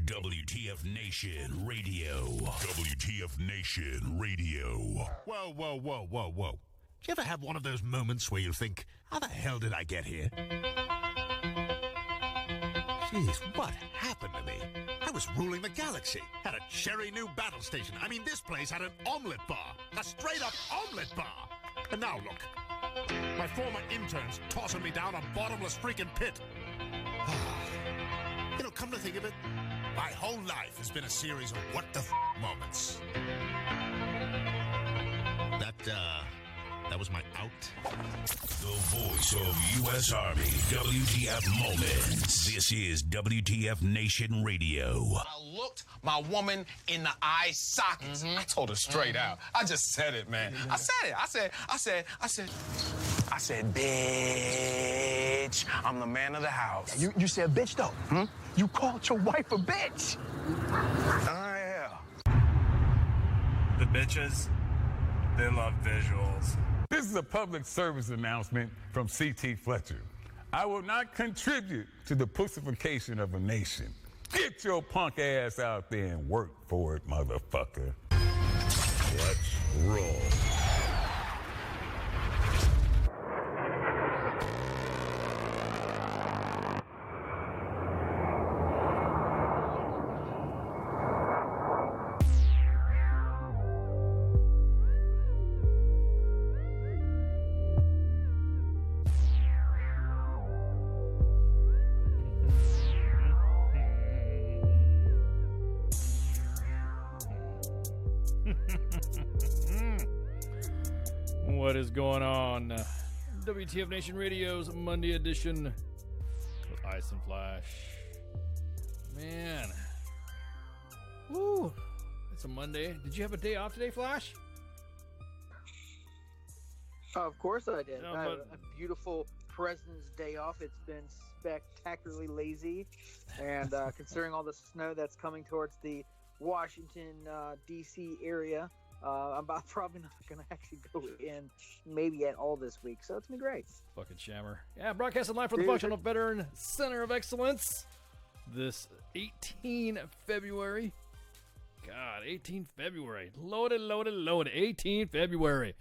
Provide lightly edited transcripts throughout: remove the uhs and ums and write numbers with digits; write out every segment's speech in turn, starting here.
WTF Nation Radio. WTF Nation Radio. Whoa, whoa, whoa, whoa, whoa. Do you ever have one of those moments where you think, how the hell did I get here? Jeez, what happened to me? I was ruling the galaxy, had a cherry new battle station. I mean, this place had an omelet bar, a straight-up omelet bar. And now look, my former intern's tossing me down a bottomless freaking pit. You know, come to think of it, my whole life has been a series of what the moments. That was my out. The voice of U.S. Army, WTF Moments. This is WTF Nation Radio. I looked my woman in the eye sockets. I told her straight out. I just said it, man. I said it. I said, bitch, I'm the man of the house. You said bitch, though. You called your wife a bitch. Yeah. The bitches, they love visuals. This is a public service announcement from C.T. Fletcher. I will not contribute to the pussification of a nation. Get your punk ass out there and work for it, motherfucker. Let's roll. What is going on? WTF Nation Radio's Monday edition with Ice and Flash. Man. Woo. It's a Monday. Did you have a day off today, Flash? Of course I did. No, I had but- a beautiful President's Day off. It's been spectacularly lazy. And considering all the snow that's coming towards the Washington, D.C. area, I'm probably not going to actually go in maybe at all this week. So it's been great. Fucking shammer. Yeah, broadcasting live from the Functional Veteran Center of Excellence. This 18 February. God, 18 February. Loaded. 18 February.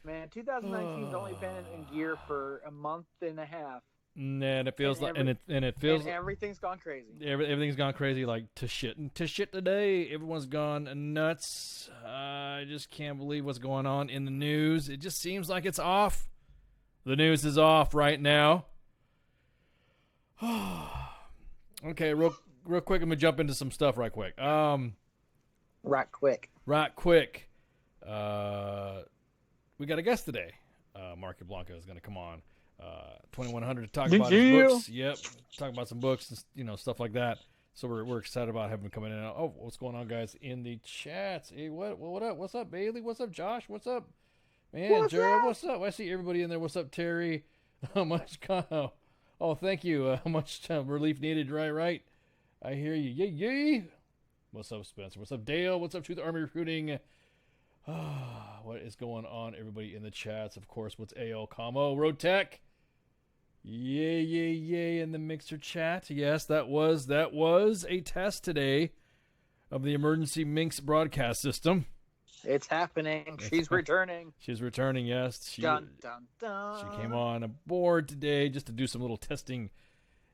Man, 2019's only been in gear for a month and a half. And it feels And feels and everything's gone crazy. everything's gone crazy, like to shit today. Everyone's gone nuts. I just can't believe what's going on in the news. It just seems like it's off. The news is off right now. Okay, real quick, I'm gonna jump into some stuff right quick. Right quick. We got a guest today. Marc Yablonka is gonna come on. 2100 to talk about his books. Yep, talk about some books and stuff like that. So we're excited about having him coming in. Oh, what's going on, guys, in the chats? Hey, what up? What's up, Bailey? What's up, Josh? What's up, man? Jared, what's up? I see everybody in there. What's up, Terry? How much? Oh, thank you. How much relief needed? Right. I hear you. Yay. What's up, Spencer? What's up, Dale? What's up to the Army recruiting? What is going on, everybody in the chats? Of course, what's AL Commo? Road Tech. Yay in the Mixer chat. Yes, that was a test today of the emergency Minx broadcast system. It's happening. She's returning. She's returning, yes. Dun, dun, dun. She came on board today just to do some little testing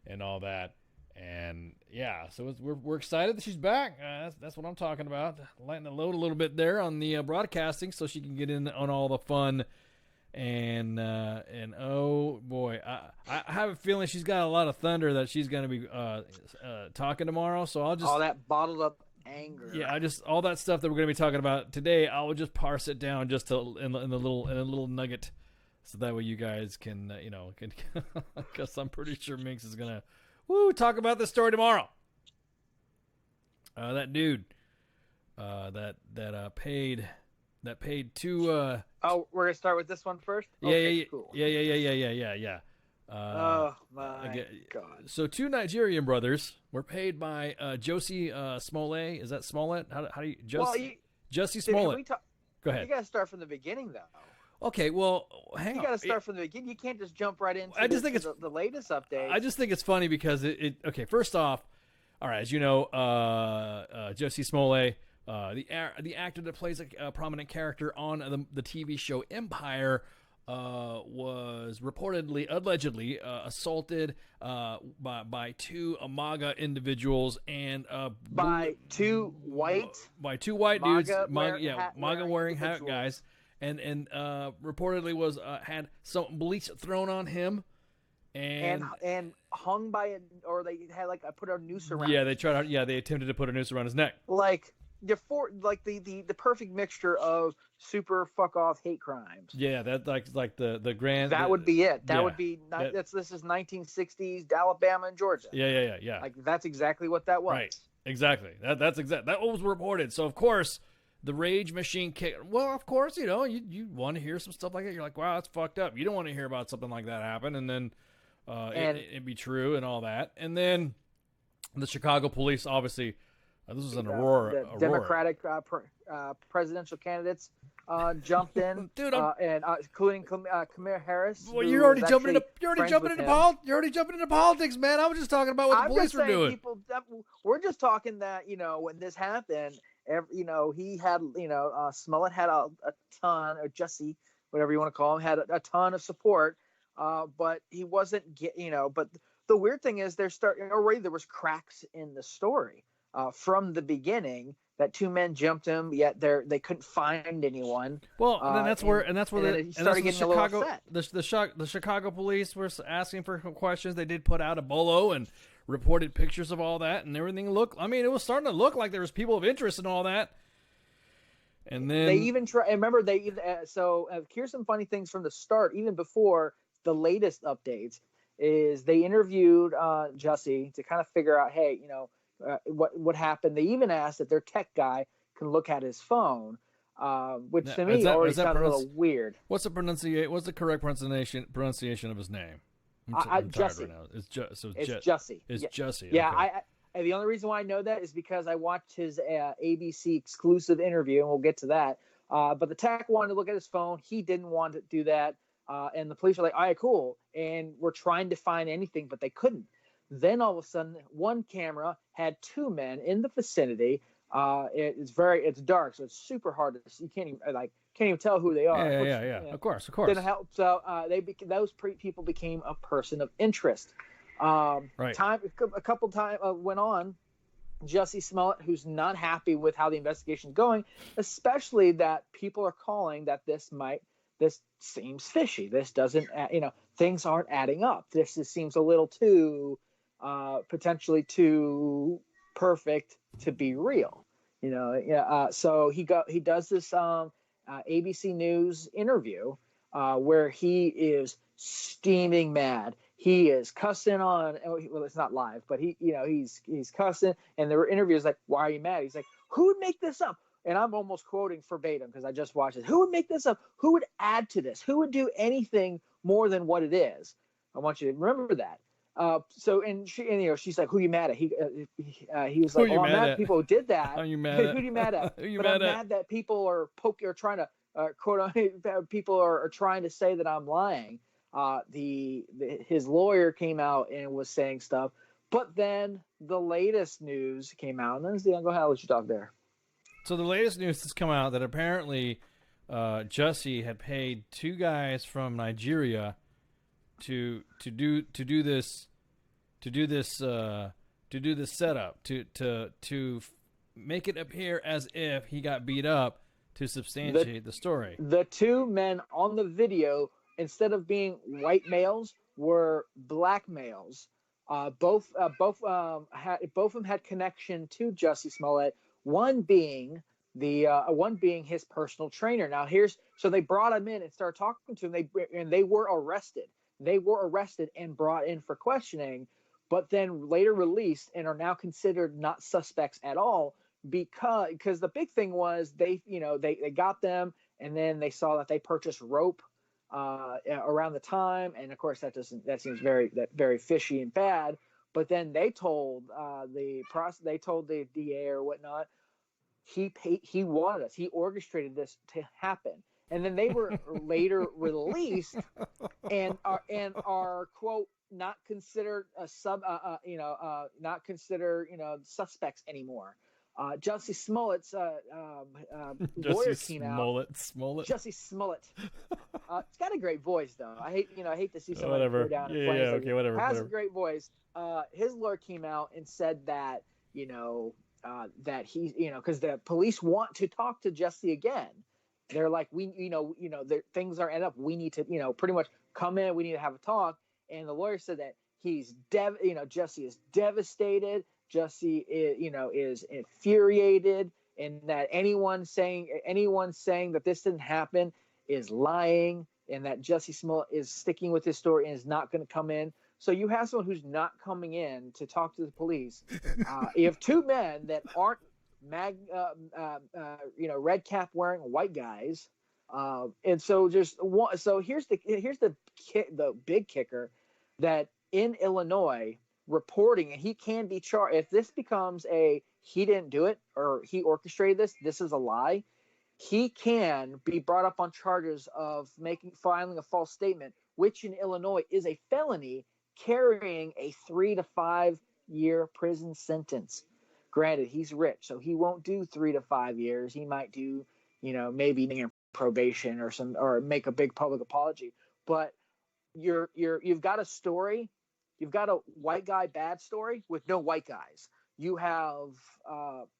and all that. And yeah, so we're excited that she's back. That's what I'm talking about. Lighten the load a little bit there on the broadcasting so she can get in on all the fun. And oh boy, I have a feeling she's got a lot of thunder that she's going to be talking tomorrow. So I'll just all that bottled up anger. Yeah, all that stuff that we're going to be talking about today. I will just parse it down just to in a little nugget, so that way you guys can because I'm pretty sure Minx is going to talk about this story tomorrow. That dude that paid two. We're gonna start with this one first. Yeah, okay, cool. Yeah. Oh my God! So two Nigerian brothers were paid by Josie Smollett. Is that Smollett? How do you Josie Smollett? Go ahead. You gotta start from the beginning, though. Okay, well, hang on. You gotta start from the beginning. You can't just jump right into I just think it's the latest update. I just think it's funny because it okay, first off, All right, as you know, Jussie Smollett, the actor that plays a prominent character on the TV show Empire, was allegedly assaulted by two MAGA individuals and by two white dudes, MAGA wearing hat guys, and reportedly had some bleach thrown on him. And hung by it, or they had put a noose around. Yeah, they attempted to put a noose around his neck. The perfect mixture of super fuck off hate crimes. Yeah, that like the grand. That would be it. That would be. This is 1960s Alabama and Georgia. Yeah. That's exactly what that was. Right. Exactly. That was reported. So of course the rage machine kicked. Well, of course you want to hear some stuff like that. You're like, wow, that's fucked up. You don't want to hear about something like that happen, and then. It be true and all that, and then the Chicago police, obviously, this was an Aurora. The Democratic presidential candidates jumped in, dude, and including Kamala Harris. Well, you're already jumping into politics, man. I was just talking about what the police were doing. We're just talking that when this happened, he had Smollett had a ton, or Jussie, whatever you want to call him, had a ton of support. But he wasn't but the weird thing is there was cracks in the story from the beginning that two men jumped him, yet they couldn't find anyone. Well, and that's where the Chicago police were asking for questions. They did put out a bolo and reported pictures of all that, and everything it was starting to look like there was people of interest and all that. And then they even here's some funny things from the start, even before the latest updates, is they interviewed Jussie to kind of figure out, hey, what happened. They even asked that their tech guy can look at his phone, which to me already sounded a little weird. What's the correct pronunciation of his name? Jussie. Right now. It's Jussie. It's Jussie. Yeah, okay. The only reason why I know that is because I watched his ABC exclusive interview, and we'll get to that. But the tech wanted to look at his phone. He didn't want to do that. And the police were like, all right, cool. And we're trying to find anything, but they couldn't. Then all of a sudden, one camera had two men in the vicinity. It's dark, so it's super hard to see. You can't even tell who they are. Yeah. Of course. Didn't help. So those people became a person of interest. Right. A couple times went on. Jussie Smollett, who's not happy with how the investigation is going, especially that people are calling that this seems fishy. This doesn't, things aren't adding up. This seems a little too, potentially too perfect to be real. So he does this ABC News interview where he is steaming mad. He is cussing on. Well, it's not live, but he's cussing. And there were interviews like, "Why are you mad?" He's like, "Who would make this up?" And I'm almost quoting verbatim because I just watched it. Who would make this up? Who would add to this? Who would do anything more than what it is? I want you to remember that. She's like, "Who are you mad at?" He was like, "I'm mad at people who did that." Are you mad at? Who are you mad at? I'm mad that people are trying to quote. People are trying to say that I'm lying. His lawyer came out and was saying stuff, but then the latest news came out. And then go ahead, I'll let you talk there. So the latest news has come out that apparently Jussie had paid two guys from Nigeria to do this setup to make it appear as if he got beat up to substantiate the story. The two men on the video, instead of being white males, were black males. Both of them had connection to Jussie Smollett. One being his personal trainer. Now so they brought him in and started talking to him. They were arrested. They were arrested and brought in for questioning, but then later released and are now considered not suspects at all because the big thing was they got them, and then they saw that they purchased rope around the time, and of course that seems very fishy and bad. But then they told the DA or whatnot, he wanted us. He orchestrated this to happen. And then they were later released and are quote consider not consider suspects anymore. Jussie Smollett's lawyer came out. Smollett. Jussie Smollett. It's got a great voice, though. I hate to see somebody Whatever. go down in Yeah, flames. yeah, okay, whatever. Has whatever. a great voice. His lawyer came out and said that that he's because the police want to talk to Jussie again. They're like, things are end up. We need to pretty much come in. We need to have a talk. And the lawyer said that Jussie is devastated. Jussie is infuriated, and that anyone saying that this didn't happen is lying, and that Jussie Smollett is sticking with his story and is not going to come in. So you have someone who's not coming in to talk to the police. You have two men that aren't red cap wearing white guys, and so just one. So here's the big kicker, that in Illinois, reporting, and he can be charged if this becomes he didn't do it or he orchestrated this is a lie. He can be brought up on charges of filing a false statement, which in Illinois is a felony, carrying a 3 to 5 year prison sentence. Granted, he's rich, so he won't do 3 to 5 years. He might do, maybe probation or make a big public apology. But you've got a story, you've got a white guy bad story with no white guys. You have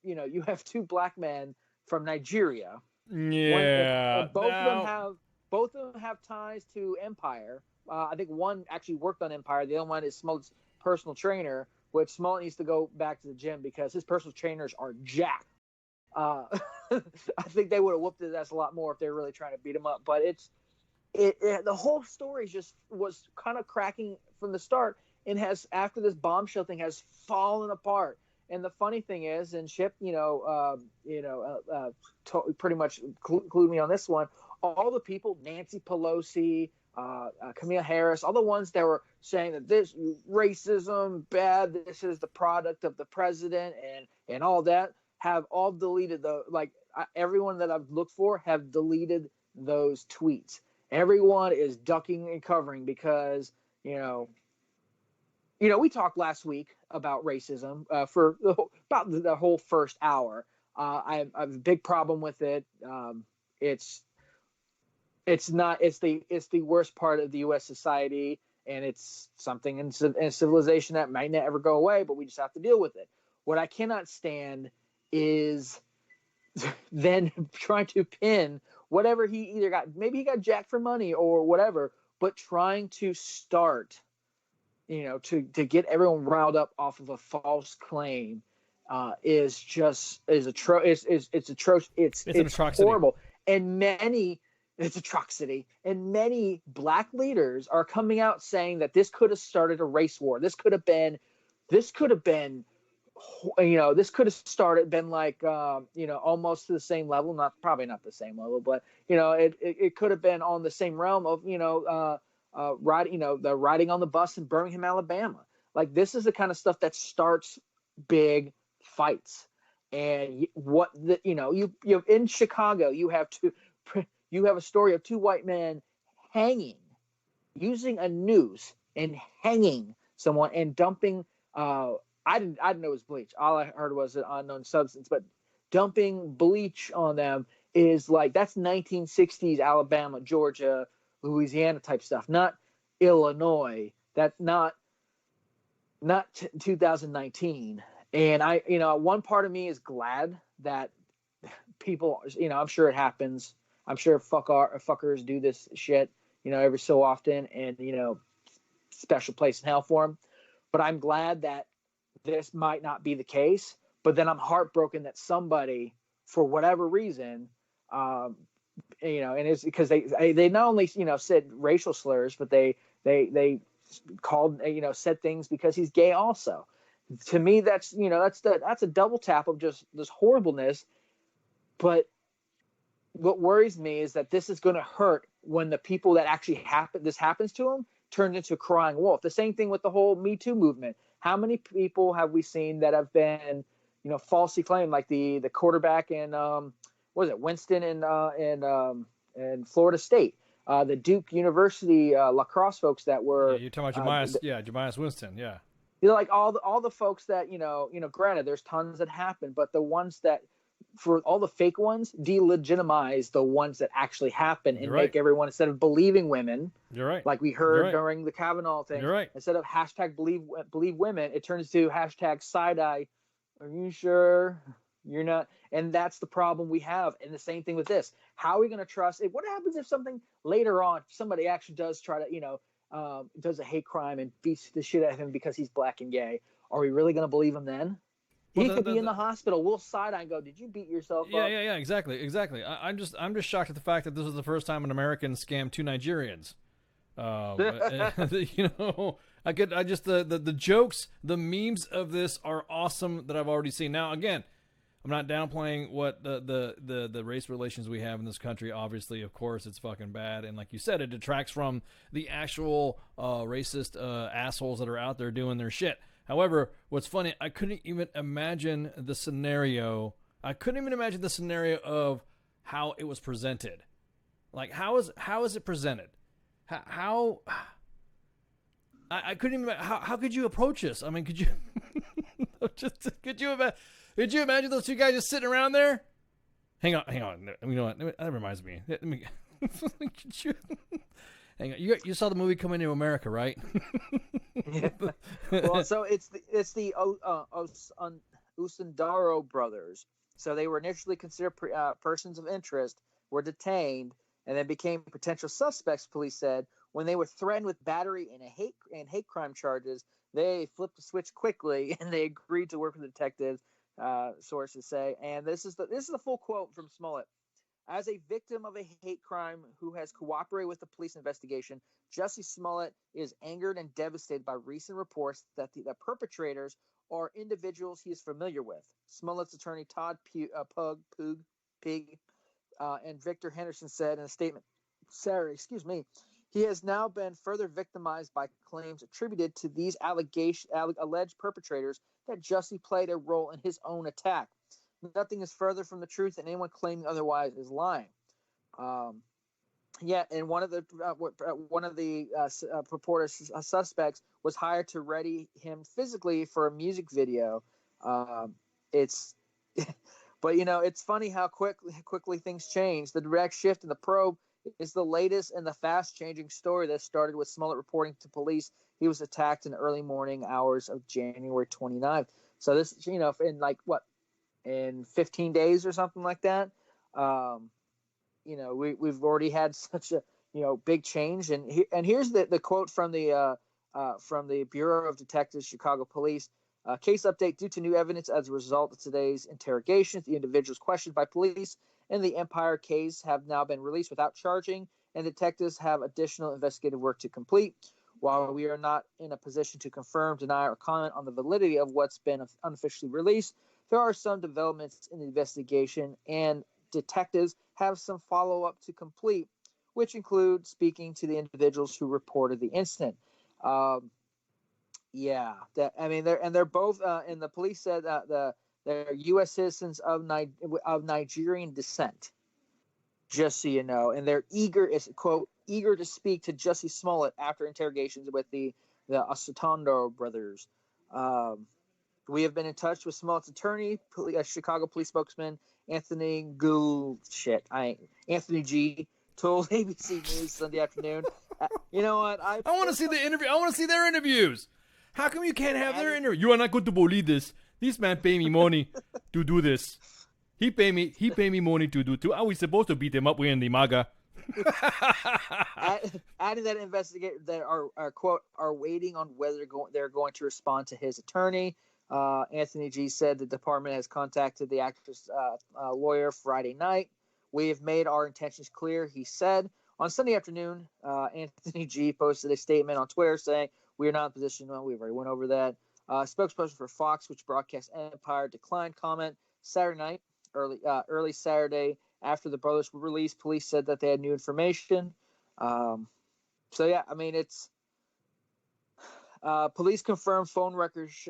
you have two black men from Nigeria. Yeah. Both of them have ties to Empire. I think one actually worked on Empire. The other one is Smollett's personal trainer, which Smollett needs to go back to the gym because his personal trainers are jacked. I think they would have whooped his ass a lot more if they were really trying to beat him up. But the whole story just was kind of cracking from the start, and has, after this bombshell thing, has fallen apart. And the funny thing is, and Chip, pretty much clued me on this one. All the people, Nancy Pelosi, Kamala Harris, all the ones that were saying that this racism bad, this is the product of the president, and all that, have all deleted everyone that I've looked for have deleted those tweets. Everyone is ducking and covering because we talked last week about racism for about the whole first hour. I have a big problem with it. It's the worst part of the U.S. society, and it's something in civilization that might never go away, but we just have to deal with it. What I cannot stand is then trying to pin whatever he either got. Maybe he got jacked for money or whatever, but trying to start, to get everyone riled up off of a false claim is atrocious. It's horrible. And it's atrocity. And many black leaders are coming out saying that this could have started a race war. This could have been like, almost to the same level, probably not the same level, but, it could have been on the same realm of, the riding on the bus in Birmingham, Alabama. Like, this is the kind of stuff that starts big fights. And you in Chicago, you have a story of two white men using a noose and hanging someone and dumping, I didn't know it was bleach. All I heard was an unknown substance, but dumping bleach on them is like, that's 1960s Alabama, Georgia, Louisiana type stuff, not Illinois. That's not 2019. And one part of me is glad that people, I'm sure it happens. I'm sure fuckers do this shit, every so often, and special place in hell for them. But I'm glad that this might not be the case. But then I'm heartbroken that somebody, for whatever reason, and it's because they not only said racial slurs, but they called said things because he's gay also. To me, that's a double tap of just this horribleness. But what worries me is that this is going to hurt when the people that actually this happens to them turns into a crying wolf. The same thing with the whole Me Too movement. How many people have we seen that have been falsely claimed, like the quarterback in Winston and Florida State? the Duke University lacrosse folks that were. Yeah, you're talking about Jemias Winston. Yeah. Like all the folks that granted there's tons that happen, but the ones that for all the fake ones delegitimize the ones that actually happen and make everyone, instead of believing women, you're right, like we heard during the Kavanaugh thing, you're right, instead of hashtag believe women, it turns to hashtag side eye. Are you sure you're not? And that's the problem we have. And the same thing with this. How are we going to trust it? What happens if something later on somebody actually does try to does a hate crime and beats the shit out of him because he's black and gay? Are we really going to believe him then? He could be in the hospital. We'll side eye and go, "Did you beat yourself up?" Yeah, exactly. I'm just shocked at the fact that this is the first time an American scammed 2 Nigerians. The jokes, the memes of this are awesome that I've already seen. Now, again, I'm not downplaying what the race relations we have in this country. Obviously, of course, it's fucking bad, and like you said, it detracts from the actual racist assholes that are out there doing their shit. However, what's funny, I couldn't even imagine the scenario. Of how it was presented. Like, how is it presented? How I couldn't even. How could you approach this? I mean, could you could you imagine those two guys just sitting around there? Hang on. You know what? That reminds me. Hang on. You saw the movie Coming to America, right? Yeah. Well, so it's the Usundaro brothers. So they were initially considered persons of interest, were detained, and then became potential suspects. Police said when they were threatened with battery and hate crime charges, they flipped the switch quickly and they agreed to work with the detectives. Sources say, and this is the full quote from Smollett. As a victim of a hate crime who has cooperated with the police investigation, Jussie Smollett is angered and devastated by recent reports that the perpetrators are individuals he is familiar with. Smollett's attorney Todd Pig and Victor Henderson said in a statement Saturday, he has now been further victimized by claims attributed to these alleged perpetrators that Jussie played a role in his own attack. Nothing is further from the truth, and anyone claiming otherwise is lying. And one of the purported suspects was hired to ready him physically for a music video. But it's funny how quickly things change. The direct shift in the probe is the latest in the fast-changing story that started with Smollett reporting to police he was attacked in the early morning hours of January 29th. So this, in 15 days or something like that, we've already had such a big change. And here's the quote from the Bureau of Detectives, Chicago Police. Case update: due to new evidence as a result of today's interrogations, the individuals questioned by police in the Empire case have now been released without charging, and detectives have additional investigative work to complete. While we are not in a position to confirm, deny, or comment on the validity of what's been unofficially released, there are some developments in the investigation, and detectives have some follow-up to complete, which include speaking to the individuals who reported the incident. They're both, and the police said that they're U.S. citizens of Nigerian descent, just so you know, and they're eager to speak to Jussie Smollett after interrogations with the Asutando brothers. We have been in touch with Smollett's attorney, Chicago police spokesman Anthony G. told ABC News Sunday afternoon. You know what? I want to see the interview. I want to see their interviews. How come you can't have their interview? You are not going to believe this. This man pay me money to do this. He pay me money to do too. Are we supposed to beat him up? We're in the MAGA. Adding that investigators that are waiting on whether they're going to respond to his attorney. Anthony G. said the department has contacted the actor's lawyer Friday night. We have made our intentions clear, he said. On Sunday afternoon, Anthony G. posted a statement on Twitter saying, "We are not in a position," we've already went over that. Spokesperson for Fox, which broadcasts Empire, declined comment. Saturday night, early Saturday, after the brothers were released, police said that they had new information. It's police confirmed phone records.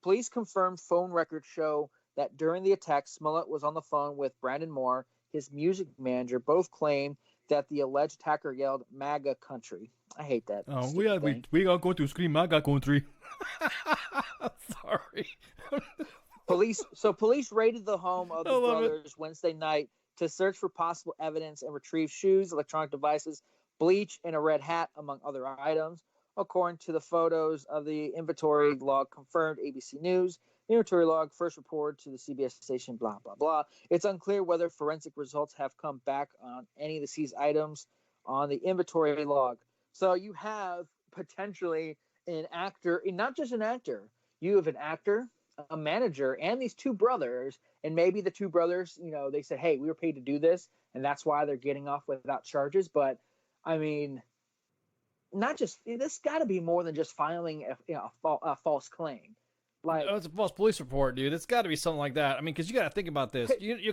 Police confirmed phone records show that during the attack, Smollett was on the phone with Brandon Moore, his music manager. Both claimed that the alleged attacker yelled "MAGA country." I hate that. Oh, thing. we are going to scream MAGA country. Sorry. Police raided the home of the brothers Wednesday night to search for possible evidence and retrieve shoes, electronic devices, bleach, and a red hat, among other items. According to the photos of the inventory log confirmed ABC News, the inventory log first reported to the CBS station, blah, blah, blah. It's unclear whether forensic results have come back on any of the seized items on the inventory log. So you have potentially an actor, not just an actor, you have an actor, a manager, and these two brothers, and maybe the two brothers, they said, hey, we were paid to do this, and that's why they're getting off without charges. But, I mean, not just this got to be more than just filing a false claim. Like, it's a false police report, dude. It's got to be something like that. I mean, because you got to think about this. You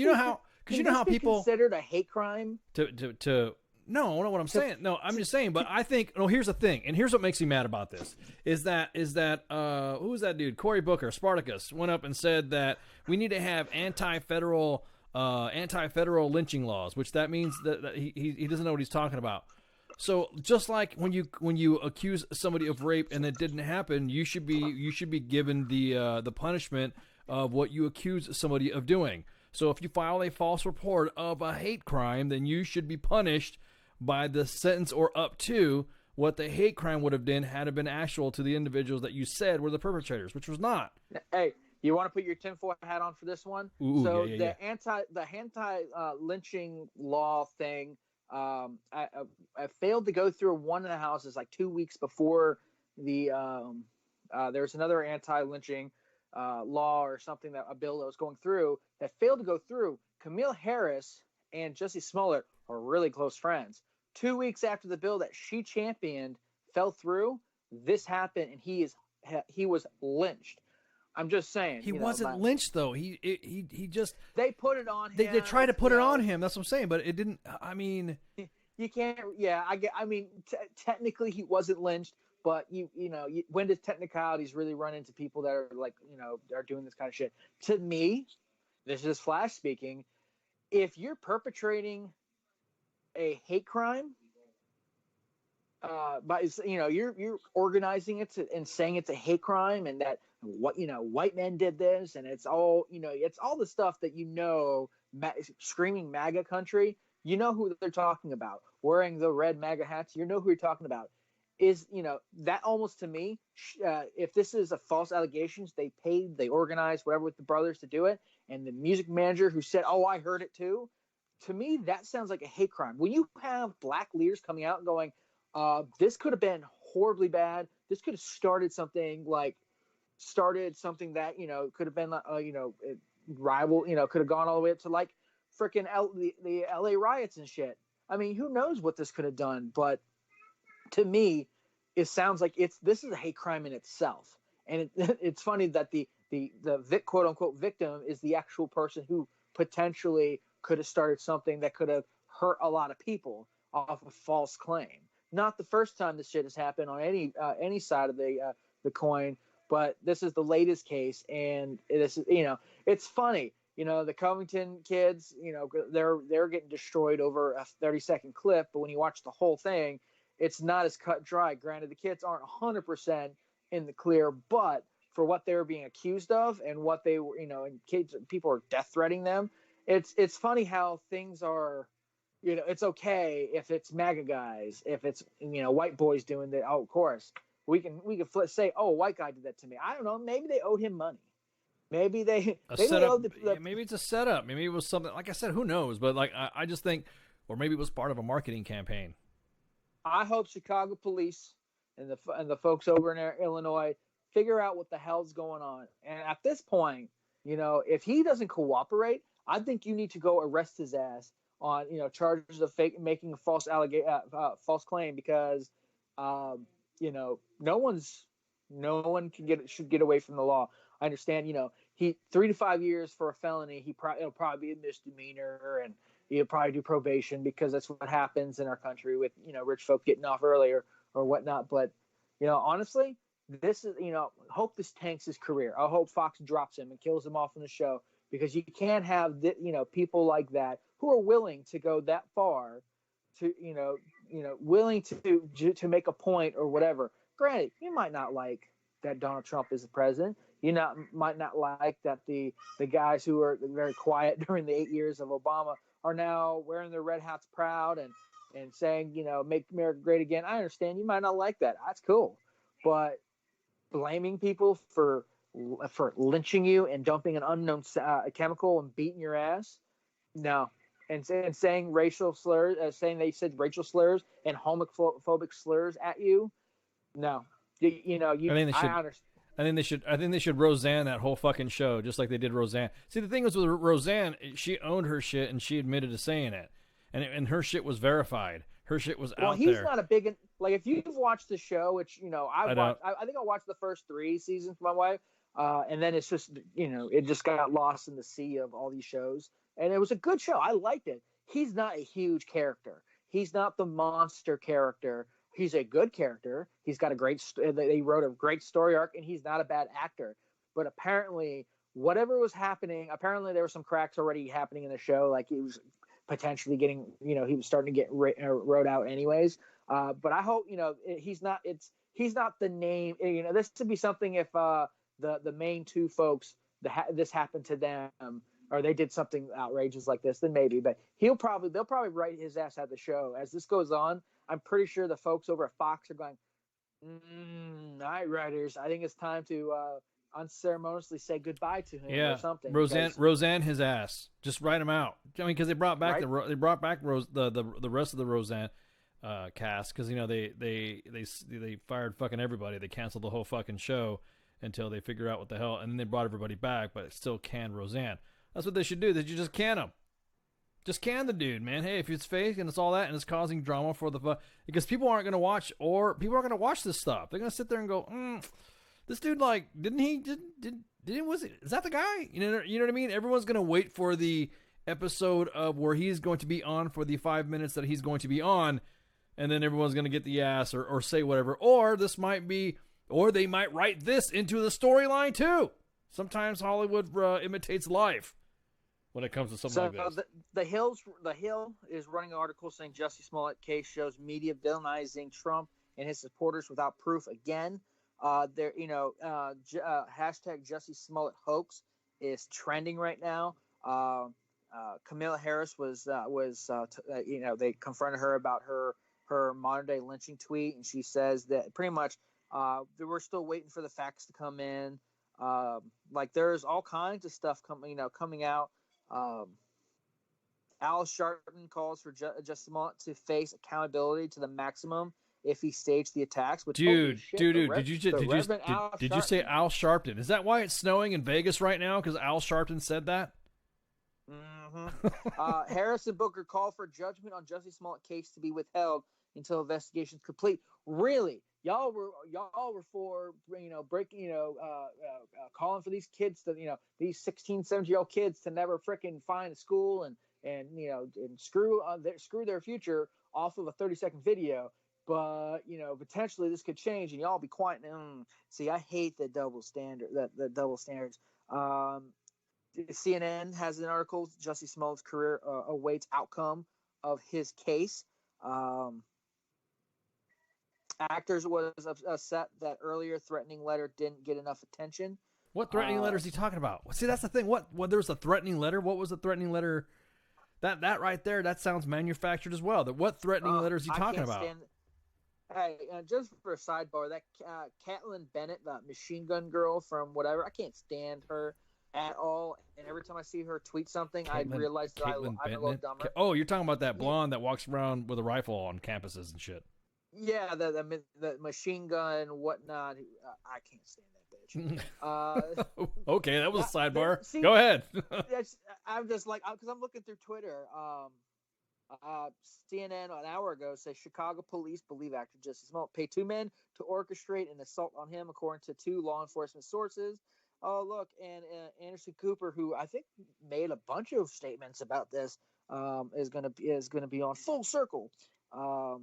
know how people considered a hate crime No, what I'm saying. No, I'm just saying. But I think. No, here's the thing, and here's what makes me mad about this is that who was that dude? Cory Booker, Spartacus, went up and said that we need to have anti-federal lynching laws, which that means that he doesn't know what he's talking about. So just like when you accuse somebody of rape and it didn't happen, you should be given the punishment of what you accuse somebody of doing. So if you file a false report of a hate crime, then you should be punished by the sentence or up to what the hate crime would have been had it been actual to the individuals that you said were the perpetrators, which was not. Hey, you want to put your tinfoil hat on for this one? Ooh, so yeah. the anti lynching law thing. I failed to go through one of the houses like 2 weeks before the there's another anti-lynching law or something, that a bill that was going through that failed to go through. Camille Harris and Jussie Smollett are really close friends. 2 weeks after the bill that she championed fell through, this happened, and he was lynched. I'm just saying. He wasn't lynched, though. He just... They put it on him. They tried to put it on him. That's what I'm saying. But it didn't... I mean... You can't... Yeah, I mean, technically he wasn't lynched, but when does technicalities really run into people that are like, are doing this kind of shit? To me, this is Flash speaking, if you're perpetrating a hate crime, but you're organizing it and saying it's a hate crime, and that white men did this, and it's all it's all the stuff that screaming MAGA country. You know who they're talking about, wearing the red MAGA hats. You know who you're talking about. Is that almost, to me, if this is a false allegations, they organized whatever with the brothers to do it, and the music manager who said, "Oh, I heard it too." To me, that sounds like a hate crime. When you have black leaders coming out and going, "This could have been horribly bad. This could have started something that could have been rival, could have gone all the way up to like freaking the LA riots and shit." I mean, who knows what this could have done? But to me, it sounds like this is a hate crime in itself. And it's funny that the quote unquote victim is the actual person who potentially could have started something that could have hurt a lot of people off a false claim. Not the first time this shit has happened on any side of the coin, but this is the latest case, and this is it's funny. The Covington kids, they're getting destroyed over a 30-second clip, but when you watch the whole thing, it's not as cut dry. Granted, the kids aren't 100% in the clear, but for what they were being accused of and what they were, and people are death threatening them. It's funny how things are. It's okay if it's MAGA guys, if it's white boys doing that. Oh, of course, we can say, oh, a white guy did that to me. I don't know. Maybe they owed him money. Maybe maybe it's a setup. Maybe it was something. Like I said, who knows? But like I just think, or maybe it was part of a marketing campaign. I hope Chicago police and the folks over in Illinois figure out what the hell's going on. And at this point, if he doesn't cooperate, I think you need to go arrest his ass on charges of making a false claim, because no one should get away from the law. I understand, he 3 to 5 years for a felony. It'll probably be a misdemeanor, and he'll probably do probation, because that's what happens in our country with rich folk getting off earlier or whatnot. But honestly, this is hope this tanks his career. I hope Fox drops him and kills him off in the show, because you can't have people like that who are willing to go that far willing to make a point or whatever. Granted, you might not like that Donald Trump is the president. Might not like that the guys who were very quiet during the 8 years of Obama are now wearing their red hats proud and saying, make America great again. I understand you might not like that. That's cool. But blaming people for lynching you and dumping an unknown chemical and beating your ass, no. And saying racial slurs, saying they said racial slurs and homophobic slurs at you, no. I understand. I think they should Roseanne that whole fucking show, just like they did Roseanne. See, the thing was with Roseanne, she owned her shit and she admitted to saying it, and her shit was verified. Her shit was out there. Well, he's not a big like. If you've watched the show, which I think I watched the first 3 seasons with my wife, and then it's just it just got lost in the sea of all these shows, and it was a good show. I liked it. He's not a huge character. He's not the monster character. He's a good character. He's got they wrote a great story arc, and he's not a bad actor. But apparently, whatever was happening, apparently there were some cracks already happening in the show. Like he was potentially getting, he was starting to get wrote out anyways. But I hope, he's not the name, this would be something if the main 2 folks, this happened to them, or they did something outrageous like this, then maybe. But they'll probably write his ass out of the show. As this goes on, I'm pretty sure the folks over at Fox are going, all right, writers, I think it's time to unceremoniously say goodbye to him or something. Roseanne his ass. Just write him out. I mean, because they brought back the rest of the Roseanne cast, because they fired fucking everybody. They canceled the whole fucking show until they figure out what the hell, and then they brought everybody back, but still canned Roseanne. That's what they should do. They should just can him. Just can the dude, man. Hey, if it's fake and it's all that and it's causing drama for because people aren't going to watch, or people aren't going to watch this stuff. They're going to sit there and go, this dude, like, is that the guy? You know what I mean? Everyone's going to wait for the episode of where he's going to be on for the 5 minutes that he's going to be on, and then everyone's going to get the ass or say whatever. Or they might write this into the storyline too. Sometimes Hollywood imitates life when it comes to something like this. The Hill is running an article saying Jussie Smollett case shows media villainizing Trump and his supporters without proof again. Hashtag Jussie Smollett hoax is trending right now. Kamala Harris they confronted her about her modern day lynching tweet, and she says that pretty much we're still waiting for the facts to come in. Like there's all kinds of stuff coming out. Al Sharpton calls for Jussie Smollett to face accountability to the maximum if he staged the attacks. Which, did you say Al Sharpton? Is that why it's snowing in Vegas right now? Because Al Sharpton said that? Mm-hmm. Harris and Booker call for judgment on Jussie Smollett case to be withheld until investigation is complete. Really? Y'all were for breaking calling for these kids to these 16, 17-year-old kids to never frickin' find a school and screw their future off of a 30-second video. But potentially this could change, and y'all be quiet. See, I hate the double standard. The double standards. CNN has an article. Jussie Smollett's career awaits outcome of his case. Actors was upset that earlier threatening letter didn't get enough attention. What threatening letter is he talking about? See, that's the thing. What there was a threatening letter? What was the threatening letter? That right there, that sounds manufactured as well. What threatening letter is he talking about? Hey, just for a sidebar, that Caitlyn Bennett, the machine gun girl from whatever, I can't stand her at all. And every time I see her tweet something, I realize that I'm a little dumber. Oh, you're talking about that blonde that walks around with a rifle on campuses and shit. Yeah, the machine gun, whatnot. I can't stand that bitch. Okay, that was a sidebar. See, go ahead. I'm just like, because I'm looking through Twitter. CNN an hour ago says Chicago police believe actor Jussie Smollett paid 2 men to orchestrate an assault on him, according to 2 law enforcement sources. Oh, look, and Anderson Cooper, who I think made a bunch of statements about this, is going to be on Full Circle. So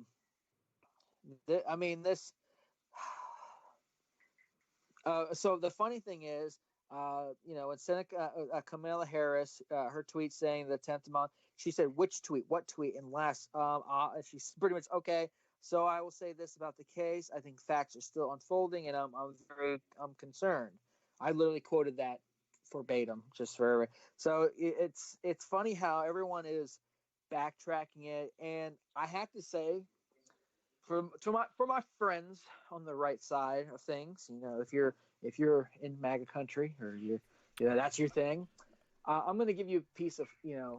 the funny thing is, And Seneca, Kamala Harris, her tweet saying the 10th month, she said, which tweet, what tweet, and last, she's pretty much, okay, so I will say this about the case. I think facts are still unfolding, and I'm concerned. I literally quoted that verbatim, just for, so it's funny how everyone is backtracking it, and I have to say, for my friends on the right side of things, if you're in MAGA country or that's your thing, I'm going to give you a piece of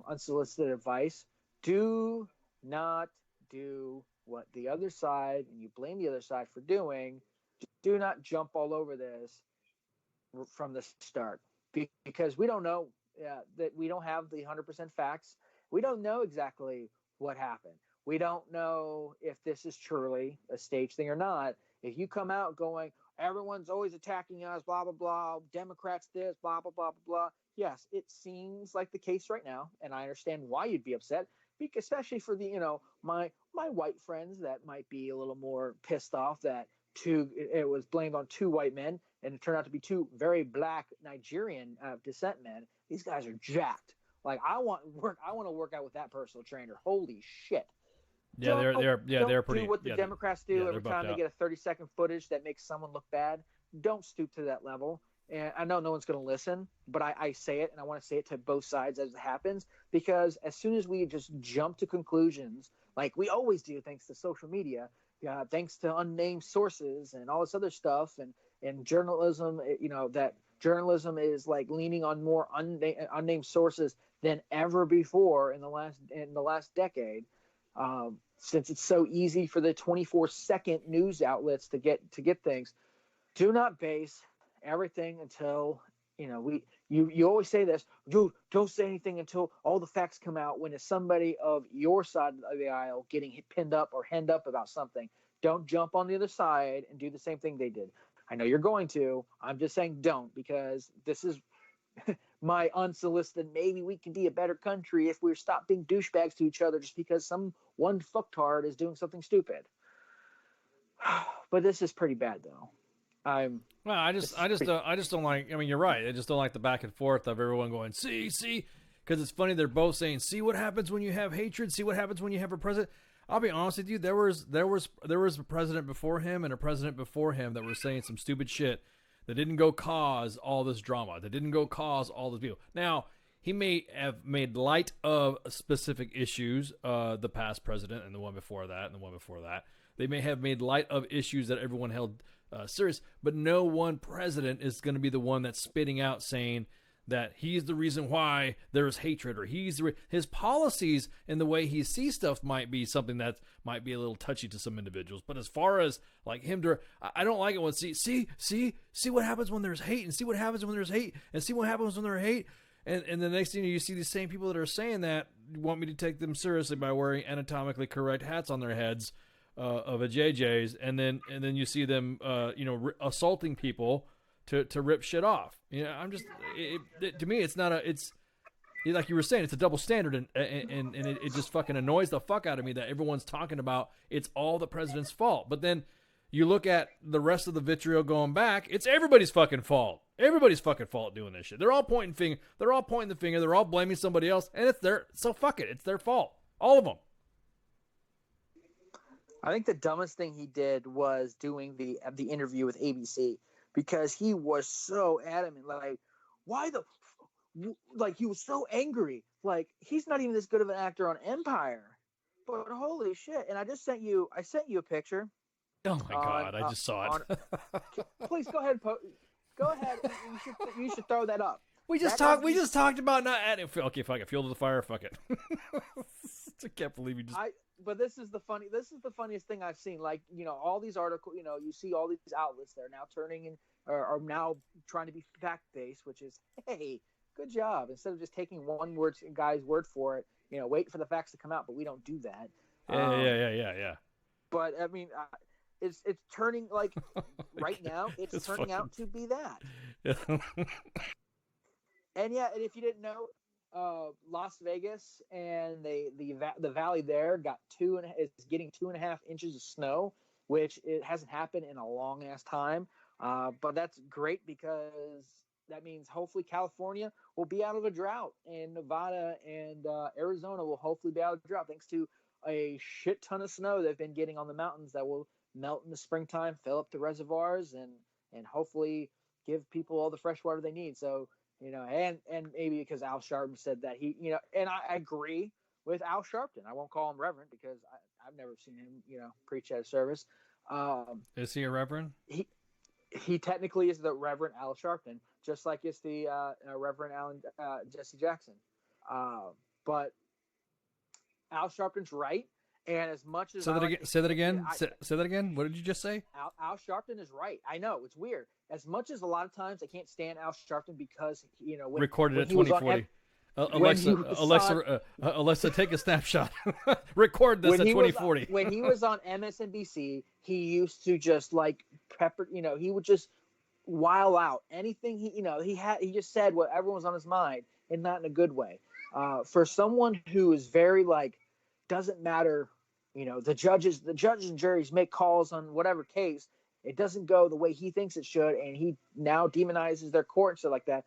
unsolicited advice. Do not do what the other side, and you blame the other side for doing. Do not jump all over this from the start, because we don't know that we don't have the 100% facts. We don't know exactly what happened. We don't know if this is truly a stage thing or not. If you come out going, everyone's always attacking us, blah, blah, blah, Democrats this, blah, blah, blah, blah, blah. Yes, it seems like the case right now, and I understand why you'd be upset, because especially for the, my white friends that might be a little more pissed off that it was blamed on two white men, and it turned out to be two very black Nigerian descent men. These guys are jacked. Like, I want to work out with that personal trainer. Holy shit. Yeah, they're pretty. Do what the Democrats do every time they get a 30-second footage that makes someone look bad. Don't stoop to that level. And I know no one's going to listen, but I say it, and I want to say it to both sides as it happens, because as soon as we just jump to conclusions, like we always do, thanks to social media, thanks to unnamed sources and all this other stuff, and journalism, that journalism is like leaning on more unnamed sources than ever before in the last decade. Since it's so easy for the 24-second news outlets to get things, do not base everything until you always say this, dude, don't say anything until all the facts come out. When it's somebody of your side of the aisle getting pinned up or hemmed up about something, don't jump on the other side and do the same thing they did. I know you're going to. I'm just saying don't, because this is my unsolicited, maybe we can be a better country if we stop being douchebags to each other just because one fucktard is doing something stupid. But this is pretty bad, though. I just don't like. I mean, you're right. I just don't like the back and forth of everyone going, see, because it's funny. They're both saying, see what happens when you have hatred. See what happens when you have a president. I'll be honest with you. There was a president before him and a president before him that were saying some stupid shit that didn't go cause all this drama. That didn't go cause all this people. Now, he may have made light of specific issues, the past president and the one before that and the one before that. They may have made light of issues that everyone held serious, but no one president is going to be the one that's spitting out saying that he's the reason why there is hatred, or his policies and the way he sees stuff might be something that might be a little touchy to some individuals. But as far as like him I don't like it when see what happens when there's hate, and see what happens when there's hate, and see what happens when there's hate. And the next thing you see these same people that are saying that want me to take them seriously by wearing anatomically correct hats on their heads of a JJ's, and then you see them assaulting people to rip shit off. I'm just to me it's not it's like you were saying, it's a double standard, and it just fucking annoys the fuck out of me that everyone's talking about it's all the president's fault. But then you look at the rest of the vitriol going back, it's everybody's fucking fault. Everybody's fucking fault doing this shit. They're all pointing the finger. They're all blaming somebody else, and so fuck it. It's their fault. All of them. I think the dumbest thing he did was doing the interview with ABC, because he was so adamant. Like, he was so angry. Like, he's not even this good of an actor on Empire. But holy shit! And I sent you a picture. Oh my god! I just saw it. Please go ahead. Go ahead. You should throw that up. We just talked about not adding. Okay, fuck it. Fuel to the fire. Fuck it. I can't believe you just. But this is the funniest thing I've seen. Like, all these articles. You see all these outlets that are now turning in, are now trying to be fact based, which is, hey, good job. Instead of just taking one guy's word for it, wait for the facts to come out. But we don't do that. Yeah. But I mean. It's turning, like, right now, it's turning out to be that. Yeah. And if you didn't know, Las Vegas and the valley there is getting 2.5 inches of snow, which it hasn't happened in a long ass time. But that's great because that means hopefully California will be out of a drought, and Nevada and Arizona will hopefully be out of a drought thanks to a shit ton of snow they've been getting on the mountains that will melt in the springtime, fill up the reservoirs, and hopefully give people all the fresh water they need. So, and maybe because Al Sharpton said that and I agree with Al Sharpton. I won't call him Reverend because I've never seen him, preach at a service. Is he a Reverend? He technically is the Reverend Al Sharpton, just like it's the Reverend Jesse Jackson. But Al Sharpton's right. And as much as say that again. Say that again. What did you just say? Al Sharpton is right. I know it's weird. As much as a lot of times I can't stand Al Sharpton because when, recorded when at 2040. Alexa, take a snapshot. Record this at 2040. When he was on MSNBC, he used to just like pepper. He would just while out anything. He just said what everyone's on his mind, and not in a good way. For someone who is very like doesn't matter. The judges and juries make calls on whatever case. It doesn't go the way he thinks it should, and he now demonizes their court and stuff like that.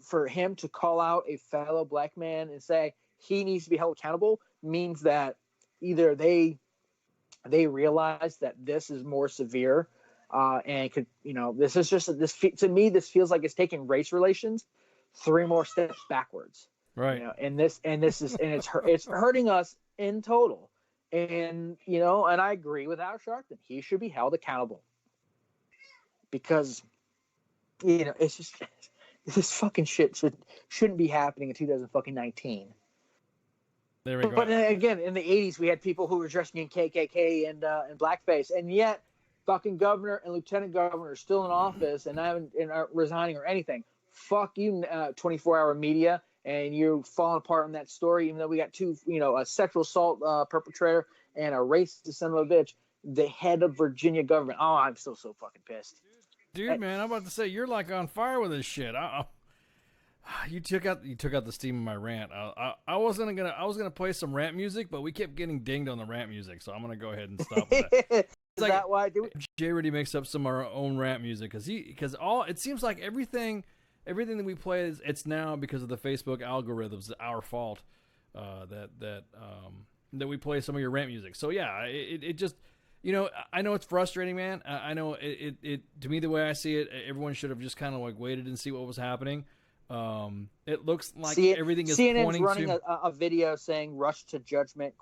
For him to call out a fellow black man and say he needs to be held accountable means that either they realize that this is more severe, and could this is just to me this feels like it's taking race relations 3 more steps backwards. Right. And it's hurting us in total. And and I agree with Al Sharpton. He should be held accountable because it's just. This fucking shit shouldn't be happening in 2019. There we go. But again, in the 80s, we had people who were dressing in KKK and blackface, and yet fucking governor and lieutenant governor are still in office and aren't resigning or anything. Fuck you, 24-hour media, and you're falling apart on that story. Even though we got 2, a sexual assault perpetrator and a racist son of a bitch, the head of Virginia government. Oh, I'm so fucking pissed. Dude, man, I'm about to say you're like on fire with this shit. You took out the steam of my rant. I was gonna play some rant music, but we kept getting dinged on the rant music, so I'm gonna go ahead and stop with that. Is that why I do it? Jay already makes up some of our own rant music because it seems like everything that we play it's now because of the Facebook algorithms. Our fault that we play some of your rant music. So yeah, it just. I know it's frustrating, man. I know it. To me, the way I see it, everyone should have just kind of like waited and see what was happening. It looks like everything is CNN's pointing running to a video saying "rush to judgment?" ?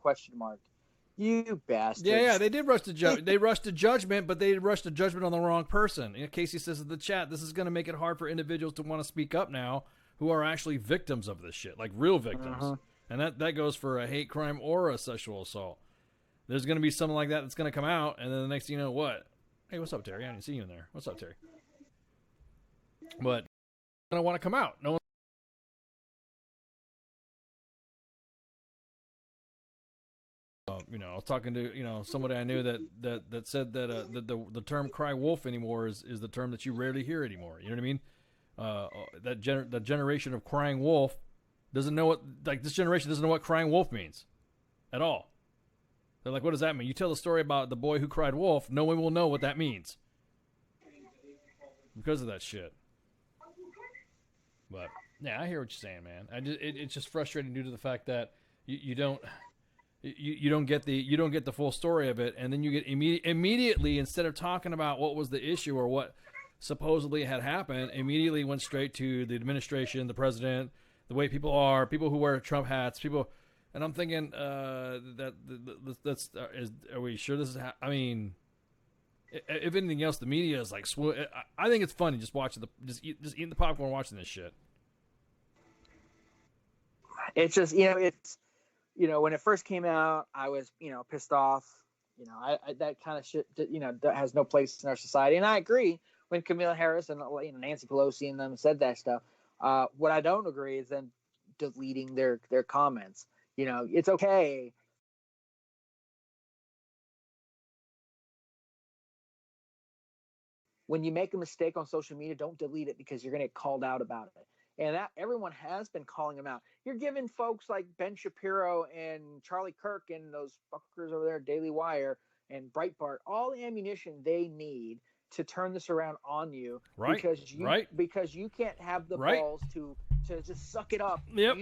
You bastards. Yeah, they did rush to judgment. They rushed to judgment, but they rushed to judgment on the wrong person. Casey says in the chat, this is going to make it hard for individuals to want to speak up now who are actually victims of this shit, like real victims. And that goes for a hate crime or a sexual assault. There's going to be something like that that's going to come out, and then the next thing you know, what? Hey, what's up, Terry? I didn't see you in there. What's up, Terry? But I don't want to come out. No one. I was talking to somebody I knew that said that the term "cry wolf" anymore is the term that you rarely hear anymore. You know what I mean? That generation of crying wolf doesn't know this generation doesn't know what crying wolf means at all. They're like, what does that mean? You tell the story about the boy who cried wolf, no one will know what that means. Because of that shit. But, yeah, I hear what you're saying, man. It's just frustrating due to the fact that you don't get the full story of it, and then you get immediately, instead of talking about what was the issue or what supposedly had happened, immediately went straight to the administration, the president, the way people are, people who wear Trump hats, people... And I'm thinking, are we sure this is? I mean, if anything else, the media is like. I think it's funny just watching just eating the popcorn, watching this shit. It's just when it first came out, I was pissed off. That kind of shit that has no place in our society, and I agree when Kamala Harris and Nancy Pelosi and them said that stuff. What I don't agree is them deleting their comments. It's okay. When you make a mistake on social media, don't delete it because you're going to get called out about it. And that everyone has been calling them out. You're giving folks like Ben Shapiro and Charlie Kirk and those fuckers over there, Daily Wire and Breitbart, all the ammunition they need to turn this around on you, Right, because you can't have the Right. balls to just suck it up. Yep.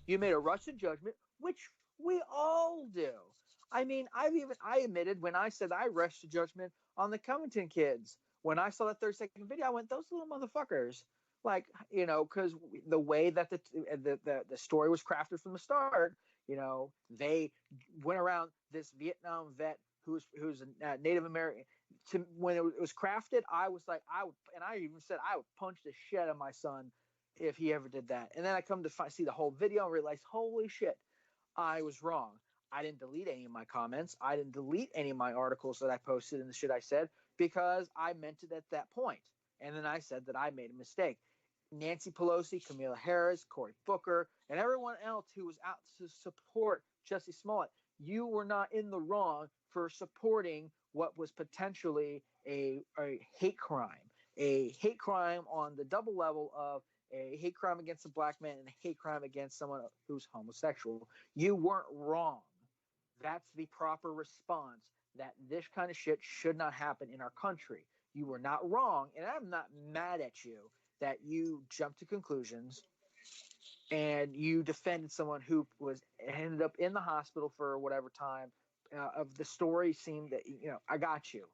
You made a rush to judgment, which we all do. I mean, I admitted when I said I rushed to judgment on the Covington kids. When I saw that 30-second video, I went, those little motherfuckers. Like, you know, because the way that the story was crafted from the start, you know, they went around this Vietnam vet who's a Native American. When it was crafted, I was like, I even said I would punch the shit out of my son if he ever did that. And then I come to see the whole video and realize, holy shit, I was wrong. I didn't delete any of my comments. I didn't delete any of my articles that I posted and the shit I said, because I meant it at that point. And then I said that I made a mistake. Nancy Pelosi, Kamala Harris, Cory Booker, and everyone else who was out to support Jussie Smollett, you were not in the wrong for supporting what was potentially a hate crime on the double level of a hate crime against a black man and a hate crime against someone who's homosexual. You weren't wrong. That's the proper response, that this kind of shit should not happen in our country. You were not wrong, and I'm not mad at you that you jumped to conclusions and you defended someone who ended up in the hospital for whatever time of the story seemed that, you know, I got you.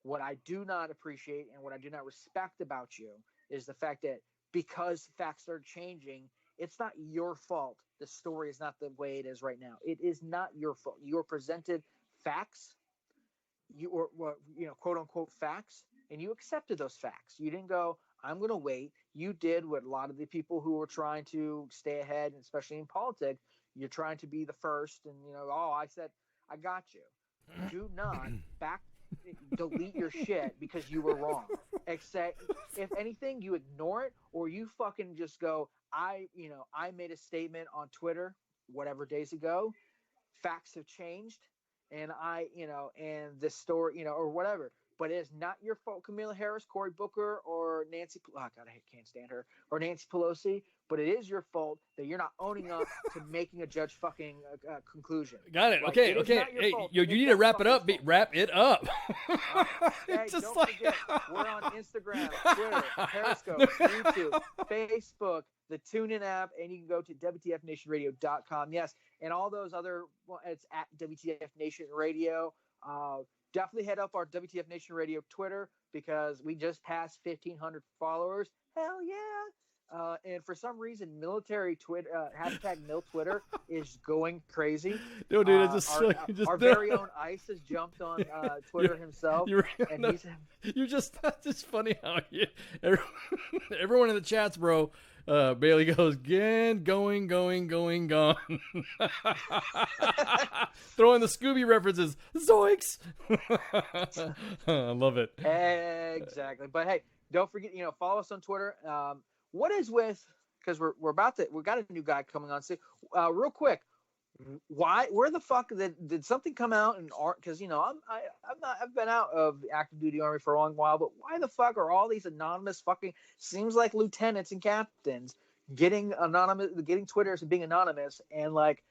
What I do not appreciate and what I do not respect about you is the fact that because facts are changing, it's not your fault. The story is not the way it is right now. It is not your fault. You are presented facts, quote unquote facts, and you accepted those facts. You didn't go, I'm going to wait. You did what a lot of the people who were trying to stay ahead, and especially in politics, you're trying to be the first, and I said, I got you. Do not delete your shit because you were wrong. Except, if anything, you ignore it, or you fucking just go, I made a statement on Twitter whatever days ago. Facts have changed, and and this story, or whatever. But it is not your fault, Kamala Harris, Cory Booker, or Nancy. Oh God, I can't stand her. Or Nancy Pelosi. But it is your fault that you're not owning up to making a judge fucking conclusion. Got it. Like, okay. it Okay. Hey, you need to wrap it up. Wrap it up. Hey, don't forget, we're on Instagram, Twitter, Periscope, YouTube, Facebook, the TuneIn app, and you can go to WTFNationRadio.com. Yes, and all those other. It's at WTF Nation Radio. Definitely head up our WTF Nation Radio Twitter, because we just passed 1,500 followers. Hell yeah. And for some reason, military Twitter, hashtag Mil Twitter is going crazy. No, dude, our very own Ice has jumped on Twitter himself. You're just funny how everyone in the chats, bro. Bailey goes, again, going, gone. Throwing the Scooby references. Zoinks! I love it. Exactly. But hey, don't forget, follow us on Twitter. What is with, because we got a new guy coming on soon. Real quick, where the fuck did something come out? And because I've been out of the active duty army for a long while, but why the fuck are all these anonymous fucking, seems like lieutenants and captains getting Twitters and being anonymous and like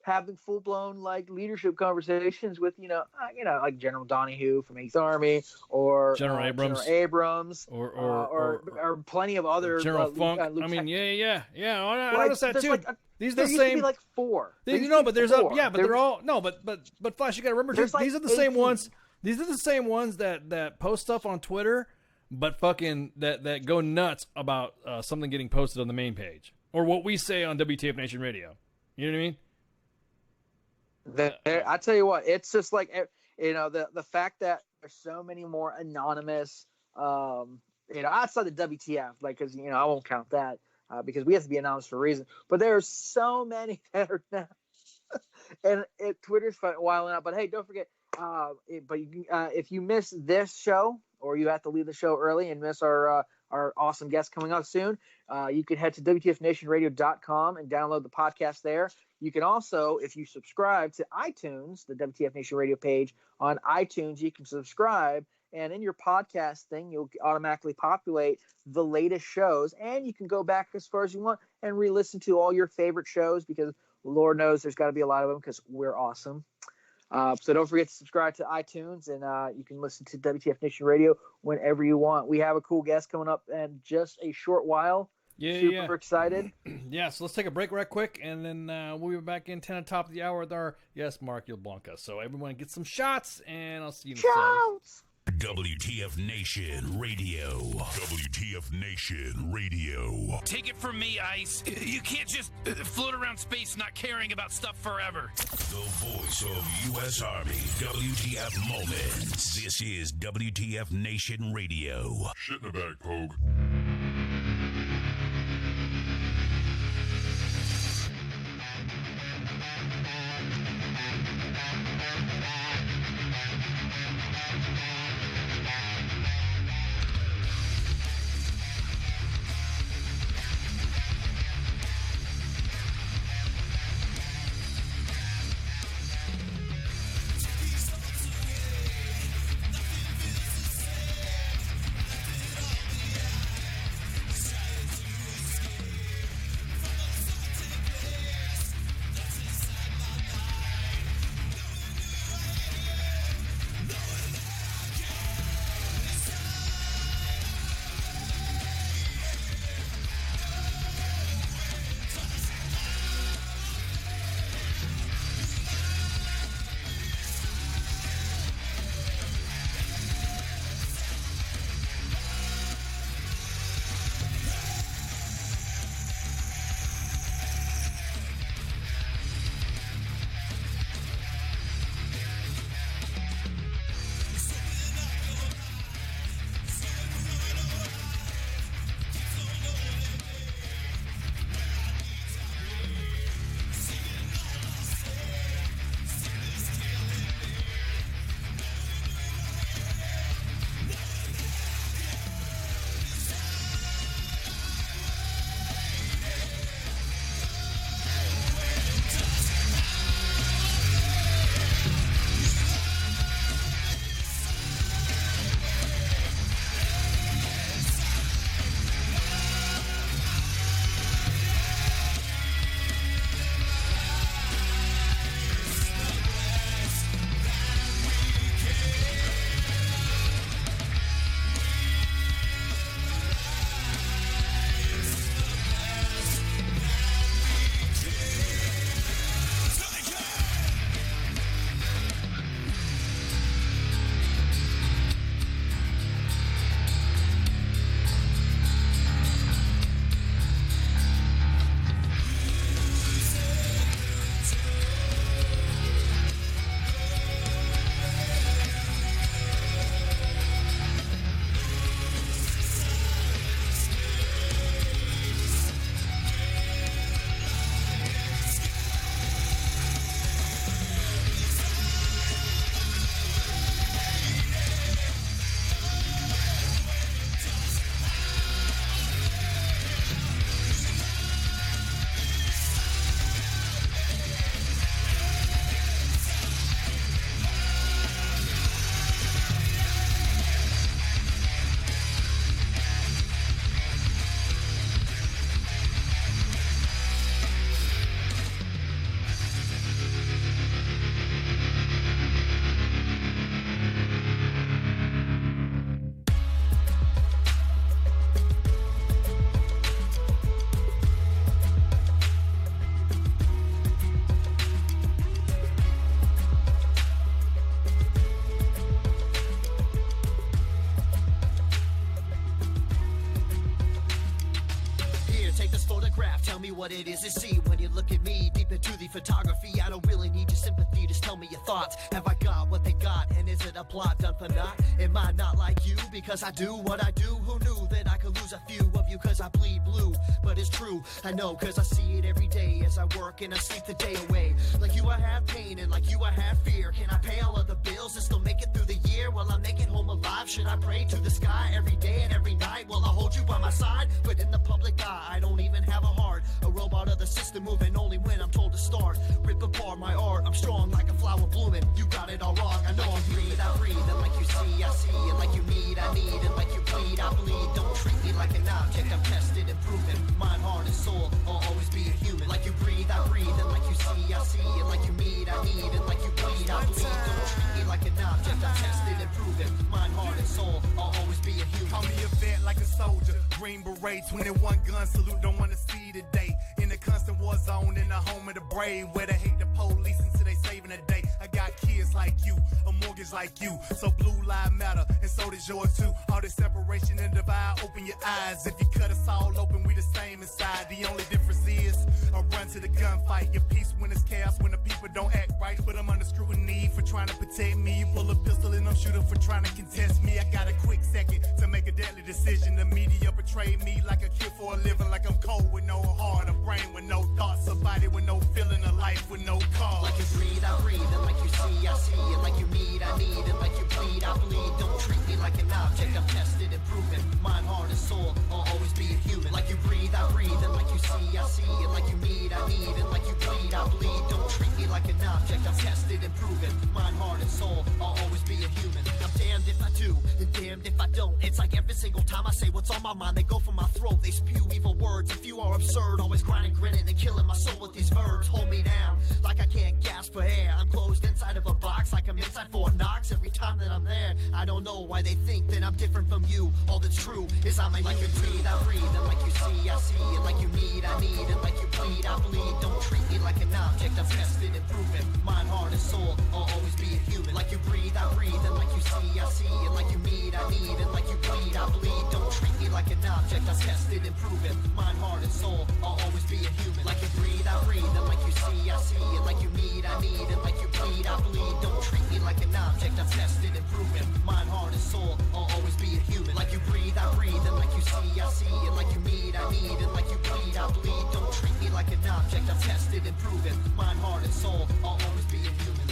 having full blown like leadership conversations with like General Donahue from 8th Army or General Abrams or plenty of other General Funk. I mean, yeah. I noticed that too. These are the same. To be like 4. But there's they're all but Flash, you got to remember too, these are the 18. Same ones. These are the same ones that post stuff on Twitter, but fucking that go nuts about something getting posted on the main page or what we say on WTF Nation Radio. You know what I mean? I tell you what, it's just like the fact that there's so many more anonymous, outside the WTF, like because I won't count that because we have to be anonymous for a reason. But there are so many that are now, and Twitter's wilding out. But hey, don't forget. If you miss this show or you have to leave the show early and miss our awesome guest coming up soon, you can head to WTFNationRadio.com and download the podcast there. You can also, if you subscribe to iTunes, the WTF Nation Radio page on iTunes, you can subscribe, and in your podcast thing, you'll automatically populate the latest shows, and you can go back as far as you want and re-listen to all your favorite shows because Lord knows there's got to be a lot of them because we're awesome. So don't forget to subscribe to iTunes, and you can listen to WTF Nation Radio whenever you want. We have a cool guest coming up in just a short while. Super excited. Yeah, so let's take a break right quick, and then we'll be back in 10 at the top of the hour with our Marc Yablonka. So everyone get some shots, and I'll see you in a second. WTF Nation Radio. WTF Nation Radio. Take it from me, Ice. You can't just float around space not caring about stuff forever. The voice of U.S. Army. WTF Moments. This is WTF Nation Radio. Shit in the bag, Pogue. What it is to see when you look at me deep into the photography. I don't really need your sympathy, just tell me your thoughts. Have I got what they got, and is it a plot done for naught? Am I not like you because I do what I do? Who knew that I could lose a few of you cause I bleed blue? But it's true, I know cause I see it every day as I work and I sleep the day away. Like you I have pain and like you I have fear. Can I pay all of the bills and still make it through the year? Will I make it home alive? Should I pray to the sky every day and every night? Will I hold you by my side? But in the public eye, I don't even have a heart. A robot of the system moving only when I'm told to start. Rip apart my art, I'm strong like a flower blooming. You got it all wrong, I know I'm breathe, I breathe. And like you see, I see. And like you need, I need. And like you bleed, I bleed. Don't treat me like an object, I'm tested and proven. Mind, heart, and soul, I'll always be a human. Like you breathe, I breathe. And like you see, I see. And like you need, I need. And like you bleed, I bleed. like a soldier. Green beret, 21 gun salute, don't wanna see the day. In the constant war zone, in the home of the brave, where they hate the police until they saving the day. I got kids like you, a mortgage like you, so blue lives matter, and so does yours too. All this separation and divide, open your eyes. If you cut us all open, we the same inside. The only difference is I run to the gunfight. Your peace when it's chaos, when the people don't act right. But I'm under scrutiny for trying to protect me. You pull a pistol and I'm shooting for trying to contest me. I got a quick second to make a deadly decision. The media betrayed me like a kid for a living, like I'm cold with no heart, a brain with no thoughts, a body with no feeling, a life with no cause. Like you breathe, I breathe, and like you see, I see, and like you need, I need, and like you bleed, I bleed. Don't treat me like an object, I'm tested and proven. Mind, heart, and soul, I'll always be a human. Like you breathe, I breathe, and like you see, I see, and like you need, I need, and like you bleed, I bleed. Don't treat me like an object, I'm tested and proven. Mind, heart, and soul, I'll always be a human. I'm damned if I do, and damned if I don't. It's like every single time I say what's on my mind, they go for my throat, they spew evil words. If you are absurd, always grinding, grinning, and killing my soul with these verbs. Hold me down, like I can't gasp for air. I'm closed inside of a box, like I'm inside Fort Knox. Every time that I'm there, I don't know why they think that I'm different from you. All that's true is I'm a like you breathe, I breathe, and like you see, I see, and like you need, I need, and like you bleed, I bleed. Don't treat me like an object, I'm tested and proven. Mind, heart, and soul, I'll always be a human. Like you breathe, I breathe, and like you see, I see, and like you need, I need, and like you bleed, I bleed. Don't treat me like an object, I'm tested and proven. Mind, heart, and soul, I'll always be a human. Like you breathe, I breathe, and like you see, I see, and like you need, I need, and like you bleed, I bleed. Don't treat me like an object, I'm tested and proven. Mind, heart, and soul, I'll always be a human. Like you breathe, I breathe, and like you see, I see, and like you need, I need, and like you bleed, I bleed. Don't treat me like an object, I'm tested and proven. Mind, heart, and soul, I'll always be a human.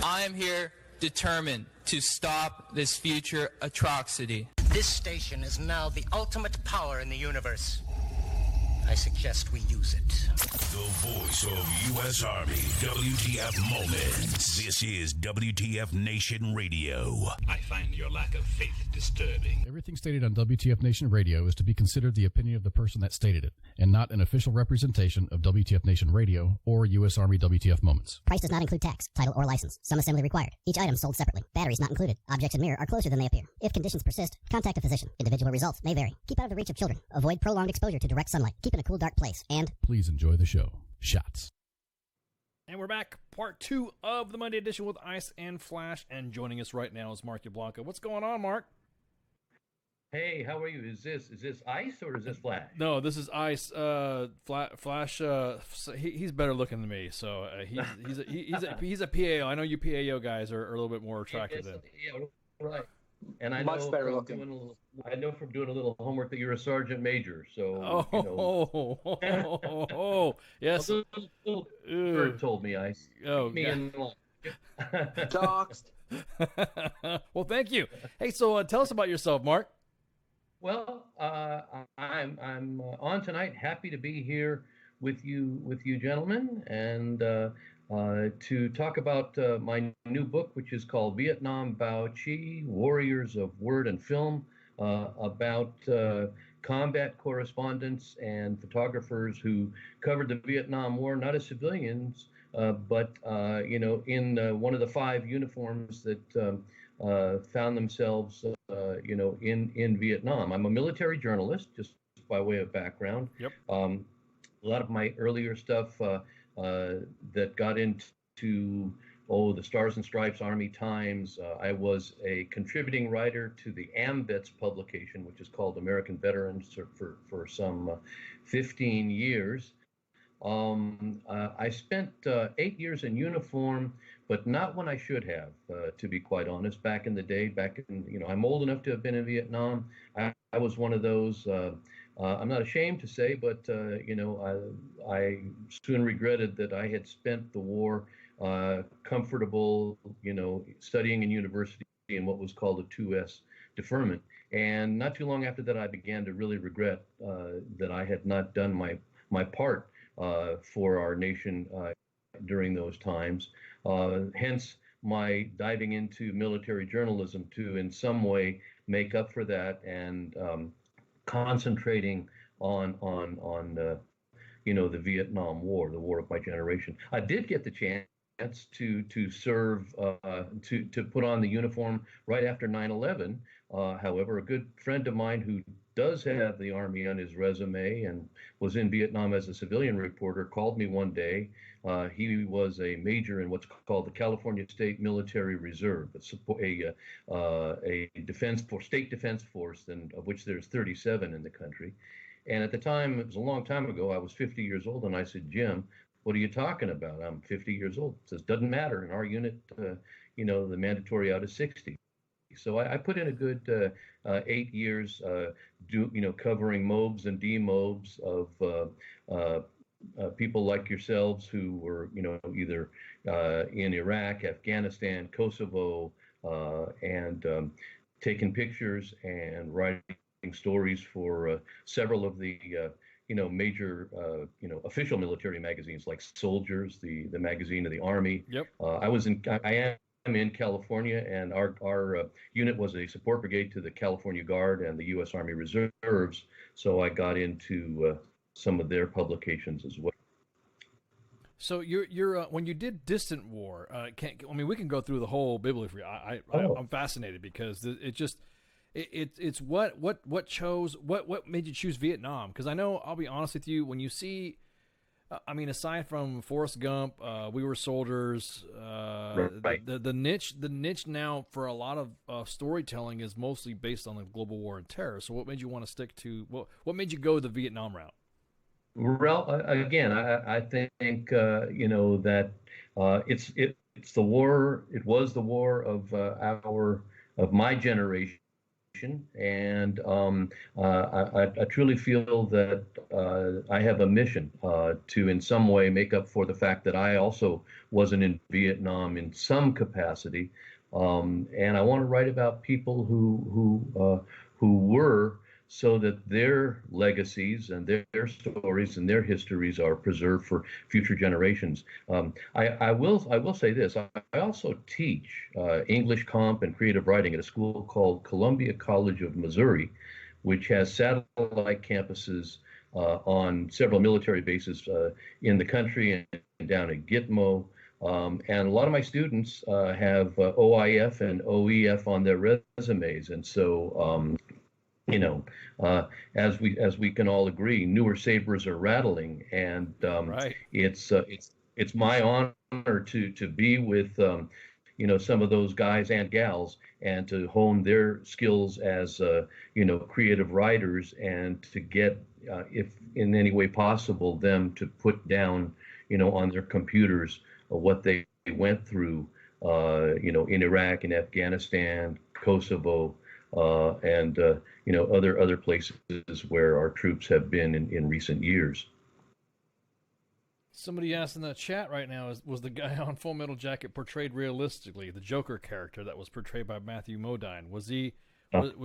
I am here determined to stop this future atrocity. This station is now the ultimate power in the universe. I suggest we use it. The voice of U.S. Army, WTF Moments. This is WTF Nation Radio. I find your lack of faith disturbing. Everything stated on WTF Nation Radio is to be considered the opinion of the person that stated it, and not an official representation of WTF Nation Radio or U.S. Army WTF Moments. Price does not include tax, title, or license. Some assembly required. Each item sold separately. Batteries not included. Objects in mirror are closer than they appear. If conditions persist, contact a physician. Individual results may vary. Keep out of the reach of children. Avoid prolonged exposure to direct sunlight. Keep in a cool, dark place. And please enjoy the show. Shots. And we're back. Part 2 of the Monday edition with Ice and Flash. And joining us right now is Marc Yablonka. What's going on, Marc? Hey, how are you? Is this Ice or is this Flash? No, this is Ice. Flash. He's better looking than me, so he's a PAO. I know you PAO guys are a little bit more attractive than. Yeah, right. And I Much know better looking. I know from doing a little homework that you're a sergeant major. So yes. Bird told me, Ice. Oh, me in Doxed. Well, thank you. Hey, so tell us about yourself, Marc. Well, I'm on tonight. Happy to be here with you gentlemen, and to talk about my new book, which is called Vietnam Bao Chi: Warriors of Word and Film, about combat correspondents and photographers who covered the Vietnam War, not as civilians, but in one of the 5 uniforms that found themselves, in Vietnam. I'm a military journalist, just by way of background. Yep. A lot of my earlier stuff that got into the Stars and Stripes, Army Times. I was a contributing writer to the AMVETS publication, which is called American Veterans, for some 15 years. I spent 8 years in uniform, but not when I should have, to be quite honest. Back in the day, I'm old enough to have been in Vietnam. I was one of those. I'm not ashamed to say, but I soon regretted that I had spent the war comfortable, studying in university in what was called a 2S deferment. And not too long after that, I began to really regret that I had not done my part for our nation during those times. Hence, my diving into military journalism to, in some way, make up for that and concentrating on the Vietnam War, the war of my generation. I did get the chance to serve to put on the uniform right after 9/11. However, a good friend of mine who does have the Army on his resume and was in Vietnam as a civilian reporter called me one day. He was a major in what's called the California State Military Reserve, a state defense force, and of which there's 37 in the country. And at the time, it was a long time ago, I was 50 years old, and I said, Jim, what are you talking about? I'm 50 years old. He says, doesn't matter. In our unit, the mandatory out is 60. So I put in a good 8 years, covering MOBs and DMOBs of people like yourselves who were, either in Iraq, Afghanistan, Kosovo, and taking pictures and writing stories for several of the major official military magazines like Soldiers, the magazine of the Army. Yep. I am in California, and our unit was a support brigade to the California Guard and the U.S. Army Reserves. So I got into some of their publications as well. So you're when you did Distant War, we can go through the whole bibliography. I'm fascinated because it's what made you choose Vietnam? Because I know, I'll be honest with you, when you see, aside from Forrest Gump, We Were Soldiers, right. the niche now for a lot of storytelling is mostly based on the global war and terror. So what made you want to stick to what made you go the Vietnam route? Well, again, I think that it's the war. It was the war of my generation. And I truly feel that I have a mission to, in some way, make up for the fact that I also wasn't in Vietnam in some capacity, and I want to write about people who were, so that their legacies and their stories and their histories are preserved for future generations. I will say this. I also teach English Comp and creative writing at a school called Columbia College of Missouri, which has satellite campuses on several military bases in the country and down at Gitmo. And a lot of my students have OIF and OEF on their resumes. And so, as we can all agree, newer sabers are rattling, and right. It's my honor to be with some of those guys and gals, and to hone their skills as creative writers, and to get, if in any way possible, them to put down on their computers what they went through in Iraq and Afghanistan, Kosovo, and other places where our troops have been in recent years. Somebody asked in the chat right now, was the guy on Full Metal Jacket portrayed realistically? The Joker character that was portrayed by Matthew Modine, was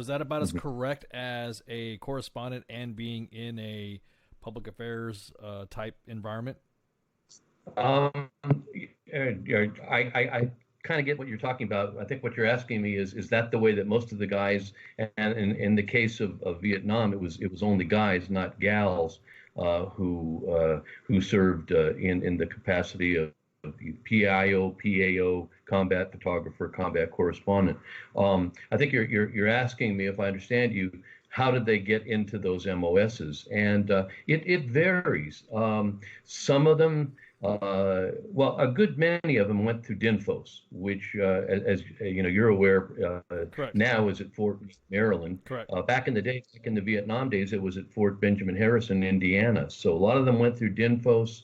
that about as correct as a correspondent and being in a public affairs type environment? I kind of get what you're talking about. I think what you're asking me is that the way that most of the guys, and in the case of Vietnam, it was only guys, not gals, who served in the capacity of PIO, PAO, combat photographer, combat correspondent. I think you're asking me, if I understand you, how did they get into those MOSs? And it varies. Some of them, a good many of them went through DINFOS, which, as you're aware, now is at Fort Maryland. Correct. Back in the day, back in the Vietnam days, it was at Fort Benjamin Harrison, Indiana. So a lot of them went through DINFOS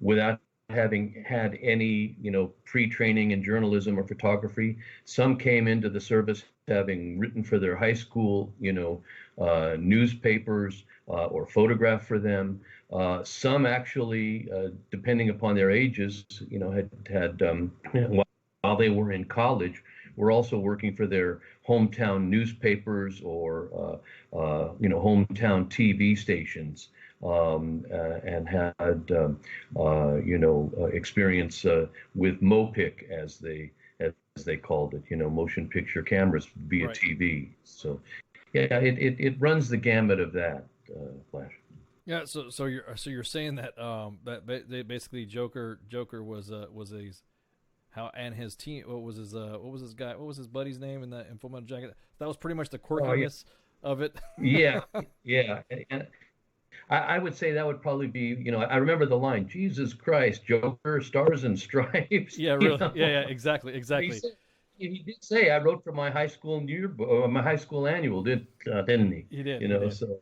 without having had any, pre-training in journalism or photography. Some came into the service having written for their high school, newspapers or photographed for them. Some actually, depending upon their ages, had while they were in college, were also working for their hometown newspapers or hometown TV stations. and had experience with MOPIC as they called it, motion picture cameras via Right. TV. So yeah, it runs the gamut of that, Flash. Yeah, so you're saying that they basically Joker was a how and his team what was his buddy's name in Full Metal Jacket? That was pretty much the quirkiness of it. Yeah, yeah. And I would say that would probably be, I remember the line, Jesus Christ, Joker, Stars and Stripes. Yeah, really. Yeah, exactly. He did say, I wrote for my high school my high school annual, didn't he? He did. He did. So.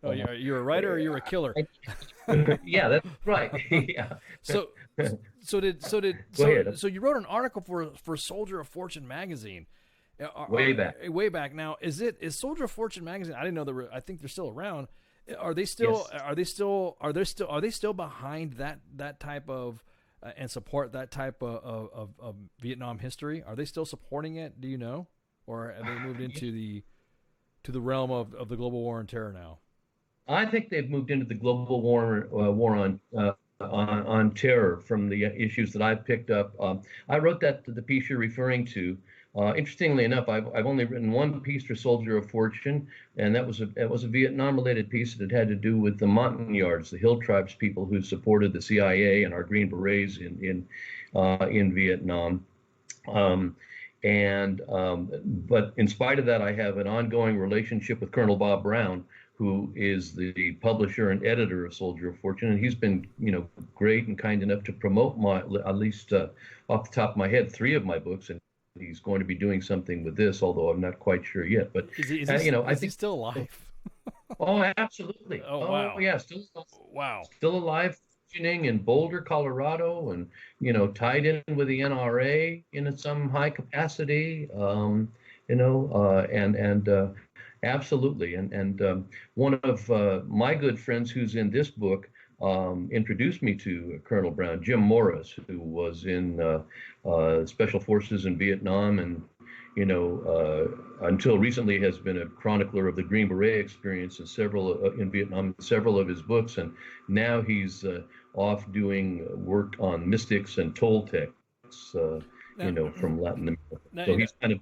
Oh, you're a writer or you're a killer? Yeah, that's right. Yeah. So you wrote an article for Soldier of Fortune magazine. Way back. Now, is Soldier of Fortune magazine? I didn't know I think they're still around. Are they still? Yes. Are they still behind that type of and support that type of Vietnam history? Are they still supporting it? Do you know, or have they moved into the realm of the global war on terror now? I think they've moved into the global war on terror from the issues that I've picked up. I wrote the piece you're referring to. Interestingly enough, I've only written one piece for Soldier of Fortune, and that was a Vietnam-related piece that had to do with the Montagnards, the Hill Tribes people who supported the CIA and our Green Berets in Vietnam. But in spite of that, I have an ongoing relationship with Colonel Bob Brown, who is the publisher and editor of Soldier of Fortune, and he's been, great and kind enough to promote at least off the top of my head, 3 of my books, and he's going to be doing something with this, although I'm not quite sure yet. But is he still alive? Oh, absolutely. Oh, wow. Yeah, still alive, functioning in Boulder, Colorado, and tied in with the NRA in some high capacity. Absolutely. And one of my good friends who's in this book introduced me to Colonel Brown, Jim Morris, who was in Special Forces in Vietnam and, until recently has been a chronicler of the Green Beret experience in Vietnam, several of his books. And now he's off doing work on mystics and Toltecs, from Latin America. So he's kind of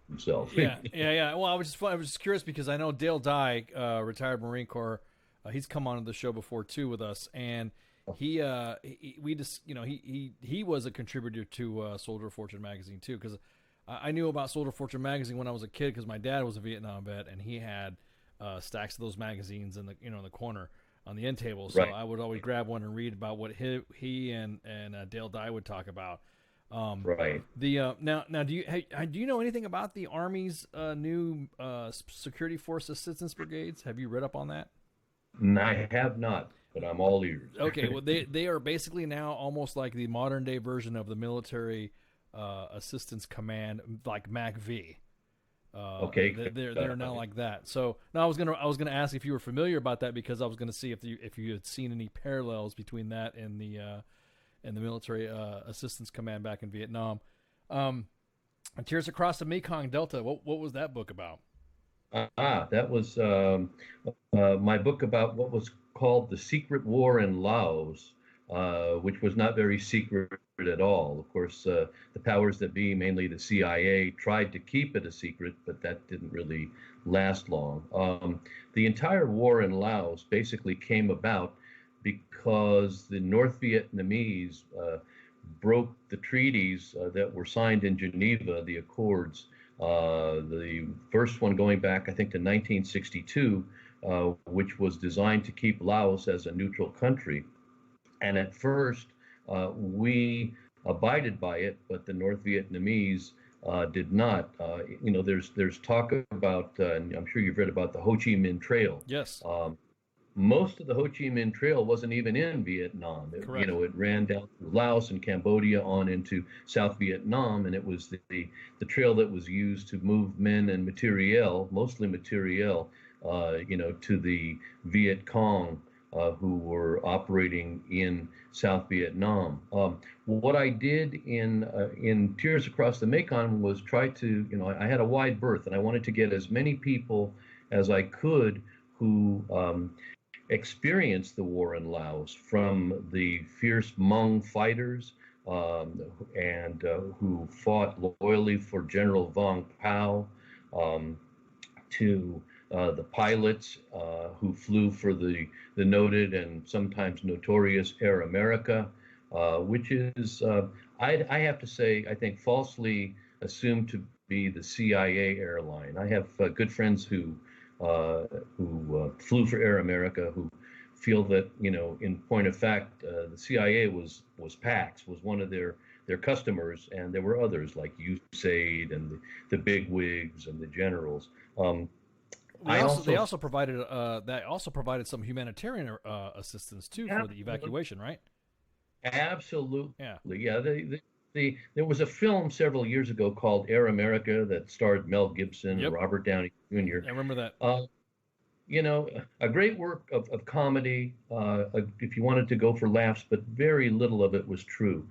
himself. Yeah. Well, I was just curious because I know Dale Dye, retired Marine Corps, he's come on the show before too with us, and he was a contributor to Soldier of Fortune magazine too, because I knew about Soldier of Fortune magazine when I was a kid because my dad was a Vietnam vet and he had stacks of those magazines in the in the corner on the end table, so I would always grab one and read about what he and Dale Dye would talk about. Right. Now, do you know anything about the Army's new security force assistance brigades? Have you read up on that? I have not, but I'm all ears. Okay, well they are basically now almost like the modern day version of the military assistance command, like MACV. Okay, they're now like that. So now I was gonna ask if you were familiar about that because I was gonna see if you had seen any parallels between that and the military assistance command back in Vietnam. Tears Across the Mekong Delta. What was that book about? That was my book about what was called the Secret War in Laos, which was not very secret at all. Of course, the powers that be, mainly the CIA, tried to keep it a secret, but that didn't really last long. The entire war in Laos basically came about because the North Vietnamese broke the treaties that were signed in Geneva, the Accords. The first one going back, I think, to 1962, which was designed to keep Laos as a neutral country. And at first, we abided by it, but the North Vietnamese did not. There's talk about, and I'm sure you've read about the Ho Chi Minh Trail. Yes. Most of the Ho Chi Minh Trail wasn't even in Vietnam. It ran down through Laos and Cambodia on into South Vietnam, and it was the trail that was used to move men and materiel, mostly materiel, to the Viet Cong who were operating in South Vietnam. What I did in Tears Across the Mekong was try to, I had a wide berth, and I wanted to get as many people as I could who experienced the war in Laos, from the fierce Hmong fighters and who fought loyally for General Vong Pao, to the pilots who flew for the noted and sometimes notorious Air America, which is, I have to say, I think falsely assumed to be the CIA airline. I have good friends who flew for Air America who feel that, in point of fact, the CIA was PAX, was one of their customers, and there were others like USAID and the big wigs and the generals. They also provided some humanitarian assistance too for the evacuation, right? Absolutely. Yeah. There was a film several years ago called Air America that starred Mel Gibson and Robert Downey Jr. I remember that. A great work of comedy, if you wanted to go for laughs, but very little of it was true.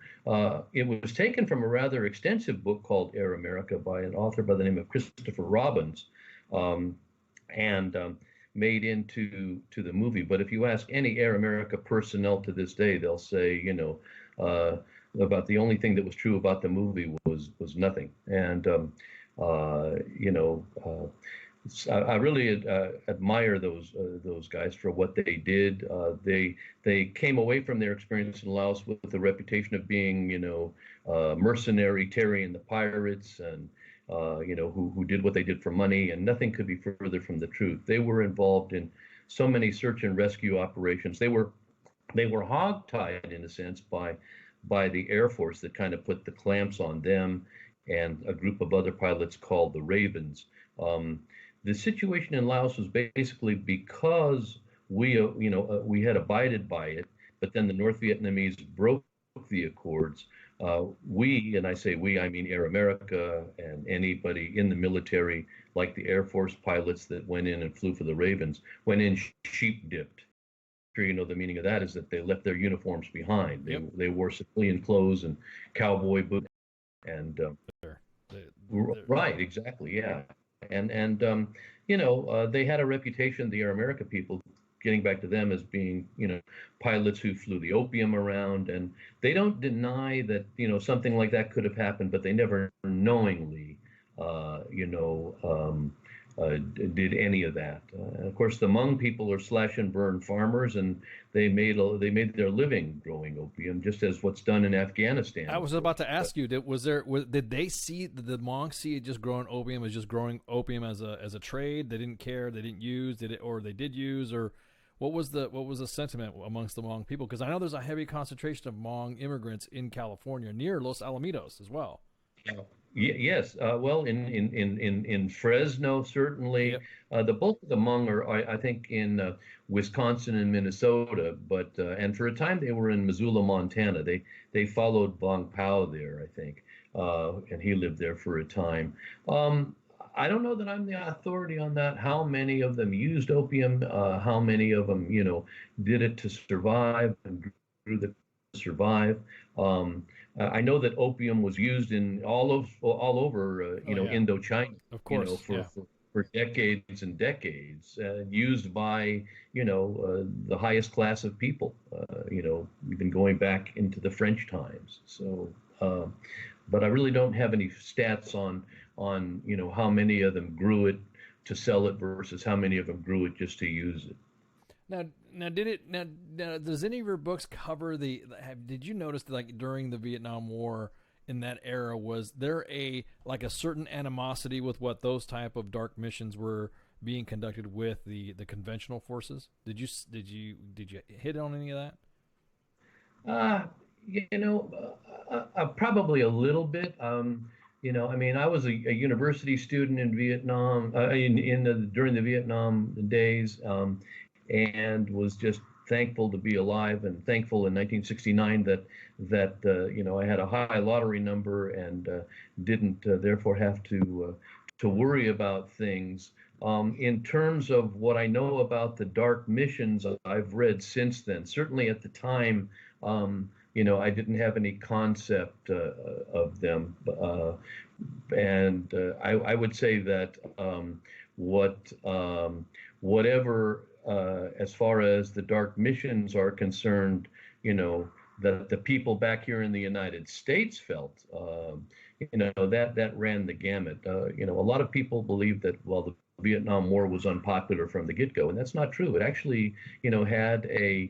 It was taken from a rather extensive book called Air America by an author by the name of Christopher Robbins, and made into the movie. But if you ask any Air America personnel to this day, they'll say, about the only thing that was true about the movie was nothing. And I really admire those guys for what they did. They came away from their experience in Laos with the reputation of being, mercenary Terry and the pirates, and who did what they did for money, and nothing could be further from the truth. They were involved in so many search and rescue operations. They were hogtied in a sense by the Air Force that kind of put the clamps on them and a group of other pilots called the Ravens. The situation in Laos was basically because we had abided by it, but then the North Vietnamese broke the accords. We, and I say we, I mean Air America and anybody in the military, like the Air Force pilots that went in and flew for the Ravens, went in sheep-dipped. The meaning of that is that they left their uniforms behind. They wore civilian clothes and cowboy boots, and right, exactly, yeah. And they had a reputation, the Air America people, getting back to them, as being, pilots who flew the opium around, and they don't deny that, something like that could have happened, but they never knowingly, did any of that. Of course, the Hmong people are slash and burn farmers, and they made their living growing opium, just as what's done in Afghanistan. I was about to ask you, did they see the Hmong see it just growing opium as a trade? They didn't care, they didn't use, or they did use, or what was the sentiment amongst the Hmong people? Because I know there's a heavy concentration of Hmong immigrants in California near Los Alamitos as well. Yes. Well, in Fresno, certainly. The bulk of the Hmong are, I think, in Wisconsin and Minnesota, but and for a time they were in Missoula, Montana. They followed Vong Pao there, I think, and he lived there for a time. I don't know that I'm the authority on that. How many of them used opium? How many of them, did it to survive and grew to survive? I know that opium was used in all over Indochina, of course, for decades and decades, used by the highest class of people, even going back into the French times. So, but I really don't have any stats on how many of them grew it to sell it versus how many of them grew it just to use it. Now, does any of your books cover did you notice that, during the Vietnam War in that era, was there a certain animosity with what those type of dark missions were being conducted with the conventional forces? Did you hit on any of that? Probably a little bit. I was a university student in Vietnam during the Vietnam days, and was just thankful to be alive, and thankful in 1969 that I had a high lottery number and didn't therefore have to worry about things. In terms of what I know about the dark missions I've read since then, certainly at the time, I didn't have any concept of them, and I would say that whatever as far as the dark missions are concerned, that the people back here in the United States felt, that ran the gamut. A lot of people believe that, well, the Vietnam War was unpopular from the get-go, and that's not true. It actually, had a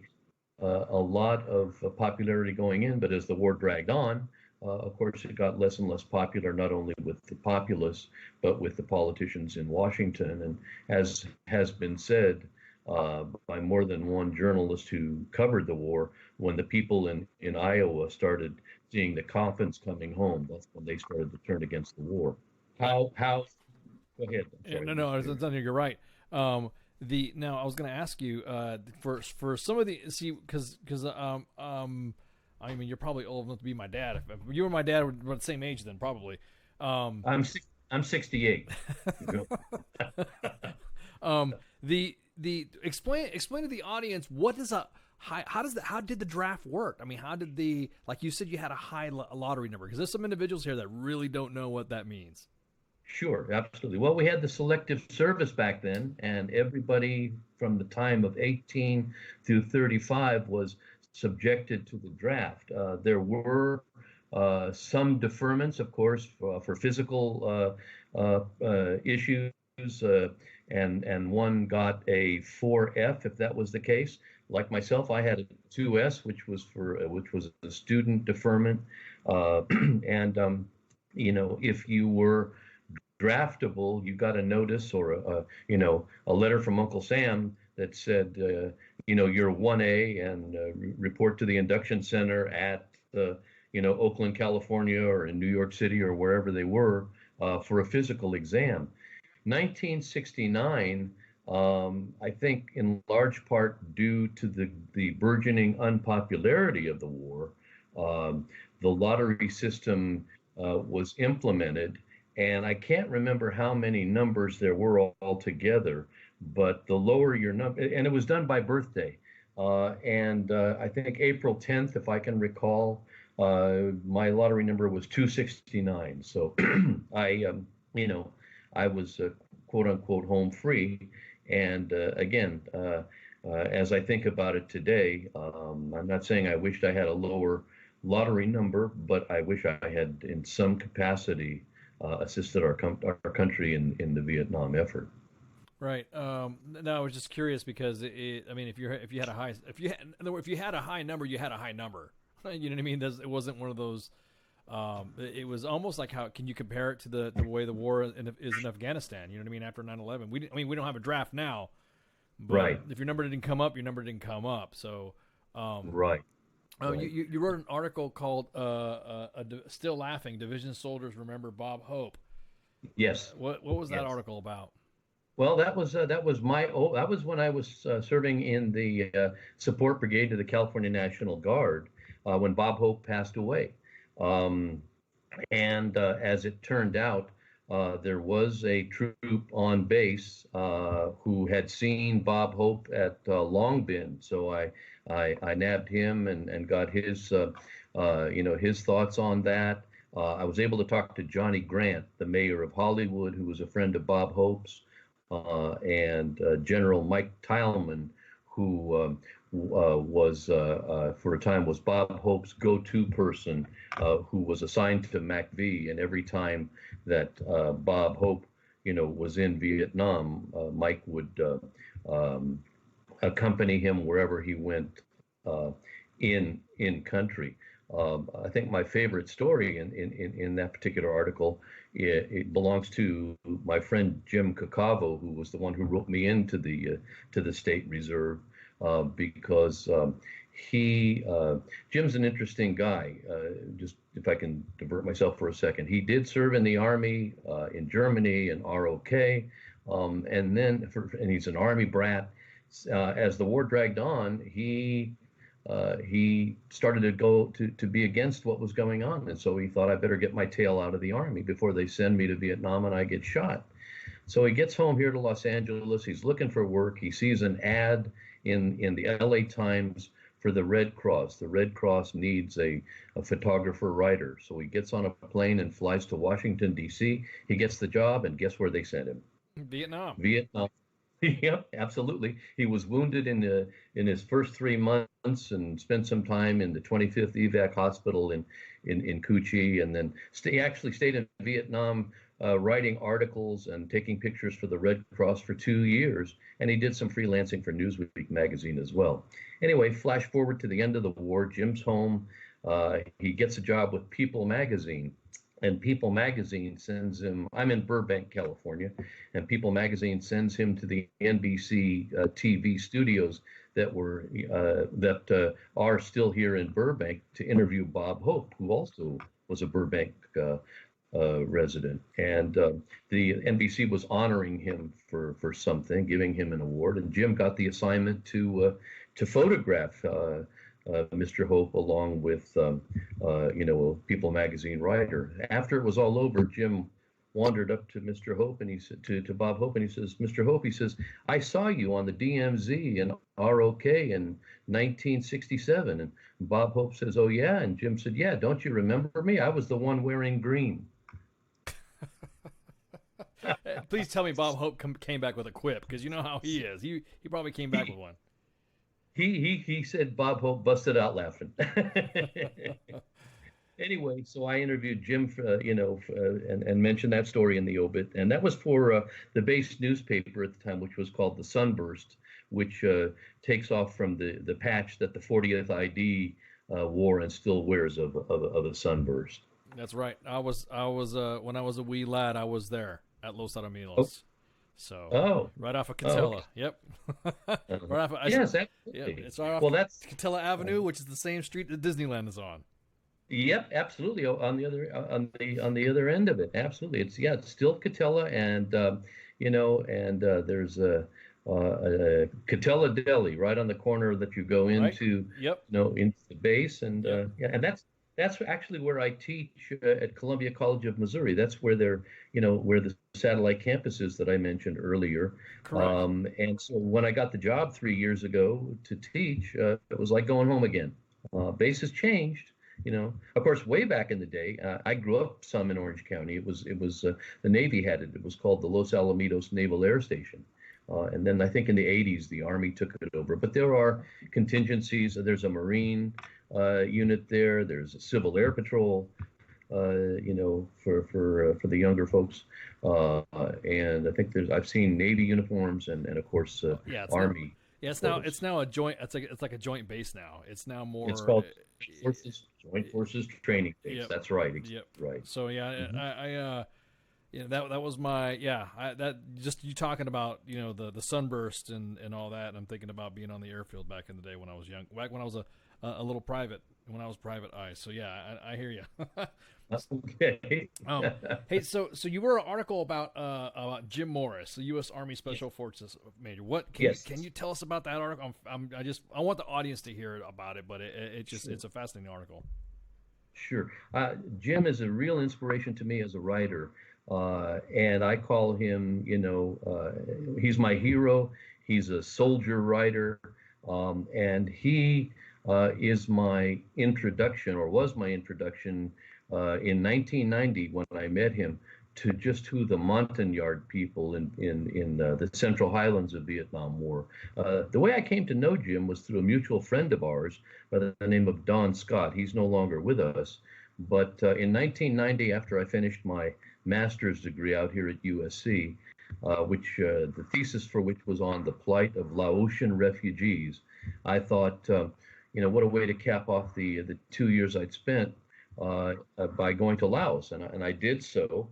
lot of popularity going in, but as the war dragged on, of course, it got less and less popular, not only with the populace, but with the politicians in Washington. And as has been said by more than one journalist who covered the war, when the people in Iowa started seeing the coffins coming home, that's when they started to turn against the war. How? Go ahead. No, you're right. Now I was going to ask you for some of the because I mean, you're probably old enough to be my dad. If you were my dad, we're the same age then, probably. I'm 68. The explain to the audience how did the draft work? I mean, how did like you said, you had a high lottery number, because there's some individuals here that really don't know what that means. Sure, absolutely. Well, we had the selective service back then, and everybody from the time of 18 through 35 was subjected to the draft. There were some deferments, of course, for physical issues, and one got a 4F if that was the case. Like myself, I had a 2S, which was a student deferment, and if you were draftable, you got a notice or a letter from Uncle Sam that said, you're 1A and report to the induction center at Oakland, California, or in New York City or wherever they were for a physical exam. 1969, I think in large part due to the burgeoning unpopularity of the war, the lottery system was implemented. And I can't remember how many numbers there were altogether, but the lower your number, and it was done by birthday. And I think April 10th, if I can recall, my lottery number was 269. So I was quote unquote home free. And again, as I think about it today, I'm not saying I wished I had a lower lottery number, but I wish I had in some capacity assisted our country in the Vietnam effort. Right. No, I was just curious because I mean, if you had a high number, you had a high number. You know what I mean? It wasn't one of those. It was almost like, how can you compare it to the way the war is in Afghanistan? You know what I mean? After 9/11, we don't have a draft now, but right. If your number didn't come up, your number didn't come up. So right. Right. You wrote an article called "Still Laughing: Division Soldiers Remember Bob Hope." Yes. What was that article about? Well, that was when I was serving in the support brigade of the California National Guard when Bob Hope passed away, and as it turned out, there was a troop on base who had seen Bob Hope at Long Binh, so I nabbed him and got his his thoughts on that. I was able to talk to Johnny Grant, the mayor of Hollywood, who was a friend of Bob Hope's, and General Mike Tileman, who was for a time was Bob Hope's go-to person, who was assigned to MACV, and every time that Bob Hope was in Vietnam, Mike would accompany him wherever he went in country. I think my favorite story in that particular article, it belongs to my friend Jim Cacavo, who was the one who wrote me into the State Reserve, because Jim's an interesting guy. Just if I can divert myself for a second, he did serve in the Army in Germany and ROK, and then he's an Army brat. As the war dragged on, he started to go to be against what was going on, and so he thought, I better get my tail out of the Army before they send me to Vietnam and I get shot. So he gets home here to Los Angeles. He's looking for work. He sees an ad in the LA Times for the Red Cross. The Red Cross needs a photographer writer. So he gets on a plane and flies to Washington, D.C. He gets the job, and guess where they sent him? Vietnam. Yep, absolutely. He was wounded in his first 3 months and spent some time in the 25th Evac Hospital in Cu Chi, and then he actually stayed in Vietnam writing articles and taking pictures for the Red Cross for 2 years, and he did some freelancing for Newsweek magazine as well. Anyway, flash forward to the end of the war. Jim's home. He gets a job with People magazine. And People magazine sends him, I'm in Burbank, California, and People magazine sends him to the NBC TV studios that are still here in Burbank to interview Bob Hope, who also was a Burbank resident. And the NBC was honoring him for something, giving him an award, and Jim got the assignment to photograph Mr. Hope, along with, a People magazine writer. After it was all over, Jim wandered up to Mr. Hope and he said to Bob Hope, and he says, "Mr. Hope," he says, "I saw you on the DMZ and ROK in 1967. And Bob Hope says, "Oh yeah." And Jim said, "Yeah, don't you remember me? I was the one wearing green." Please tell me Bob Hope came back with a quip, because you know how he is. He probably came back with one. He said Bob Hope busted out laughing. Anyway, so I interviewed Jim, and mentioned that story in the obit, and that was for the base newspaper at the time, which was called the Sunburst, which takes off from the patch that the 40th ID wore and still wears of a sunburst. That's right. I was when I was a wee lad, I was there at Los Alamitos. Oh. So right off of Catella. Okay. Yep. Right off of, yes, absolutely. Yeah, it's right off that's Catella Avenue, which is the same street that Disneyland is on. Yep, absolutely. On the other end of it, absolutely. It's still Catella, and there's a Catella Deli right on the corner that you go into. Right. Yep. Into the base, and and that's actually where I teach at Columbia College of Missouri. That's where where the satellite campus is that I mentioned earlier. Correct. And so when I got the job 3 years ago to teach, it was like going home again. Base has changed. Of course, way back in the day, I grew up some in Orange County. It was the Navy had it. It was called the Los Alamitos Naval Air Station. And then I think in the 80s, the Army took it over. But there are contingencies. There's a Marine unit there. There's a Civil Air Patrol, for the younger folks. And I think I've seen Navy uniforms and of course Army. It's now a joint. It's like a joint base now. It's now more. It's called Joint Forces Training Base. Yep. That's right. Yep. Right. So that was my that just you talking about the sunburst and all that, and I'm thinking about being on the airfield back in the day when I was young, back when I was a little private, when I was private eye. So yeah, I hear you. Okay. Hey, so you wrote an article about Jim Morris, the U.S. Army Special Forces Major. Can you tell us about that article? I want the audience to hear about it, but it's a fascinating article. Sure. Jim is a real inspiration to me as a writer, and I call him, he's my hero. He's a soldier writer, and he is my introduction, or was my introduction, in 1990 when I met him, to just who the Montagnard people in the Central Highlands of Vietnam were. The way I came to know Jim was through a mutual friend of ours by the name of Don Scott. He's no longer with us. But in 1990, after I finished my master's degree out here at USC, which the thesis for which was on the plight of Laotian refugees, I thought, what a way to cap off the 2 years I'd spent by going to Laos, and I did so.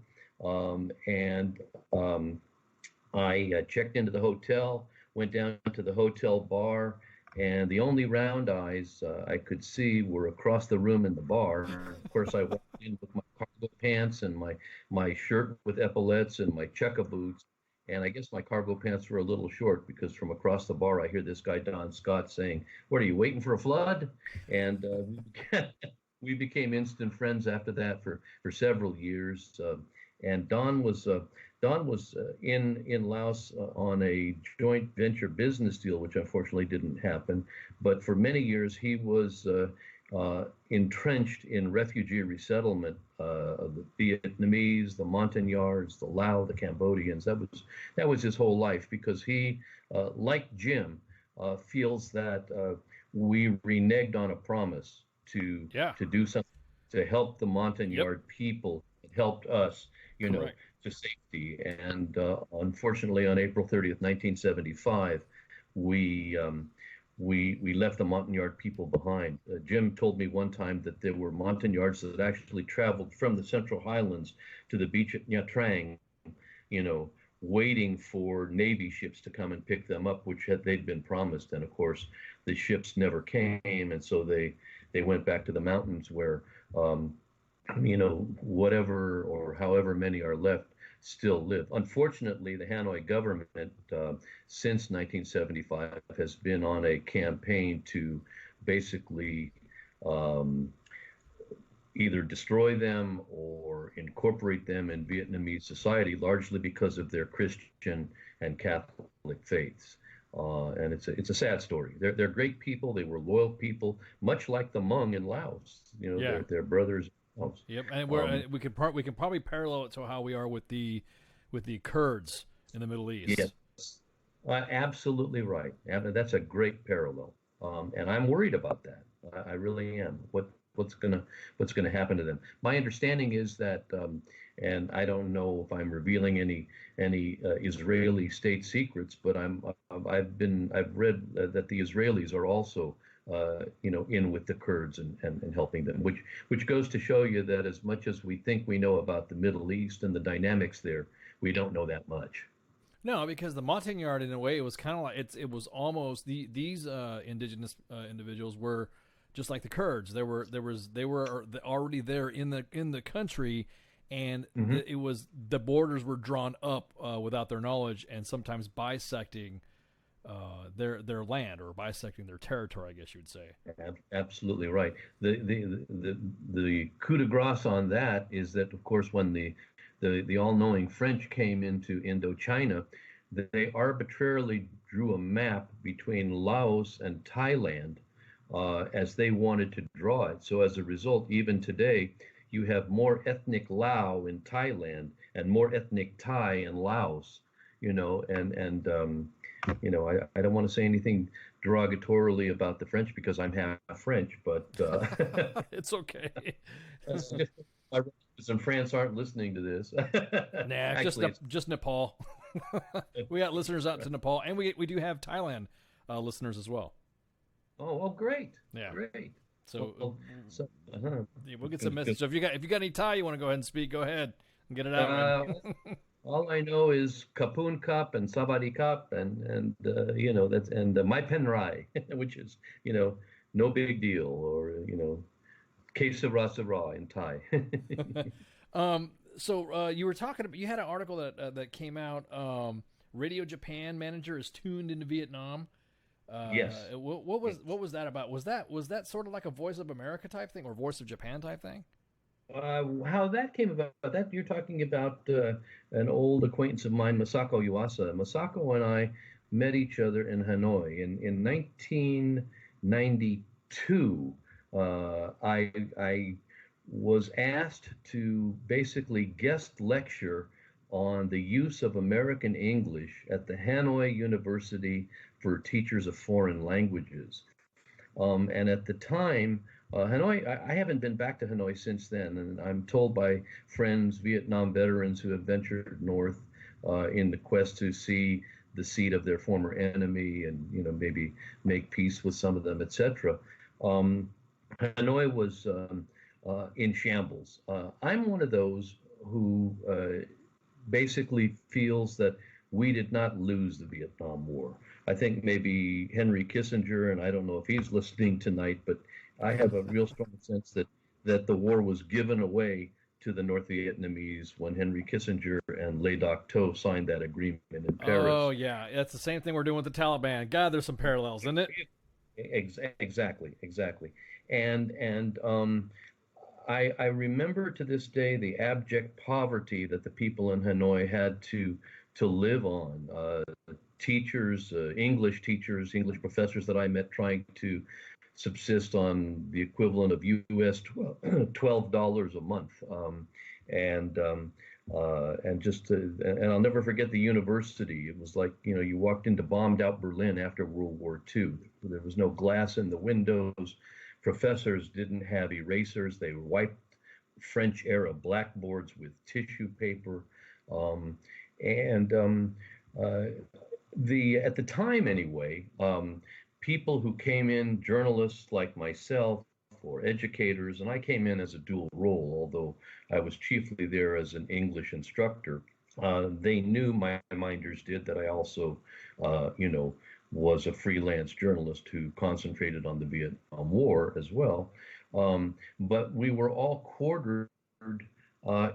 I checked into the hotel, went down to the hotel bar, and the only round eyes I could see were across the room in the bar. Of course, I walked in with my cargo pants and my shirt with epaulettes and my chukka boots. And I guess my cargo pants were a little short, because from across the bar, I hear this guy, Don Scott, saying, "What, are you waiting for a flood?" And we became instant friends after that for several years. And Don was in Laos on a joint venture business deal, which unfortunately didn't happen. But for many years, he was entrenched in refugee resettlement of the Vietnamese, the Montagnards, the Lao, the Cambodians. That was his whole life, because he, like Jim, feels that we reneged on a promise to do something to help the Montagnard people. It helped us, to safety. And unfortunately, on April 30th, 1975, we left the Montagnard people behind. Jim told me one time that there were Montagnards that actually traveled from the Central Highlands to the beach at Nha Trang, waiting for Navy ships to come and pick them up, which they'd been promised. And of course, the ships never came, and so they went back to the mountains where, whatever or however many are left still live. Unfortunately, the Hanoi government, since 1975, has been on a campaign to basically either destroy them or incorporate them in Vietnamese society, largely because of their Christian and Catholic faiths. And it's a sad story. They're great people. They were loyal people, much like the Hmong in Laos. They're brothers. Yep, and we can probably parallel it to how we are with the Kurds in the Middle East. Yes, absolutely right. That's a great parallel, and I'm worried about that. I really am. What's gonna happen to them? My understanding is that, and I don't know if I'm revealing any Israeli state secrets, but I've read that the Israelis are also in with the Kurds and helping them, which goes to show you that as much as we think we know about the Middle East and the dynamics there, we don't know that much. No, because the Montagnard, in a way, it was kind of like it was almost these indigenous individuals were just like the Kurds. They were already there in the country, and it was the borders were drawn up without their knowledge, and sometimes bisecting their land or bisecting their territory, I guess you would say. Absolutely right. The coup de grace on that is that, of course, when the all-knowing French came into Indochina, they arbitrarily drew a map between Laos and Thailand as they wanted to draw it. So as a result, even today, you have more ethnic Lao in Thailand and more ethnic Thai in Laos. I don't want to say anything derogatorily about the French because I'm half French, but it's okay. My relatives in France aren't listening to this. Nah, actually, just Nepal. We got listeners out to Nepal, and we do have Thailand listeners as well. Oh, great! Yeah, great. So, we'll get some message. So if you got any Thai you want to go ahead and speak, go ahead and get it out. All I know is Kapun Cup and Sabadi Cup and that's Mai Pen Rai, which is no big deal, or Kesara Sara in Thai. So you were talking about, you had an article that came out. Radio Japan manager is tuned into Vietnam. Yes. What was that about? Was that sort of like a Voice of America type thing or Voice of Japan type thing? How that came about, that you're talking about an old acquaintance of mine, Masako Yuasa. Masako and I met each other in Hanoi in 1992. I was asked to basically guest lecture on the use of American English at the Hanoi University for Teachers of Foreign Languages. And at the time, Hanoi, I haven't been back to Hanoi since then, and I'm told by friends, Vietnam veterans who have ventured north in the quest to see the seat of their former enemy and, maybe make peace with some of them, etc. Hanoi was in shambles. I'm one of those who basically feels that we did not lose the Vietnam War. I think maybe Henry Kissinger, and I don't know if he's listening tonight, but I have a real strong sense that the war was given away to the North Vietnamese when Henry Kissinger and Le Duc Tho signed that agreement in Paris. Oh, yeah. That's the same thing we're doing with the Taliban. God, there's some parallels, isn't it? Exactly. And I remember to this day the abject poverty that the people in Hanoi had to live on. Teachers, English professors that I met trying to subsist on the equivalent of US $12 a month, and and I'll never forget the university. It was like, you walked into bombed out Berlin after World War II. There was no glass in the windows. Professors didn't have erasers. They wiped French era blackboards with tissue paper. At the time anyway, people who came in, journalists like myself or educators, and I came in as a dual role, although I was chiefly there as an English instructor. They knew, my minders did, that I also, was a freelance journalist who concentrated on the Vietnam War as well. But we were all quartered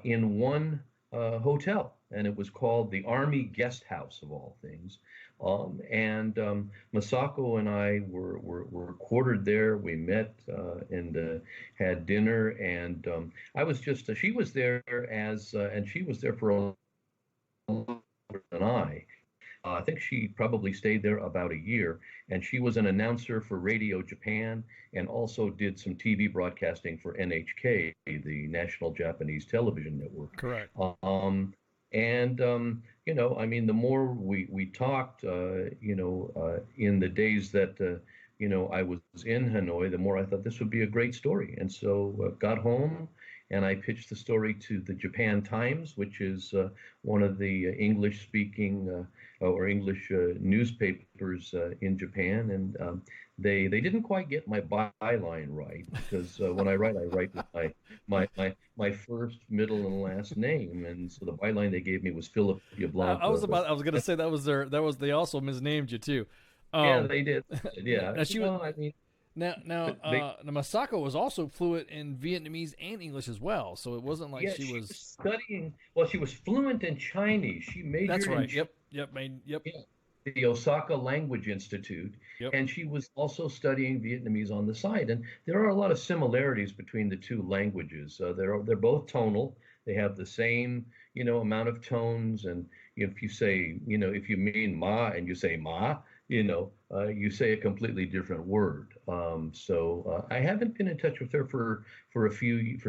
in one hotel, and it was called the Army Guest House, of all things. Masako and I were quartered there. We met and had dinner, and I was just she was there and she was there for a longer than I. I think she probably stayed there about a year, and she was an announcer for Radio Japan and also did some TV broadcasting for NHK, the National Japanese Television Network. Correct. The more we talked, in the days that, I was in Hanoi, the more I thought this would be a great story. And so got home and I pitched the story to the Japan Times, which is one of the English-speaking or English newspapers in Japan. And they didn't quite get my byline right, because when I write with my first, middle, and last name, and so the byline they gave me was Philip Yablonka. I was going to say they also misnamed you too. Yeah, they did. Yeah, now Masako was also fluent in Vietnamese and English as well, so it wasn't like she was studying. Well, she was fluent in Chinese. She majored. That's right. Yep. Yeah, the Osaka Language Institute, and she was also studying Vietnamese on the side. And there are a lot of similarities between the two languages. They're both tonal. They have the same, amount of tones. And if you say, if you mean ma and you say ma, you say a completely different word. So I haven't been in touch with her for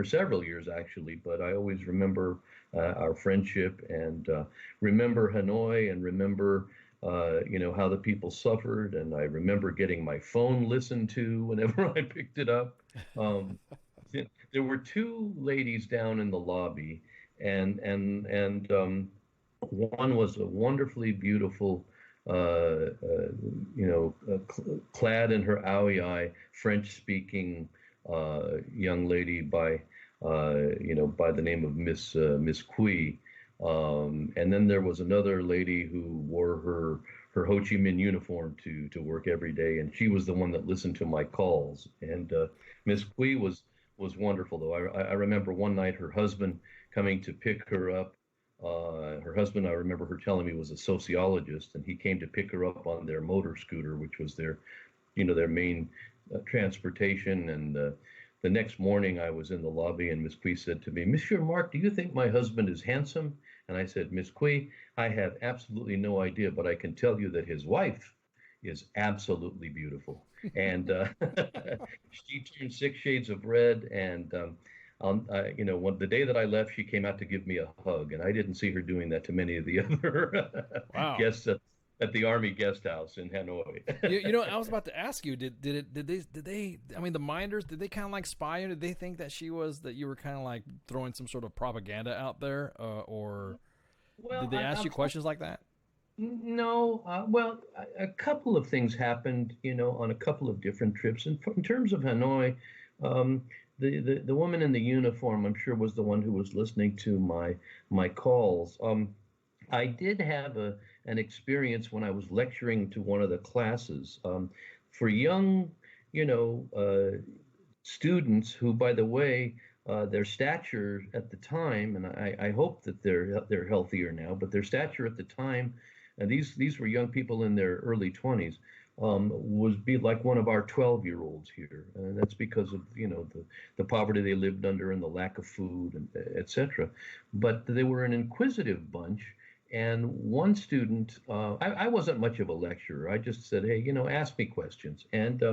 several years actually, but I always remember our friendship and remember Hanoi and remember how the people suffered, and I remember getting my phone listened to whenever I picked it up. There were two ladies down in the lobby, and one was a wonderfly beautiful, clad in her aoi, French-speaking young lady by the name of Miss Kui. And then there was another lady who wore her Ho Chi Minh uniform to work every day, and she was the one that listened to my calls. And Miss Kui was wonderful, though. I remember one night her husband coming to pick her up. Her husband, I remember her telling me, was a sociologist, and he came to pick her up on their motor scooter, which was their main transportation. And the next morning I was in the lobby, and Miss Kui said to me, "Monsieur Marc, do you think my husband is handsome?" And I said, "Miss Kui, I have absolutely no idea, but I can tell you that his wife is absolutely beautiful." And she turned 6 shades of red, and the day that I left, she came out to give me a hug, and I didn't see her doing that to many of the other guests at the Army Guest House in Hanoi. I was about to ask you, did they? I mean, the Minders, did they kind of like spy you? Did they think that you were kind of like throwing some sort of propaganda out there, or did they ask you questions like that? No. Well, a couple of things happened, on a couple of different trips. And in terms of Hanoi, the woman in the uniform, I'm sure, was the one who was listening to my calls. I did have an experience when I was lecturing to one of the classes for young, students who, by the way, their stature at the time, and I hope that they're healthier now, but their stature at the time, and these were young people in their early 20s, was be like one of our 12-year-olds here. And that's because of, the poverty they lived under and the lack of food, and etc. But they were an inquisitive bunch. And one student, I wasn't much of a lecturer. I just said, "Hey, ask me questions." And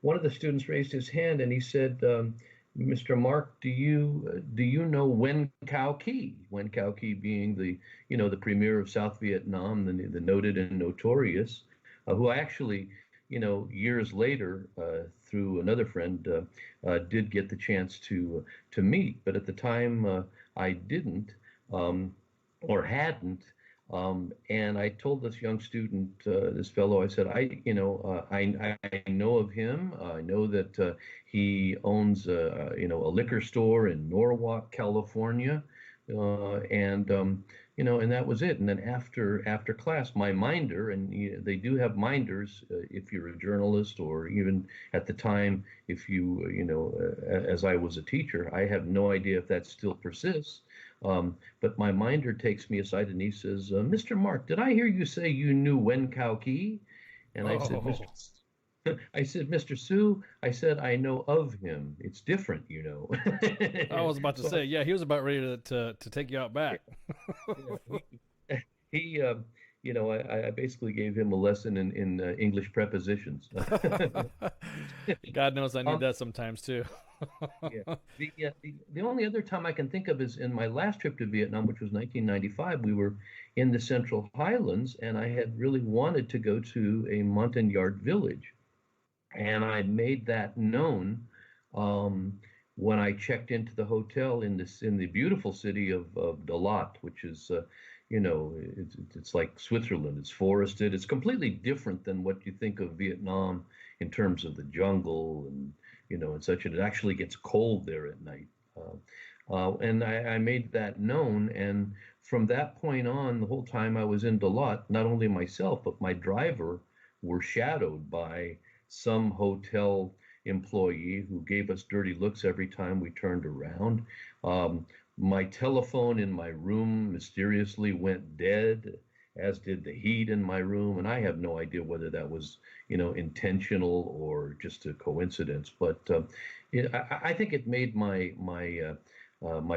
one of the students raised his hand and he said, Mr. Mark, do you know Wen Cao Ki? Wen Cao Ki being the premier of South Vietnam, the noted and notorious, who I actually, years later, through another friend, did get the chance to meet. But at the time, I didn't or hadn't. And I told this young student, this fellow, I said, I know of him. I know that he owns a liquor store in Norwalk, California, and that was it. And then after class, my minder, and they do have minders if you're a journalist, or even at the time, if as I was a teacher, I have no idea if that still persists. But my minder takes me aside and he says, Mr. Mark, did I hear you say you knew Wen Cao Ki? And I said, Mr. Sue, I said, I know of him. It's different, I was about to say, yeah, he was about ready to take you out back. He, I basically gave him a lesson in English prepositions. God knows I need that sometimes too. Yeah. The only other time I can think of is in my last trip to Vietnam, which was 1995. We were in the Central Highlands, and I had really wanted to go to a Montagnard village. And I made that known when I checked into the hotel in the beautiful city of Dalat, which is it's like Switzerland. It's forested. It's completely different than what you think of Vietnam in terms of the jungle and and such. And it actually gets cold there at night. And I made that known. And from that point on, the whole time I was in Dalat, not only myself but my driver were shadowed by some hotel employee who gave us dirty looks every time we turned around. My telephone in my room mysteriously went dead, as did the heat in my room, and I have no idea whether that was, intentional or just a coincidence. But I think it made my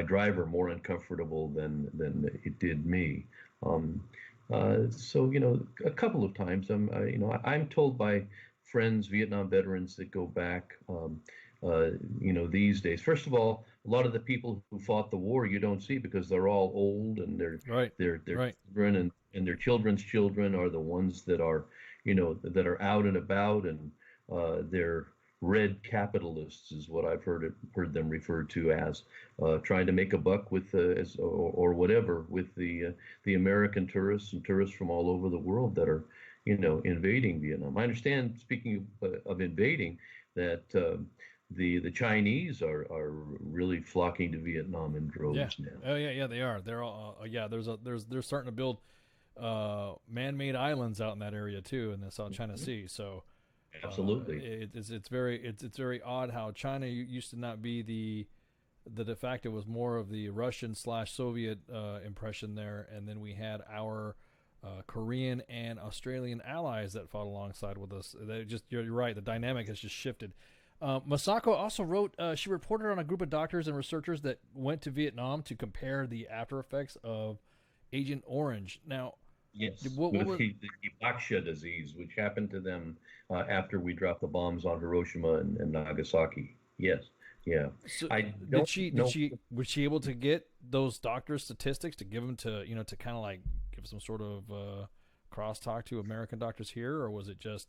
driver more uncomfortable than it did me. So a couple of times I'm told by friends, Vietnam veterans that go back, these days. First of all, a lot of the people who fought the war you don't see because they're all old, and their children and their children's children are the ones that are, that are out and about, and they're red capitalists is what I've heard them referred to as, trying to make a buck with or whatever with the American tourists and tourists from all over the world that are invading Vietnam. I understand, speaking of invading, that the Chinese are really flocking to Vietnam in droves now. Oh yeah, they are. They're all they're starting to build man-made islands out in that area too, in the South China Sea. So absolutely, it's very odd how China used to not be the de facto, was more of the Russian/Soviet impression there, and then we had our Korean and Australian allies that fought alongside with us. You're right, the dynamic has just shifted. Masako also wrote, she reported on a group of doctors and researchers that went to Vietnam to compare the after effects of Agent Orange. Now, yes, with the Yablonka disease, which happened to them after we dropped the bombs on Hiroshima and Nagasaki. Yes, yeah. So was she able to get those doctors' statistics to give them to kind of like give some sort of crosstalk to American doctors here, or was it just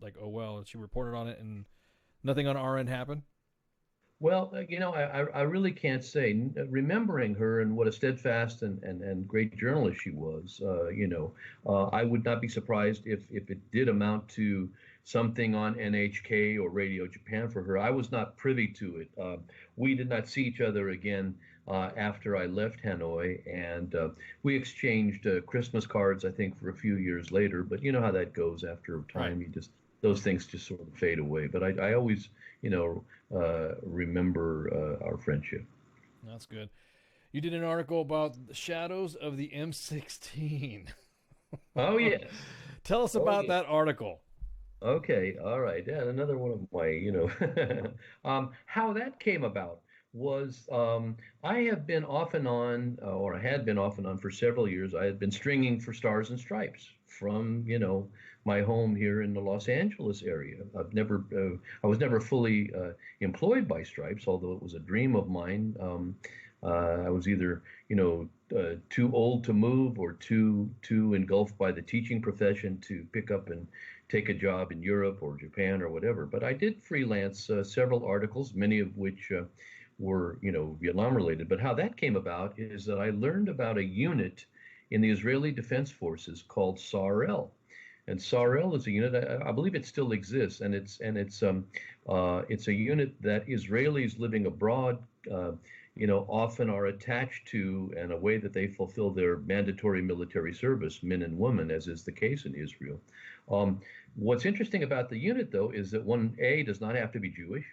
like, oh well, she reported on it and nothing on our end happened? Well, I really can't say. Remembering her and what a steadfast and great journalist she was, I would not be surprised if it did amount to something on NHK or Radio Japan for her. I was not privy to it. We did not see each other again after I left Hanoi, and we exchanged Christmas cards, I think, for a few years later. But you know how that goes after a time. Right. Those things just sort of fade away. But I always, remember our friendship. That's good. You did an article about the shadows of the M16. Oh, yes. Tell us about that article. Okay. All right. Yeah, another one of my, how that came about was I have been off and on, or I had been off and on for several years. I had been stringing for Stars and Stripes from, my home here in the Los Angeles area. I was never fully employed by Stripes, although it was a dream of mine. I was either, too old to move or too engulfed by the teaching profession to pick up and take a job in Europe or Japan or whatever. But I did freelance several articles, many of which were, Vietnam related. But how that came about is that I learned about a unit in the Israeli Defense Forces called SARL. And SARL is a unit, I believe it still exists, and it's a unit that Israelis living abroad, often are attached to, and a way that they fulfill their mandatory military service, men and women, as is the case in Israel. What's interesting about the unit, though, is that one does not have to be Jewish,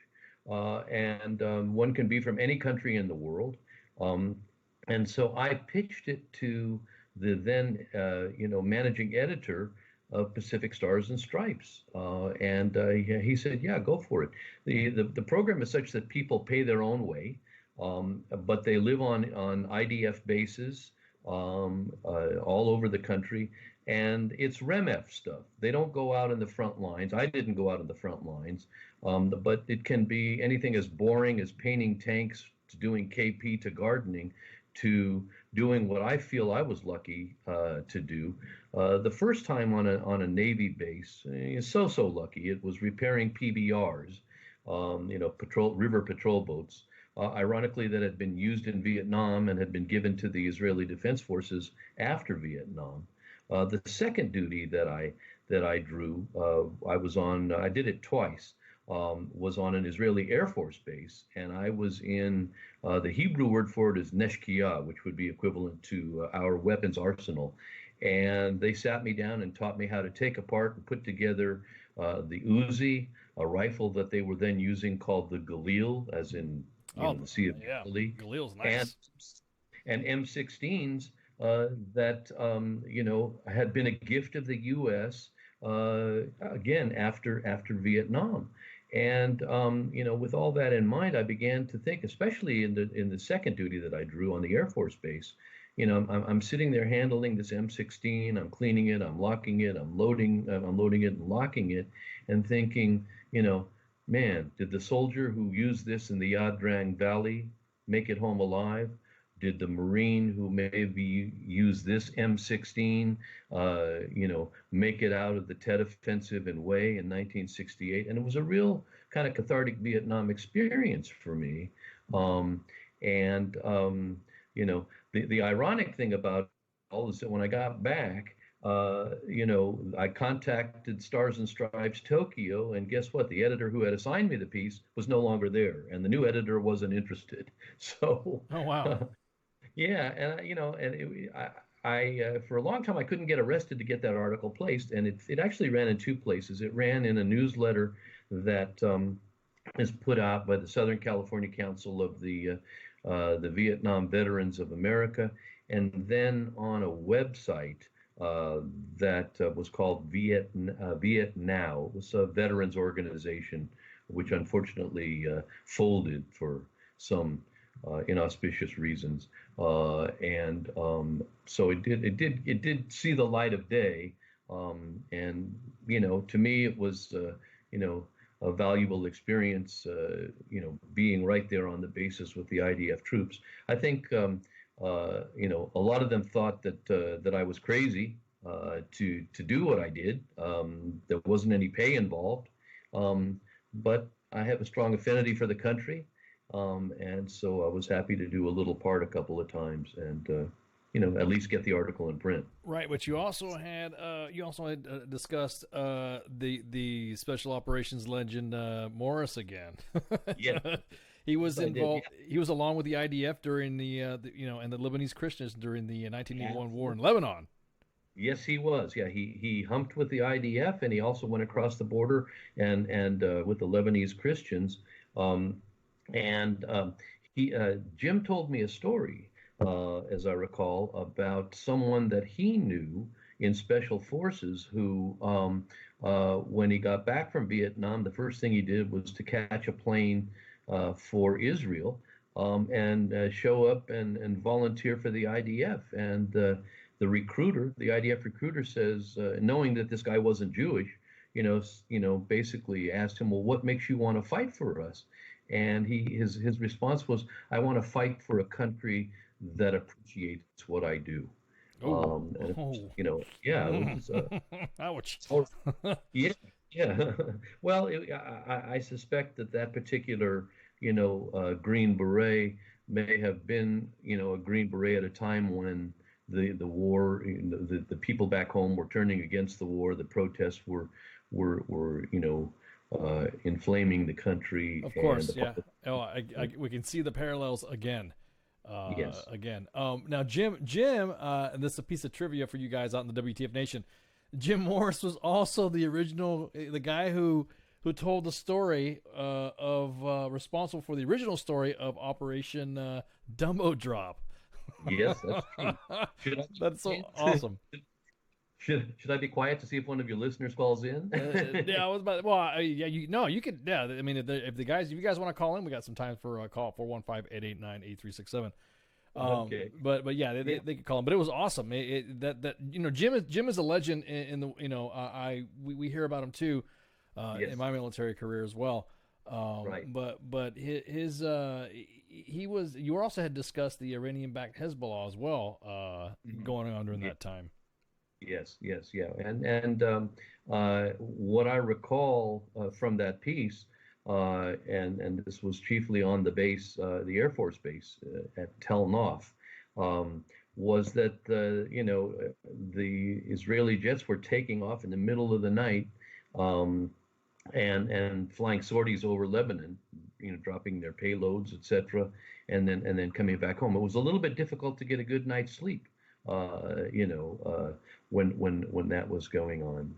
and one can be from any country in the world. And so I pitched it to the then, managing editor of Pacific Stars and Stripes, and he said, "Yeah, go for it." The program is such that people pay their own way, but they live on IDF bases all over the country, and it's REMF stuff. They don't go out in the front lines. I didn't go out in the front lines, but it can be anything as boring as painting tanks to doing KP to gardening to doing what I feel I was lucky to do. The first time on a Navy base, so lucky. It was repairing PBRs, river patrol boats. Ironically, that had been used in Vietnam and had been given to the Israeli Defense Forces after Vietnam. The second duty that I drew, I was on. I did it twice. Was on an Israeli Air Force base, and I was in the Hebrew word for it is neshkiah, which would be equivalent to our weapons arsenal. And they sat me down and taught me how to take apart and put together the Uzi, a rifle that they were then using called the Galil, as in the Sea of Galilee. Galil's nice. And M16s that had been a gift of the U.S. Again after Vietnam. And with all that in mind, I began to think, especially in the second duty that I drew on the Air Force base. I'm sitting there handling this M16. I'm cleaning it. I'm locking it. I'm loading it and locking it, and thinking, man, did the soldier who used this in the Yad Drang Valley make it home alive? Did the Marine who maybe used this M16, make it out of the Tet Offensive in Hue in 1968? And it was a real kind of cathartic Vietnam experience for me. The ironic thing about all is that when I got back, I contacted Stars and Stripes Tokyo, and guess what? The editor who had assigned me the piece was no longer there, and the new editor wasn't interested. So, oh wow. Yeah, and I for a long time I couldn't get arrested to get that article placed, and it actually ran in two places. It ran in a newsletter that is put out by the Southern California Council of the Vietnam Veterans of America, and then on a website that was called Viet Now. It was a veterans organization, which unfortunately folded for some inauspicious reasons, so it did see the light of day, and to me it was a valuable experience, being right there on the bases with the IDF troops. I think a lot of them thought that I was crazy to do what I did. There wasn't any pay involved, but I have a strong affinity for the country. And so I was happy to do a little part a couple of times, and at least get the article in print. Right, but you also had discussed the special operations legend Morris again. Yeah, he was involved. He was along with the IDF during the and the Lebanese Christians during the 1981 war in Lebanon. Yes, he was. Yeah, he humped with the IDF, and he also went across the border and with the Lebanese Christians. Jim told me a story, as I recall, about someone that he knew in special forces who, when he got back from Vietnam, the first thing he did was to catch a plane for Israel. and show up and volunteer for the IDF. And the IDF recruiter says, knowing that this guy wasn't Jewish, basically asked him, well, what makes you want to fight for us? And his response was, I want to fight for a country that appreciates what I do. It was, ouch. Yeah. Well, I suspect that particular, Green Beret may have been, a Green Beret at a time when the war, the people back home were turning against the war. The protests were inflaming the country. Of course, yeah. We can see the parallels again. Yes. Again. Now, Jim, and this is a piece of trivia for you guys out in the WTF Nation. Jim Morris was also the guy who told the story responsible for the original story of Operation Dumbo Drop. Yes, that's true. That's so awesome. Should I be quiet to see if one of your listeners calls in? Yeah, I was about. Well, you could. Yeah, I mean, if you guys want to call in, we got some time for a call 415-889-8367. Okay. But yeah, they could call him. But it was awesome. Jim is a legend in the we hear about him too, yes. in my military career as well. Right. But you also had discussed the Iranian-backed Hezbollah as well, going on during that time. Yes, yeah, and what I recall from that piece, and this was chiefly on the base, the Air Force base at Tel Nof, was that the Israeli jets were taking off in the middle of the night, and flying sorties over Lebanon, dropping their payloads, etc., and then coming back home. It was a little bit difficult to get a good night's sleep. When that was going on,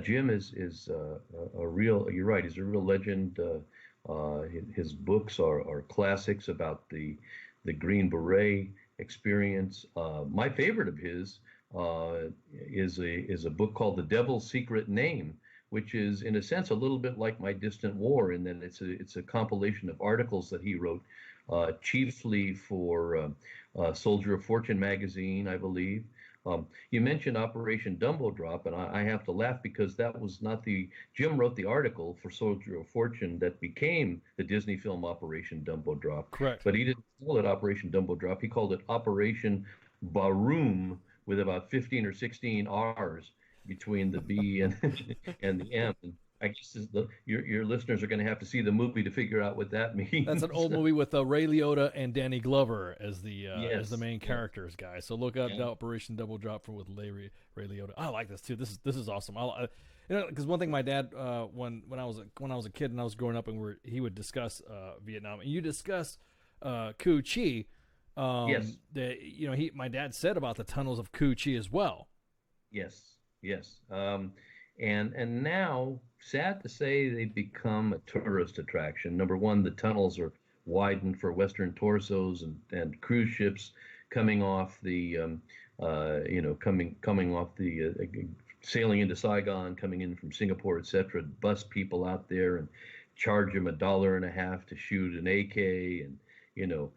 Jim is a real. You're right. He's a real legend. His books are classics about the Green Beret experience. My favorite of his is a book called The Devil's Secret Name, which is in a sense a little bit like My Distant War, in that it's a compilation of articles that he wrote. Chiefly for Soldier of Fortune magazine, I believe. You mentioned Operation Dumbo Drop, and I have to laugh because that was not Jim wrote the article for Soldier of Fortune that became the Disney film Operation Dumbo Drop. Correct. But he didn't call it Operation Dumbo Drop. He called it Operation Baroom, with about 15 or 16 R's between the B and the M. I guess your listeners are going to have to see the movie to figure out what that means. That's an old movie with Ray Liotta and Danny Glover as the main characters, guys. So look up Operation Double Drop with Ray Liotta. I like this too. This is awesome. Because one thing my dad when I was a kid and I was growing up and he would discuss Vietnam, and you discuss Cu Chi. Yes. My dad said about the tunnels of Cu Chi as well. Yes. And now, sad to say, they've become a tourist attraction. Number one, the tunnels are widened for Western torsos and cruise ships coming off the, sailing into Saigon, coming in from Singapore, etc. Bus people out there and charge them $1.50 to shoot an AK, and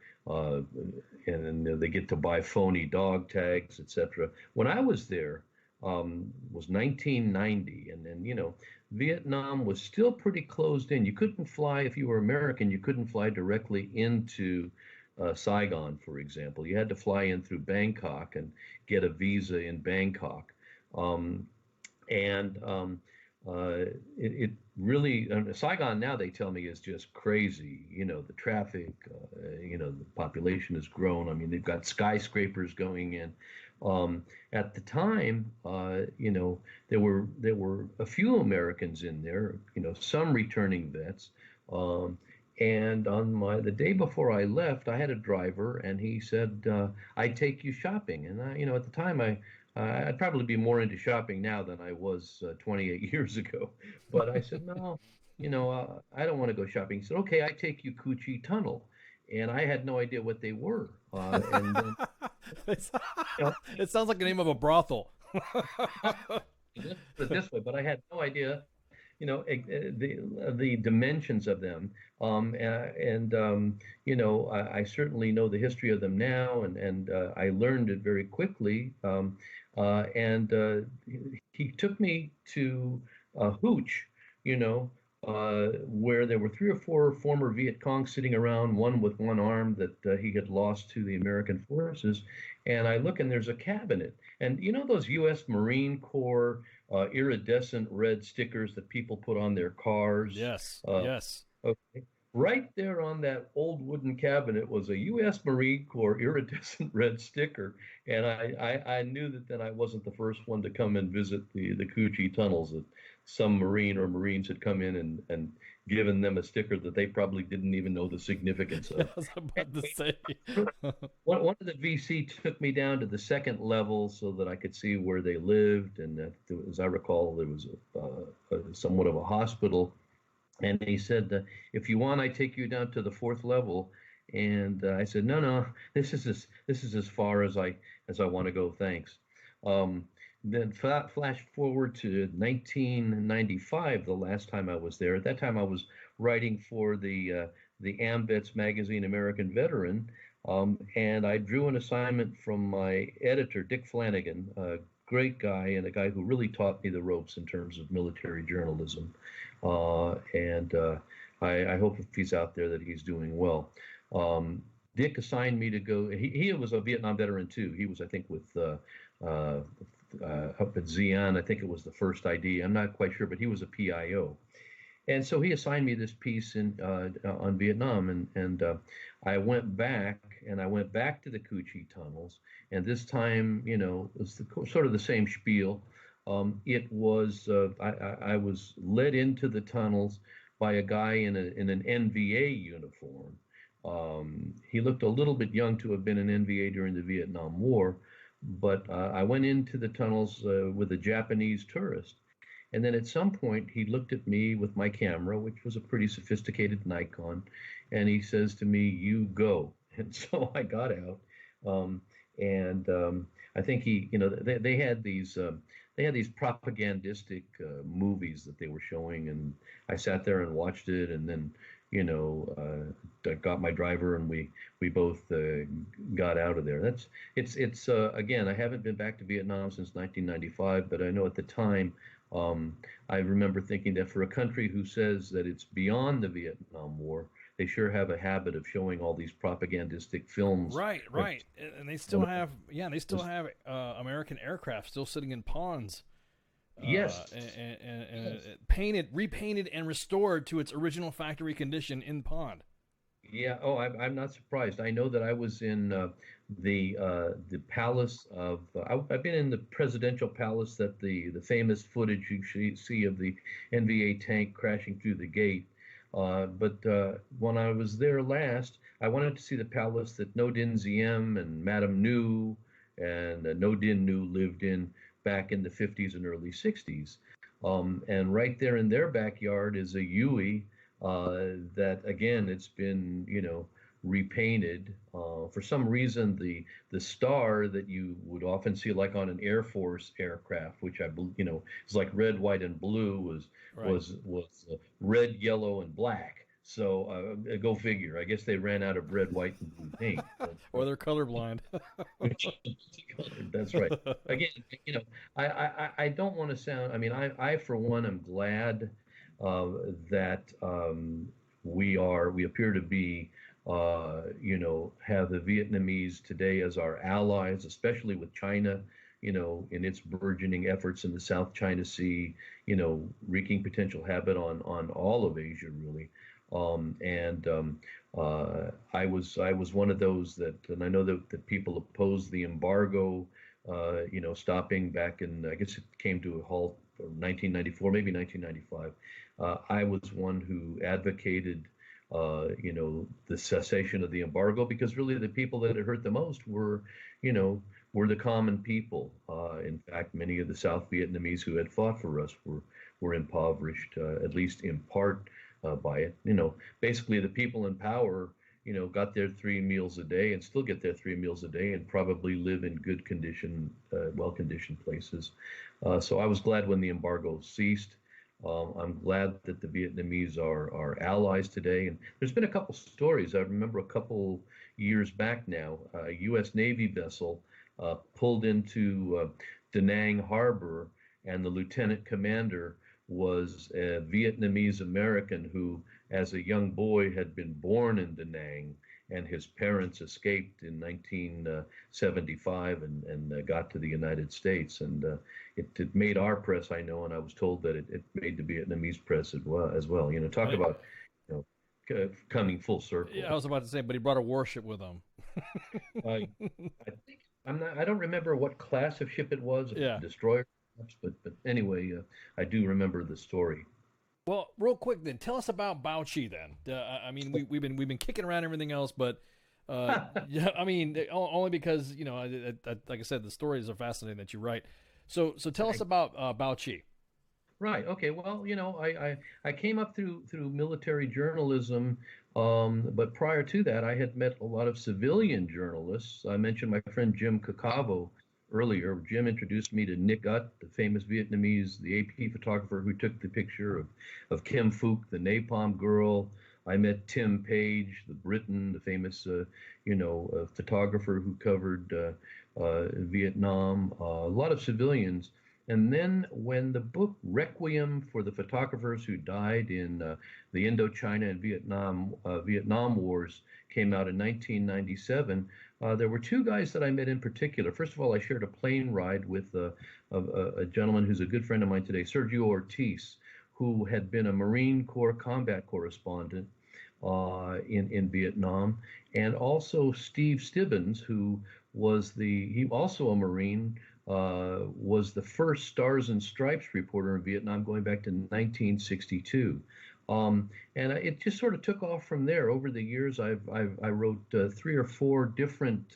then they get to buy phony dog tags, etc. When I was there, was 1990, and then Vietnam was still pretty closed in. You couldn't fly, if you were American, you couldn't fly directly into Saigon, for example. You had to fly in through Bangkok and get a visa in Bangkok. It really, Saigon now, they tell me, is just crazy. The traffic, the population has grown. I mean, they've got skyscrapers going in. At the time, there were a few Americans in there, some returning vets. And on the day before I left, I had a driver, and he said, "I'd take you shopping." And at the time, I'd probably be more into shopping now than I was 28 years ago. But I said, "No, I don't want to go shopping." He said, "Okay, I take you Cu Chi Tunnel." And I had no idea what they were. And then, it sounds like the name of a brothel. Put it this way, but I had no idea the dimensions of them. I certainly know the history of them now, and I learned it very quickly. He took me to Hooch, where there were 3 or 4 former Viet Cong sitting around, one with one arm that he had lost to the American forces. And I look, and there's a cabinet. And those U.S. Marine Corps iridescent red stickers that people put on their cars? Yes, yes. Okay. Right there on that old wooden cabinet was a U.S. Marine Corps iridescent red sticker, and I knew that then I wasn't the first one to come and visit the Coochie tunnels. That some Marine or Marines had come in and given them a sticker that they probably didn't even know the significance of. I was about to say. One of the VC took me down to the second level so that I could see where they lived, and as I recall, there was somewhat of a hospital. And he said, if you want, I take you down to the 4th level. And I said, no, this is as far as I want to go. Thanks. Then flash forward to 1995, the last time I was there. At that time, I was writing for the AMVETS magazine, American Veteran, and I drew an assignment from my editor, Dick Flanagan, a great guy and a guy who really taught me the ropes in terms of military journalism. I hope if he's out there that he's doing well. Dick assigned me to go. He was a Vietnam veteran too. He was, I think, with up at Xi'an. I think it was the first ID. I'm not quite sure, but he was a PIO. And so he assigned me this piece on Vietnam, and I went back to the Coochie tunnels, and this time, it was sort of the same spiel. It was I was led into the tunnels by a guy in an NVA uniform. He looked a little bit young to have been an NVA during the Vietnam War, but I went into the tunnels with a Japanese tourist. And then at some point, he looked at me with my camera, which was a pretty sophisticated Nikon, and he says to me, "You go." And so I got out, I think they had these propagandistic movies that they were showing, and I sat there and watched it, and then I got my driver, and we both got out of there. It's again, I haven't been back to Vietnam since 1995, but I know at the time. I remember thinking that for a country who says that it's beyond the Vietnam War, they sure have a habit of showing all these propagandistic films. Right. And they still have, American aircraft still sitting in ponds. Yes. And repainted, and restored to its original factory condition in pond. Yeah. Oh, I'm not surprised. I know that I was in the palace of. I've been in the presidential palace, that the famous footage you see of the NVA tank crashing through the gate. But when I was there last, I wanted to see the palace that No Dinh Diem and Madame New and No Dinh New lived in back in the 50s and early 60s. And right there in their backyard is a Yui. That again, it's been repainted. For some reason, the star that you would often see like on an Air Force aircraft, which I believe is like red, white, and blue, was red, yellow, and black. So go figure. I guess they ran out of red, white, and blue paint. Or they're colorblind. That's right. Again, I don't want to sound. I mean, I for one am glad. That we appear to be, have the Vietnamese today as our allies, especially with China, in its burgeoning efforts in the South China Sea, wreaking potential havoc on all of Asia, really. I was one of those that, and I know that people opposed the embargo, stopping back in, I guess it came to a halt. 1994, maybe 1995. I was one who advocated, the cessation of the embargo, because really the people that it hurt the most were the common people. In fact, many of the South Vietnamese who had fought for us were impoverished, at least in part by it. Basically the people in power, got their 3 meals a day and still get their 3 meals a day and probably live in good condition, well-conditioned places. So I was glad when the embargo ceased. I'm glad that the Vietnamese are allies today. And there's been a couple stories. I remember a couple years back now, a U.S. Navy vessel pulled into Da Nang Harbor, and the lieutenant commander was a Vietnamese American who, as a young boy, had been born in Da Nang, and his parents escaped in 1975 and got to the United States. And it made our press, I know, and I was told that it made the Vietnamese press as well. You know, talk about, you know, coming full circle. Yeah, I was about to say, but he brought a warship with him. I think I don't remember what class of ship it was. Yeah. A destroyer, perhaps, but anyway, I do remember the story. Well, real quick then, tell us about Bao Chi then. I mean, we've been kicking around everything else, but yeah, I mean, only because, you know, like I said, the stories are fascinating that you write. So tell us about Bao Chi. Right. Okay. Well, you know, I came up through military journalism, but prior to that, I had met a lot of civilian journalists. I mentioned my friend Jim Kakavo earlier. Jim introduced me to Nick Ut, the famous Vietnamese, the AP photographer who took the picture of Kim Phuc, the Napalm Girl. I met Tim Page, the Briton, the famous, photographer who covered Vietnam. A lot of civilians. And then when the book Requiem for the Photographers Who Died in the Indochina and Vietnam Wars came out in 1997, there were two guys that I met in particular. First of all, I shared a plane ride with a gentleman who's a good friend of mine today, Sergio Ortiz, who had been a Marine Corps combat correspondent in Vietnam, and also Steve Stibbons, who was he also a Marine, was the first Stars and Stripes reporter in Vietnam going back to 1962. And it just sort of took off from there. Over the years, I wrote 3 or 4 different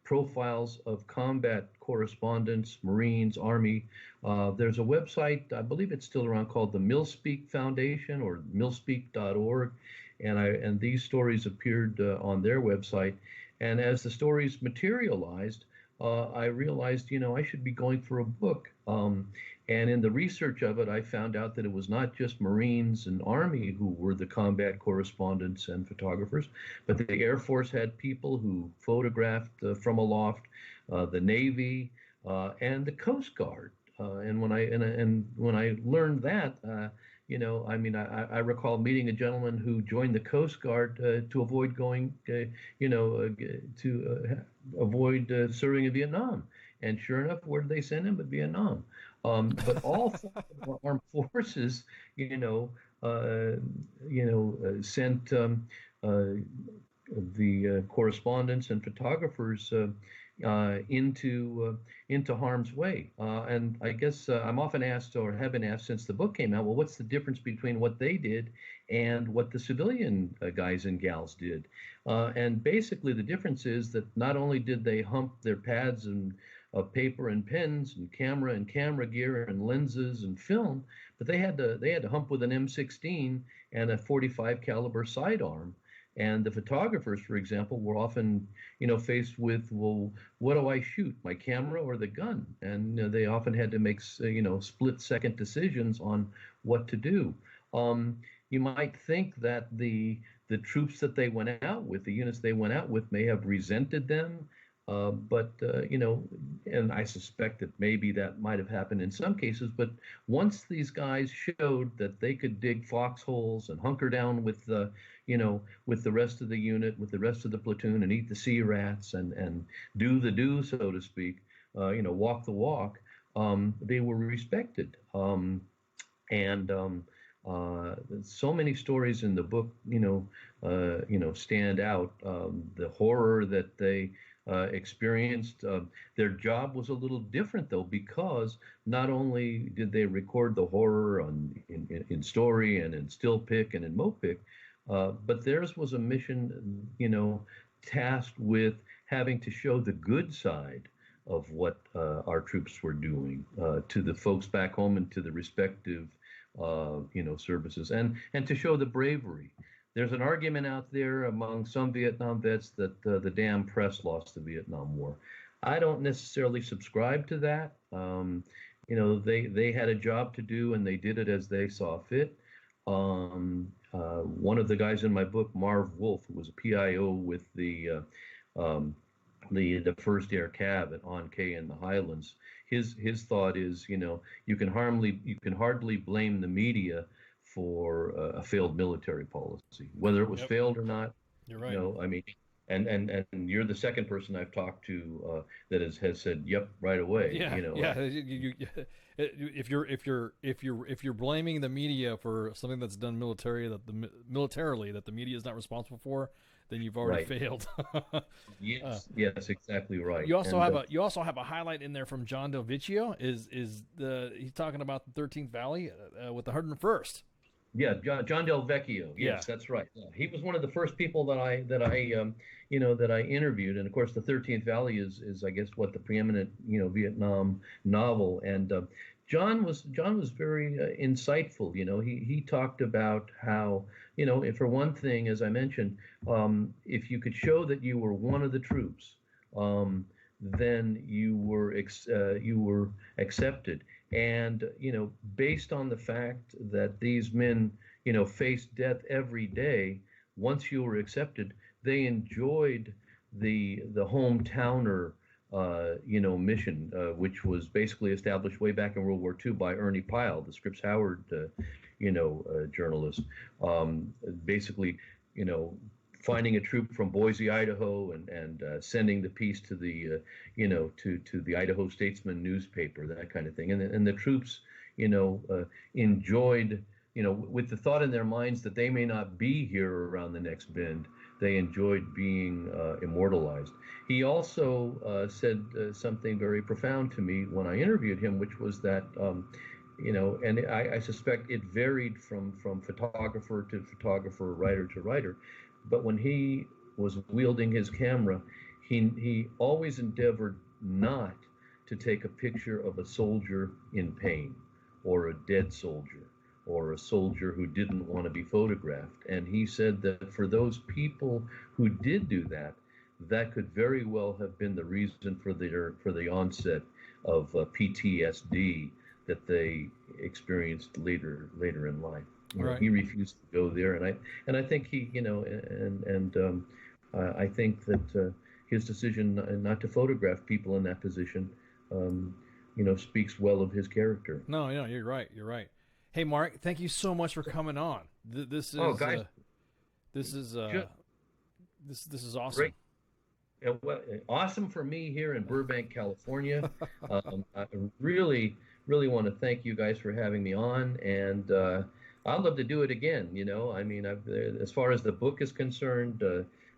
profiles of combat correspondents, Marines, Army. There's a website, I believe it's still around, called the Millspeak Foundation or millspeak.org. And these stories appeared on their website. And as the stories materialized, I realized, I should be going for a book. And in the research of it, I found out that it was not just Marines and Army who were the combat correspondents and photographers, but the Air Force had people who photographed from aloft, the Navy, and the Coast Guard. And when I learned that, I recall meeting a gentleman who joined the Coast Guard to avoid going, avoid serving in Vietnam. And sure enough, where did they send him? But Vietnam. But all 4 armed forces, sent the correspondents and photographers into harm's way. And I guess I'm often asked, or have been asked since the book came out, well, what's the difference between what they did and what the civilian guys and gals did? And basically the difference is that not only did they hump their pads of paper and pens and camera gear and lenses and film, but they had to hump with an M16 and a .45 caliber sidearm. And the photographers, for example, were often, faced with, well, what do I shoot, my camera or the gun? And they often had to make, split-second decisions on what to do. You might think that the troops that they went out with, the units they went out with, may have resented them. But and I suspect that maybe that might have happened in some cases. But once these guys showed that they could dig foxholes and hunker down with the, with the rest of the unit, with the rest of the platoon, and eat the sea rats and do the do, so to speak, walk the walk, they were respected. So many stories in the book, stand out. The horror that they experienced. Their job was a little different, though, because not only did they record the horror in story and in still pic and in Mopic, but theirs was a mission, tasked with having to show the good side of what our troops were doing to the folks back home and to the respective, services, and to show the bravery. There's an argument out there among some Vietnam vets that the damn press lost the Vietnam War. I don't necessarily subscribe to that. they had a job to do, and they did it as they saw fit. One of the guys in my book, Marv Wolf, who was a PIO with the first air cab at On K in the Highlands, his thought is, you can hardly blame the media for a failed military policy, whether it was failed or not. You're right. I mean, and you're the second person I've talked to that has said, "Yep, right away." If you're blaming the media for something that's done militarily that the media is not responsible for, then you've already failed. Yes, exactly right. You also have a highlight in there from John Del Vecchio. He's talking about the 13th Valley with the 101st. Yeah, John Del Vecchio. Yes, that's right. Yeah. He was one of the first people that I interviewed, and of course, the 13th Valley is I guess what the preeminent Vietnam novel. And John was very insightful. He talked about how for one thing, as I mentioned, if you could show that you were one of the troops, then you were accepted. And, based on the fact that these men, faced death every day, once you were accepted, they enjoyed the hometowner, mission, which was basically established way back in World War II by Ernie Pyle, the Scripps Howard, journalist. Basically, finding a troop from Boise, Idaho, and sending the piece to the to the Idaho Statesman newspaper, that kind of thing. And the troops enjoyed, with the thought in their minds that they may not be here around the next bend, they enjoyed being immortalized. He also said something very profound to me when I interviewed him, which was that and I suspect it varied from photographer to photographer, writer to writer. But when he was wielding his camera, he always endeavored not to take a picture of a soldier in pain, or a dead soldier, or a soldier who didn't want to be photographed. And he said that for those people who did do that, that could very well have been the reason for the onset of PTSD that they experienced later in life. Right. He refused to go there, and I think he, I think that his decision not to photograph people in that position, speaks well of his character. No, you're right. You're right. Hey, Mark, thank you so much for coming on. This is guys, this is awesome. Great. Awesome for me here in Burbank, California. I really want to thank you guys for having me on, and I'd love to do it again. I mean, as far as the book is concerned,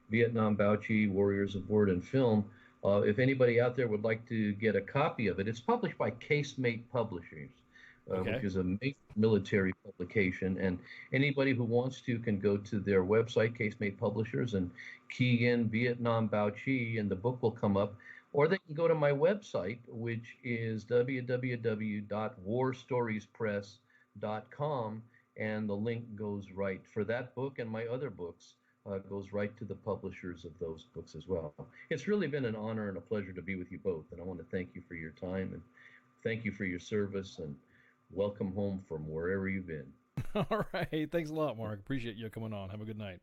Vietnam Bao-Chi, Warriors of Word and Film, if anybody out there would like to get a copy of it, it's published by Casemate Publishers, which is a major military publication. And anybody who wants to can go to their website, Casemate Publishers, and key in Vietnam Bao-Chi, and the book will come up. Or they can go to my website, which is www.warstoriespress.com, and the link goes right for that book and my other books, goes right to the publishers of those books as well. It's really been an honor and a pleasure to be with you both, and I want to thank you for your time, and thank you for your service, and welcome home from wherever you've been. All right. Thanks a lot, Mark. Appreciate you coming on. Have a good night.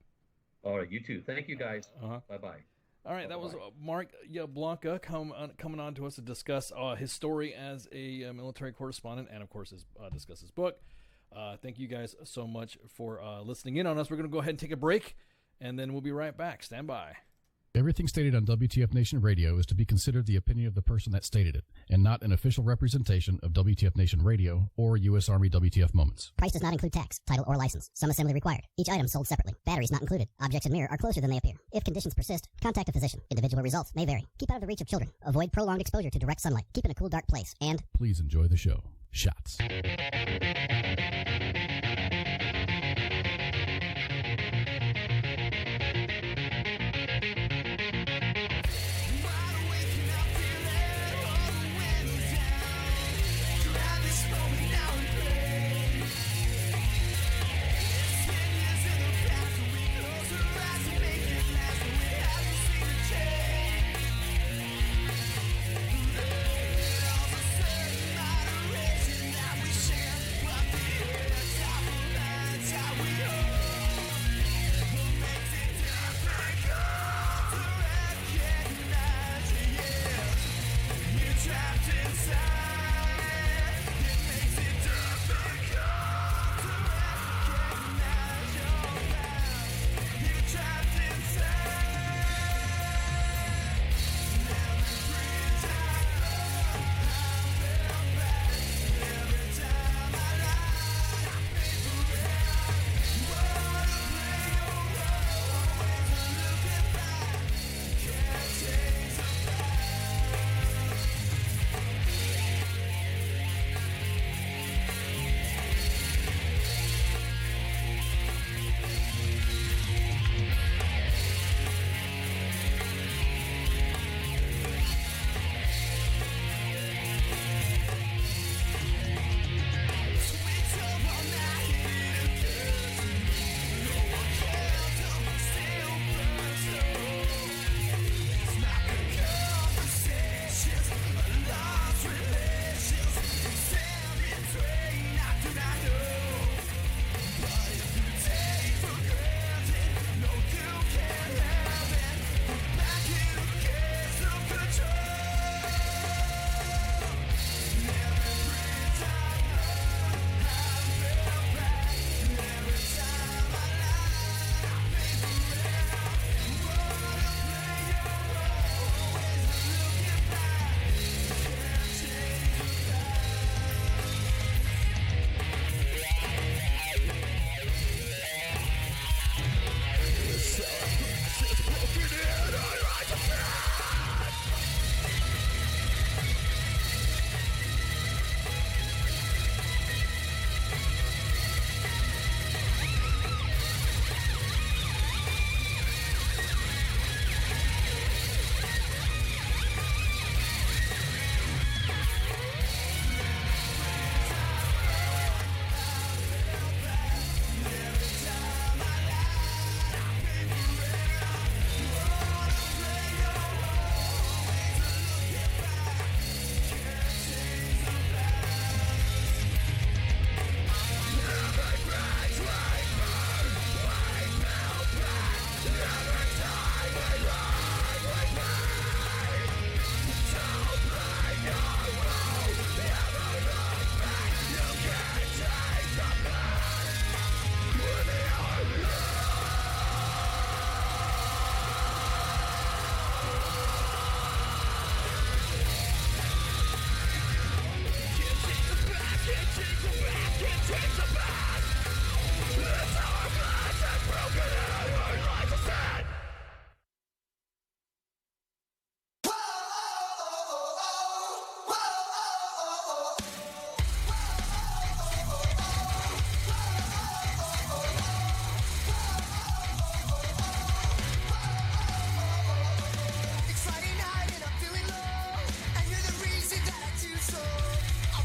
All right. You too. Thank you, guys. Bye-bye. All right, that was Marc Yablonka coming on to us to discuss his story as a military correspondent, and of course discuss his book. Thank you guys so much for listening in on us. We're going to go ahead and take a break, and then we'll be right back. Stand by. Everything stated on WTF Nation Radio is to be considered the opinion of the person that stated it, and not an official representation of WTF Nation Radio or U.S. Army WTF Moments. Price does not include tax, title, or license. Some assembly required. Each item sold separately. Batteries not included. Objects in mirror are closer than they appear. If conditions persist, contact a physician. Individual results may vary. Keep out of the reach of children. Avoid prolonged exposure to direct sunlight. Keep in a cool, dark place. And please enjoy the show. Shots.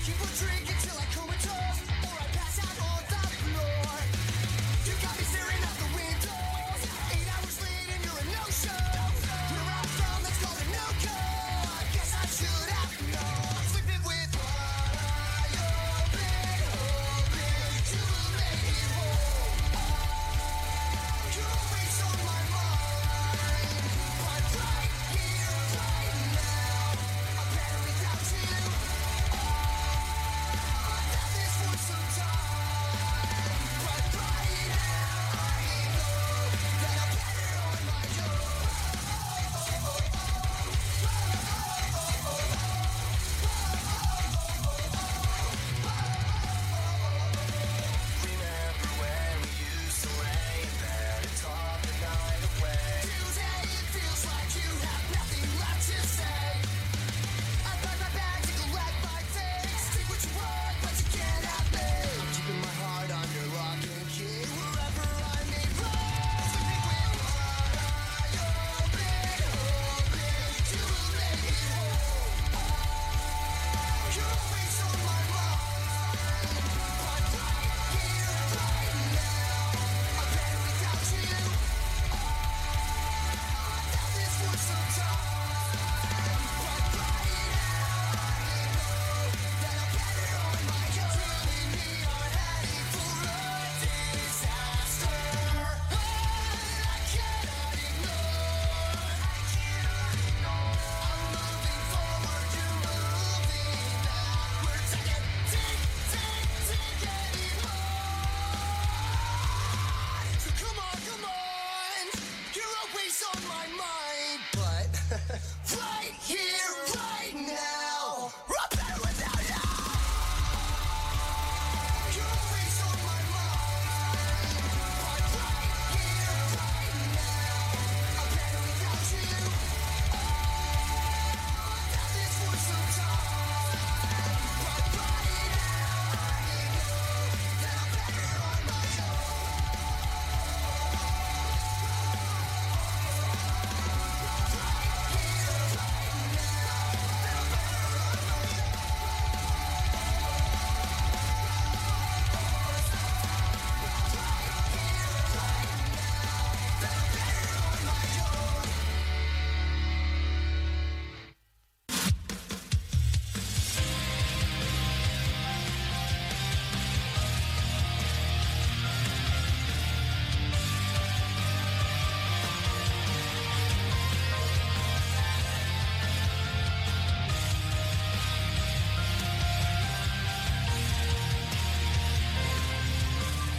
Keep on drinking till I comatose, or I pass out on the floor. You got me staring out the windows. 8 hours late and you're a no-show. Where I'm from, that's called a no-go. I guess I should have known. Sleeping with what I've been hoping to make it whole. You're always on my mind, but right here, right now, I'm better without you. I've had this for some time, but right now I know that I'm better on my Remember when we used to lay there and talk the night away? Today it feels like you have nothing left to say. I pack my bags and collect my things. Take what you want, but you can't have me. I'm keeping my heart under lock and key wherever I may roam. Sleeping with what I've been hoping to make it whole. You're always on my mind, but right here, right now, I'm better without you. I've had this for some time, but right now I know that I'm better on my own. Telling me I'm heading for a disaster. I cannot ignore. I'm moving forward, you're moving backwards. I can't take anymore. So come on, you're always on my mind, but right here, right now, I'm better without you. You're always on my mind, but right here, right now, I'm better without you. I've had this for some time, but right now I know that I'm better on my own.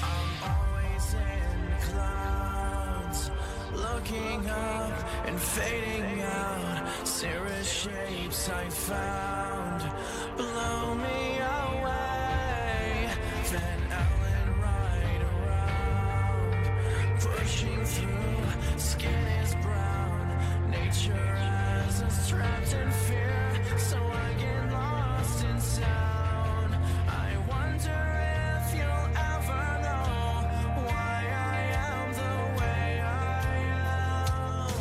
I'm always in the clouds, looking up and fading out. Cirrus shapes I found blow me away. Van Allen right around, pushing through. Skin is brown, nature has us trapped in fear, so I get lost in sound. I wonder if you'll ever know why I am the way I am.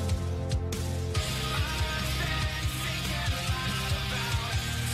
I've been thinking a lot about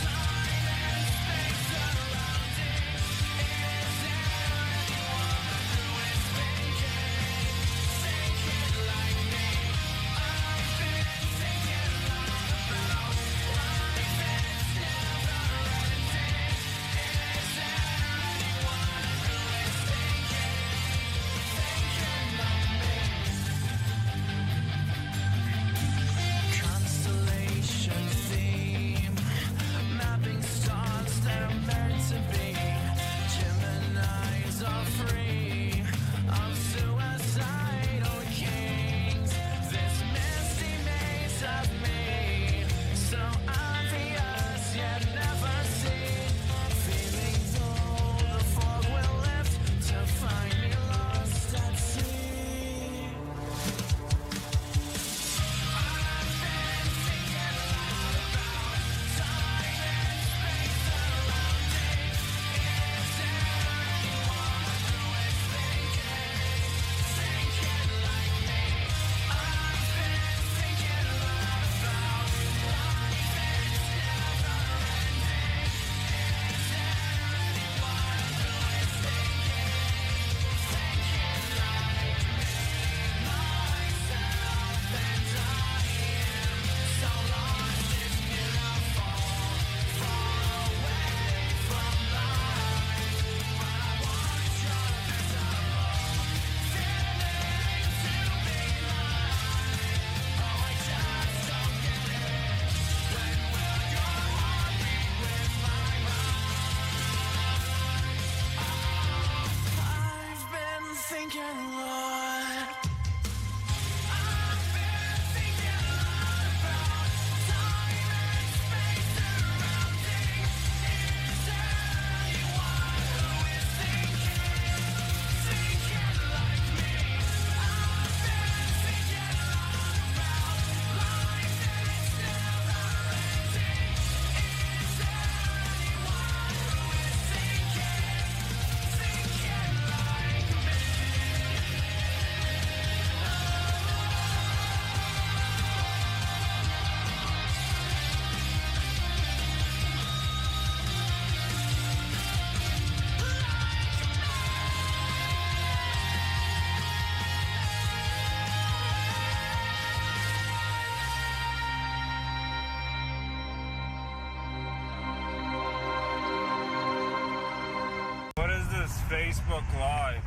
Facebook Live.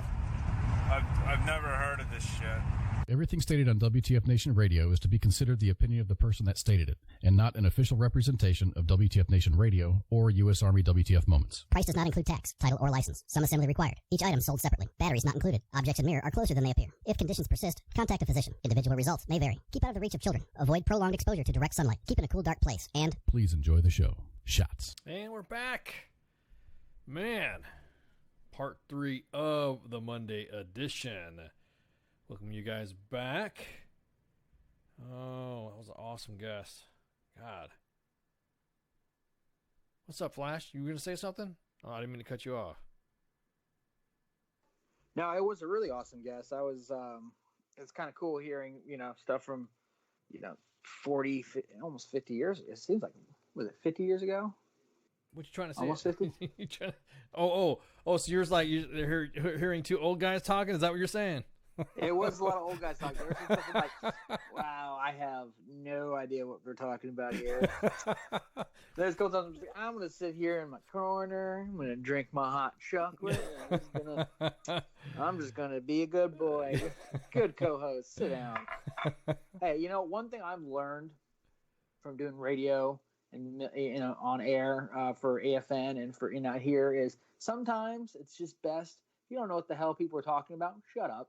I've never heard of this shit. Everything stated on WTF Nation Radio is to be considered the opinion of the person that stated it, and not an official representation of WTF Nation Radio or U.S. Army WTF Moments. Price does not include tax, title, or license. Some assembly required. Each item sold separately. Batteries not included. Objects in mirror are closer than they appear. If conditions persist, contact a physician. Individual results may vary. Keep out of the reach of children. Avoid prolonged exposure to direct sunlight. Keep in a cool, dark place. And please enjoy the show. Shots. And we're back. Man. Part 3 of the Monday edition. Welcome you guys back. Oh, that was an awesome guest. God. What's up, Flash? You going to say something? Oh, I didn't mean to cut you off. No, it was a really awesome guest. I was, it's kind of cool hearing, stuff from, 40, almost 50 years. It seems like, was it 50 years ago? What you trying to say? Almost 50? So you're like you're hearing two old guys talking? Is that what you're saying? It was a lot of old guys talking. There was something like, wow, I have no idea what we're talking about here. There's a couple times I'm going to sit here in my corner. I'm going to drink my hot chocolate. I'm just going to be a good boy. Good co-host. Sit down. Hey, one thing I've learned from doing radio and on air for AFN and for here is sometimes it's just best if you don't know what the hell people are talking about, shut up.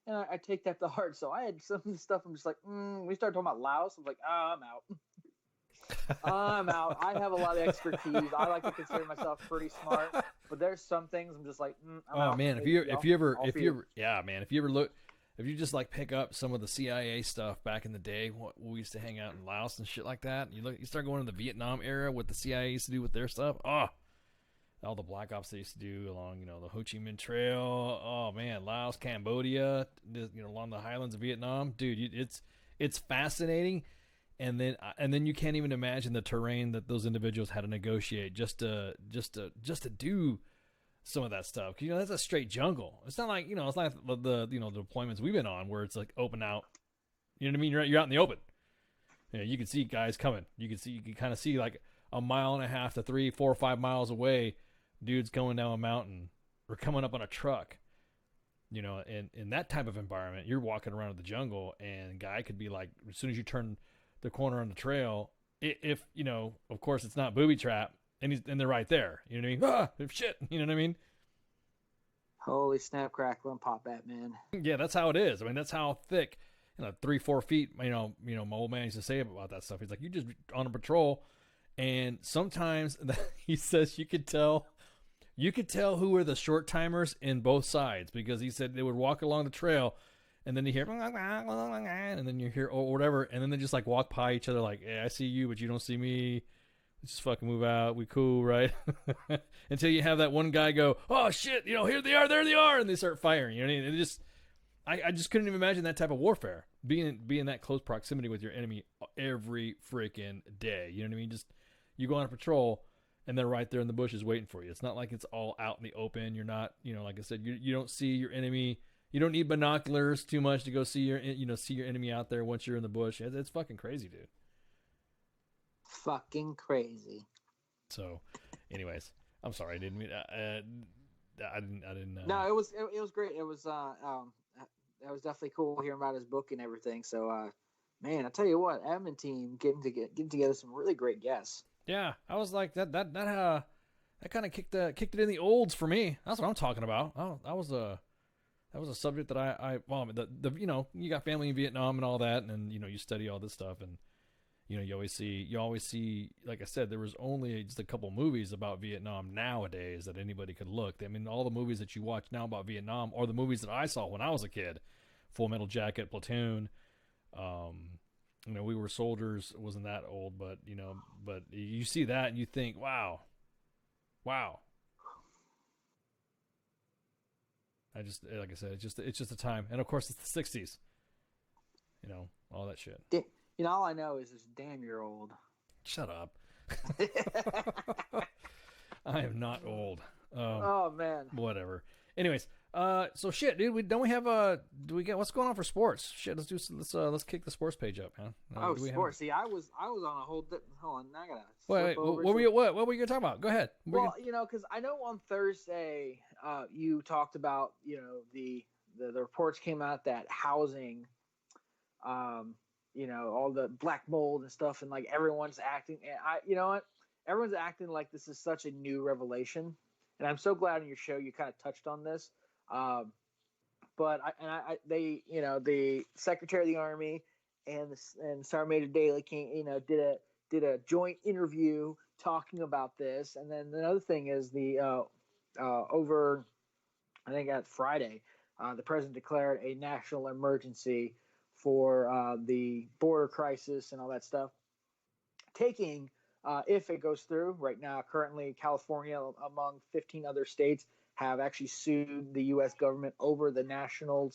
And I take that to heart. So I had some of the stuff I'm just like, we started talking about Laos. I'm like, I'm out. I'm out. I have a lot of expertise. I like to consider myself pretty smart, but there's some things I'm just like, I'm out. Man, if you just like pick up some of the CIA stuff back in the day, we used to hang out in Laos and shit like that. You start going to the Vietnam era, what the CIA used to do with their stuff. All the black ops they used to do along, the Ho Chi Minh Trail. Oh man, Laos, Cambodia, along the highlands of Vietnam, dude. It's fascinating, and then you can't even imagine the terrain that those individuals had to negotiate just to do some of that stuff. That's a straight jungle. It's not like it's like the deployments we've been on where it's like open out. You know what I mean? You're out in the open. You can see guys coming. You can kind of see like a mile and a half to 3, 4, 5 miles away. Dudes going down a mountain or coming up on a truck, in that type of environment, you're walking around in the jungle and a guy could be like, as soon as you turn the corner on the trail, if of course it's not booby trap and they're right there, you know what I mean? Shit. You know what I mean? Holy snap, crackle, and pop that, man. Yeah, that's how it is. I mean, that's how thick, 3-4 feet, my old man used to say about that stuff. He's like, you just on a patrol. And sometimes he says you could tell who were the short timers in both sides, because he said they would walk along the trail and then you hear and then you hear or whatever, and then they just like walk by each other like, hey, I see you, but you don't see me. Let's just fucking move out. We cool, right? Until you have that one guy go, oh shit, here they are, there they are, and they start firing. You know what I mean? I just couldn't even imagine that type of warfare, being in that close proximity with your enemy every freaking day. You know what I mean? Just you go on a patrol, and they're right there in the bushes waiting for you. It's not like it's all out in the open. You're not, like I said, you don't see your enemy. You don't need binoculars too much to go see your enemy out there once you're in the bush. It's fucking crazy, dude. Fucking crazy. So, anyways, I'm sorry, I didn't mean. I didn't. No, it was great. It was definitely cool hearing about his book and everything. So, man, I tell you what, admin team getting together some really great guests. Yeah, I was like that kind of kicked it in the olds for me. That's what I'm talking about. That was a subject that well, I mean, you know, you got family in Vietnam and all that, and you know, you study all this stuff, and you know, you always see, like I said, there was only just a couple movies about Vietnam nowadays that anybody could look. I mean, all the movies that you watch now about Vietnam are the movies that I saw when I was a kid. Full Metal Jacket, Platoon. You know, We Were Soldiers wasn't that old, but you know, but you see that and you think, wow. I just, like I said, it's just a time, and of course it's the '60s. You know, all that shit. You know, all I know is this damn year old. Shut up. I am not old. Oh man. Whatever. Anyways, so shit, dude. Do we get what's going on for sports? Shit, let's kick the sports page up, man. Sports. See, I was on a whole. Hold on, I gotta. Wait. What were you gonna talk about? Go ahead. Well, you know, because I know on Thursday, you talked about, you know, the reports came out that housing, you know, all the black mold and stuff, and like everyone's acting, and you know what, everyone's acting like this is such a new revelation, and I'm so glad on your show you kind of touched on this, but they, you know, the Secretary of the Army and Sergeant Major Daley came, you know, did a joint interview talking about this, and then another thing is the over, I think at Friday, the president declared a national emergency for the border crisis and all that stuff. Taking, if it goes through right now, currently California, among 15 other states, have actually sued the U.S. government over the national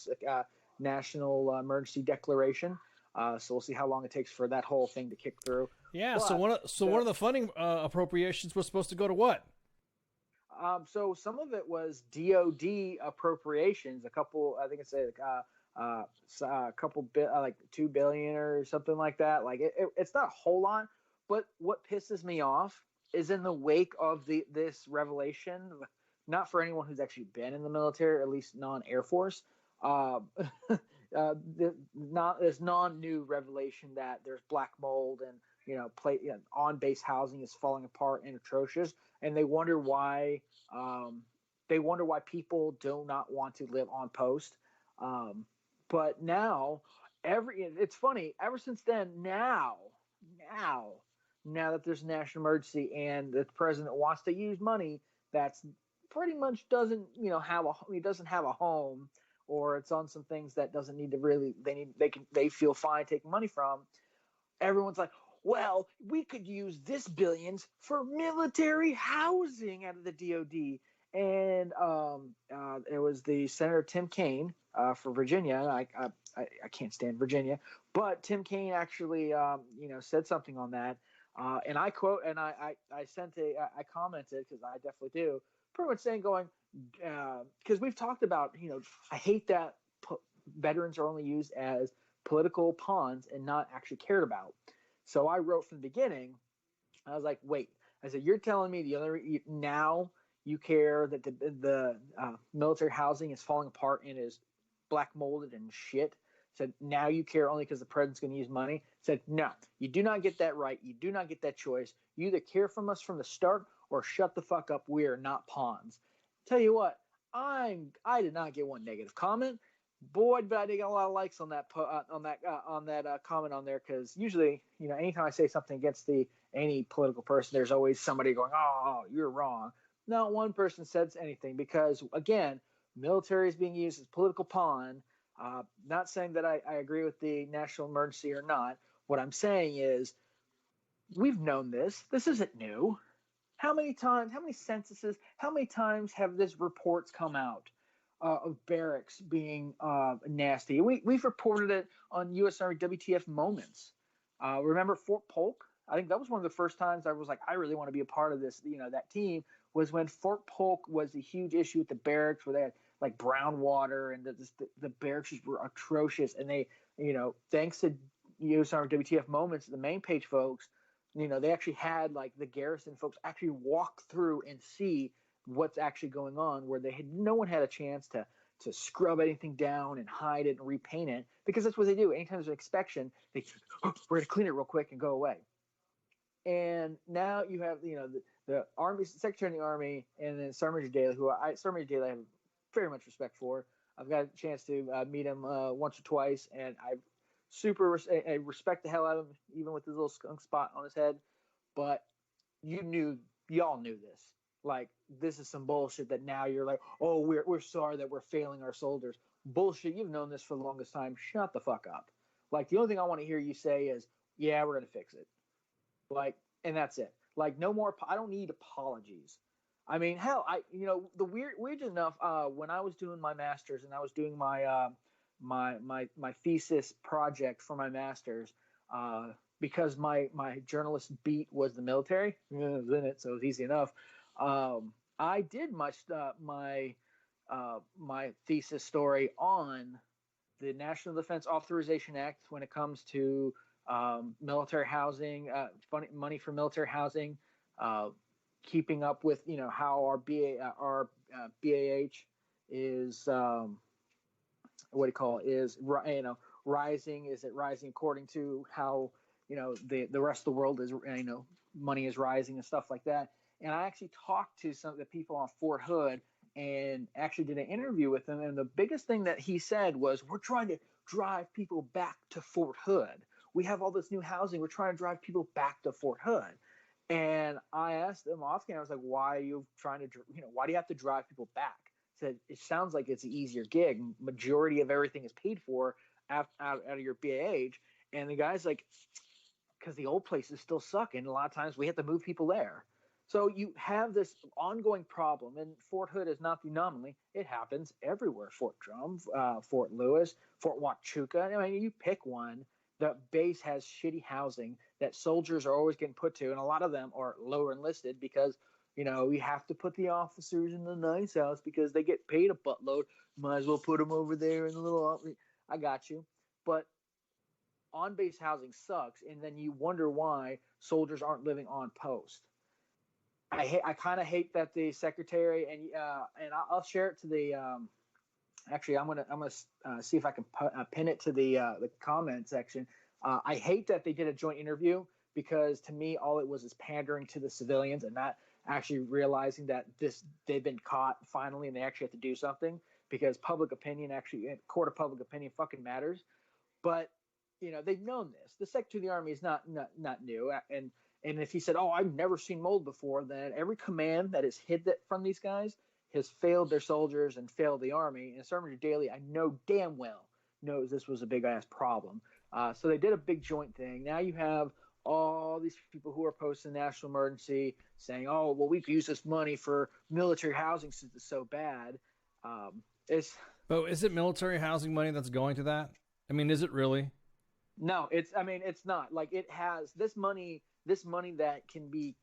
emergency declaration. So we'll see how long it takes for that whole thing to kick through. Yeah. But one of the funding appropriations was supposed to go to what? So some of it was DOD appropriations. A couple, I think it's a couple bit, like $2 billion or something like that. Like it's not a whole lot, but what pisses me off is in the wake of this revelation, not for anyone who's actually been in the military, or at least non-Air Force, this non-new revelation that there's black mold and, you know, on-base housing is falling apart and atrocious, and they wonder why people do not want to live on post. But now, it's funny. Ever since then, now that there's a national emergency and the president wants to use money that's pretty much doesn't have a home, or it's on some things that doesn't need to really they feel fine taking money from. Everyone's like, well, we could use this billions for military housing out of the DOD. And it was the Senator Tim Kaine for Virginia. I can't stand Virginia, but Tim Kaine actually said something on that. And I quote, and I commented, because I definitely do, pretty much saying, going, because we've talked about, I hate that veterans are only used as political pawns and not actually cared about. So I wrote from the beginning, I was like, wait, I said, you're telling me now you care that the military housing is falling apart and is black molded and shit. Said, now you care only because the president's going to use money. Said, no, you do not get that right. You do not get that choice. You either care from us from the start or shut the fuck up. We are not pawns. Tell you what, I did not get one negative comment. Boy, but I did get a lot of likes on that comment on there, because usually, anytime I say something against any political person, there's always somebody going, oh, you're wrong. Not one person says anything, because again, military is being used as political pawn. Not saying that I agree with the national emergency or not. What I'm saying is, we've known this. This isn't new. How many censuses, how many times have these reports come out of barracks being nasty? We've reported it on U.S. Army WTF Moments. Remember Fort Polk? I think that was one of the first times I was like, I really want to be a part of this. That team was when Fort Polk was a huge issue with the barracks, where they had like brown water, and the barracks were atrocious. And they, thanks to U.S. Army WTF Moments, the main page folks, they actually had like the garrison folks actually walk through and see what's actually going on, where no one had a chance to scrub anything down and hide it and repaint it, because that's what they do. Anytime there's an inspection, we're going to clean it real quick and go away. And now you have, the Army Secretary of the Army, and then Sergeant Major Daley, Sergeant Major Daley I have very much respect for. I've got a chance to meet him once or twice, and I respect the hell out of him, even with his little skunk spot on his head. But y'all knew this. Like, this is some bullshit that now you're like, oh, we're sorry that we're failing our soldiers. Bullshit. You've known this for the longest time. Shut the fuck up. Like, the only thing I want to hear you say is, yeah, we're gonna fix it. Like, and that's it. Like, no more. I don't need apologies. I mean, hell, the weird enough, when I was doing my master's and I was doing my my thesis project for my master's, because my journalist beat was the military. I was in it, so it was easy enough. I did my thesis story on the National Defense Authorization Act when it comes to military housing, money for military housing, keeping up with how our BAH is rising. Is it rising according to how the rest of the world is money is rising and stuff like that? And I actually talked to some of the people on Fort Hood and actually did an interview with them. And the biggest thing that he said was, we're trying to drive people back to Fort Hood. We have all this new housing. We're trying to drive people back to Fort Hood. And I asked them off camera, I was like, why are you trying to, why do you have to drive people back? He said, it sounds like it's an easier gig. Majority of everything is paid for out of your BAH. And the guy's like, because the old places still suck. And a lot of times we have to move people there. So you have this ongoing problem, and Fort Hood is not the anomaly. It happens everywhere. Fort Drum, Fort Lewis, Fort Huachuca. I mean, you pick one. The base has shitty housing that soldiers are always getting put to, and a lot of them are lower enlisted because, we have to put the officers in the nice house because they get paid a buttload. Might as well put them over there in the little. I got you, but on-base housing sucks, and then you wonder why soldiers aren't living on post. I kind of hate that the secretary and I'll share it to the. Actually, I'm gonna see if I can pin it to the comment section. I hate that they did a joint interview because to me all it was is pandering to the civilians and not actually realizing that they've been caught finally and they actually have to do something because public opinion court of public opinion fucking matters. But they've known this. The Secretary of the Army is not new and if he said, "Oh, I've never seen mold before," then every command that is hid that from these guys has failed their soldiers and failed the Army. And Sergeant Daly, I know damn well, knows this was a big ass problem. So they did a big joint thing. Now you have all these people who are posting national emergency saying, "Oh, well, we could use this money for military housing since it's so bad." Is it military housing money that's going to that? I mean, is it really? No, it's not. Like, it has this money that can be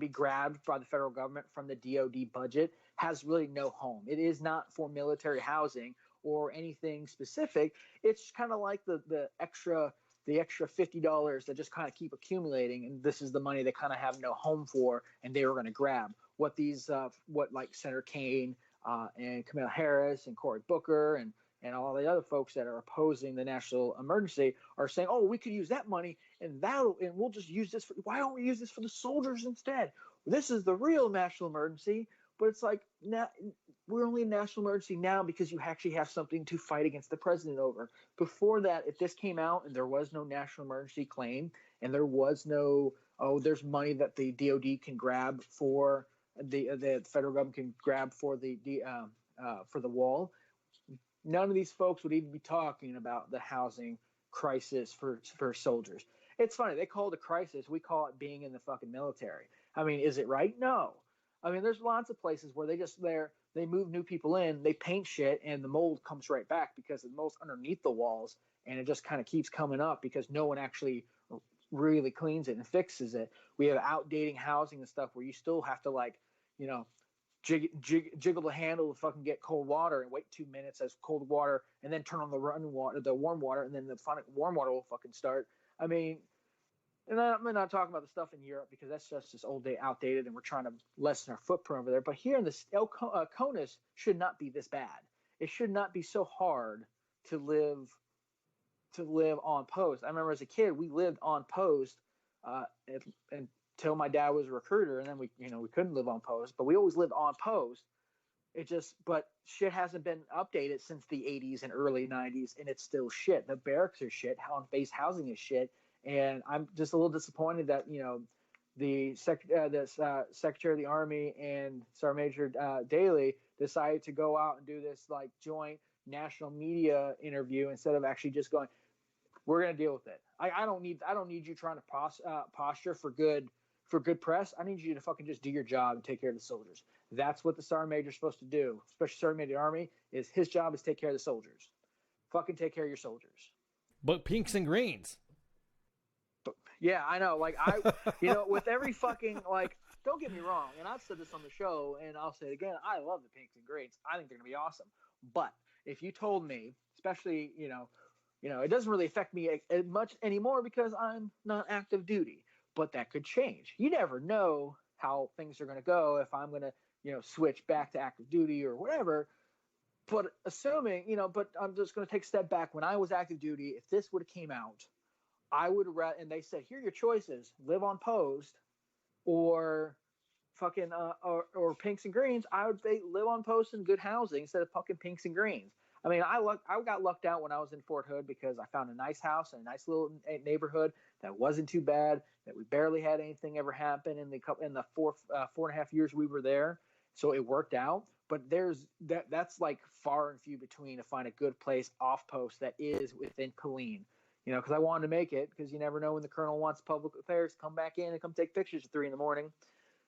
grabbed by the federal government from the DoD budget has really no home. It is not for military housing or anything specific. It's kind of like the extra $50 that just kind of keep accumulating, and this is the money they kind of have no home for, and they were going to grab what Senator Kane and Kamala Harris and Cory Booker and all the other folks that are opposing the national emergency are saying, "Oh, we could use that money and we'll just use this why don't we use this for the soldiers instead? This is the real national emergency." But it's like, now we're only in national emergency now because you actually have something to fight against the president over. Before that, if this came out and there was no national emergency claim and there was no, there's money that the DoD can grab for the federal government can grab for the wall, none of these folks would even be talking about the housing crisis for soldiers. It's funny. They call it a crisis. We call it being in the fucking military. I mean, is it right? No. I mean, there's lots of places where they move new people in, they paint shit, and the mold comes right back because the mold's underneath the walls, and it just kind of keeps coming up because no one actually really cleans it and fixes it. We have outdating housing and stuff where you still have to jiggle the handle to fucking get cold water and wait 2 minutes as cold water and then turn on the warm water, and then the warm water will fucking start. I mean, and I'm not talking about the stuff in Europe because that's just outdated, and we're trying to lessen our footprint over there. But here in the CONUS should not be this bad. It should not be so hard to live on post. I remember as a kid, we lived on post until my dad was a recruiter, and then we couldn't live on post, but we always lived on post. But shit hasn't been updated since the 80s and early 90s, and it's still shit. The barracks are shit. On-base housing is shit, and I'm just a little disappointed that the Secretary of the Army and Sergeant Major Daley decided to go out and do this like joint national media interview instead of actually just going, we're going to deal with it. I don't need you trying to posture for good press. I need you to fucking just do your job and take care of the soldiers. That's what the sergeant major is supposed to do, especially sergeant major of the Army. Is his job is take care of the soldiers. Fucking take care of your soldiers. But pinks and greens. Yeah, I know. Like with every fucking don't get me wrong, and I've said this on the show, and I'll say it again. I love the pinks and greens. I think they're gonna be awesome. But if you told me, especially it doesn't really affect me as much anymore because I'm not active duty. But that could change. You never know how things are going to go if I'm going to, switch back to active duty or whatever. But assuming, but I'm just going to take a step back. When I was active duty, if this would have came out, I would have and they said, here are your choices: live on post or fucking or pinks and greens. I would say live on post in good housing instead of fucking pinks and greens. I mean, I got lucked out when I was in Fort Hood because I found a nice house in a nice little neighborhood that wasn't too bad, that we barely had anything ever happen in the 4.5 years we were there. So it worked out. But that's like far and few between to find a good place off post that is within Killeen. Because I wanted to make it, because you never know when the colonel wants public affairs to come back in and come take pictures at 3 a.m.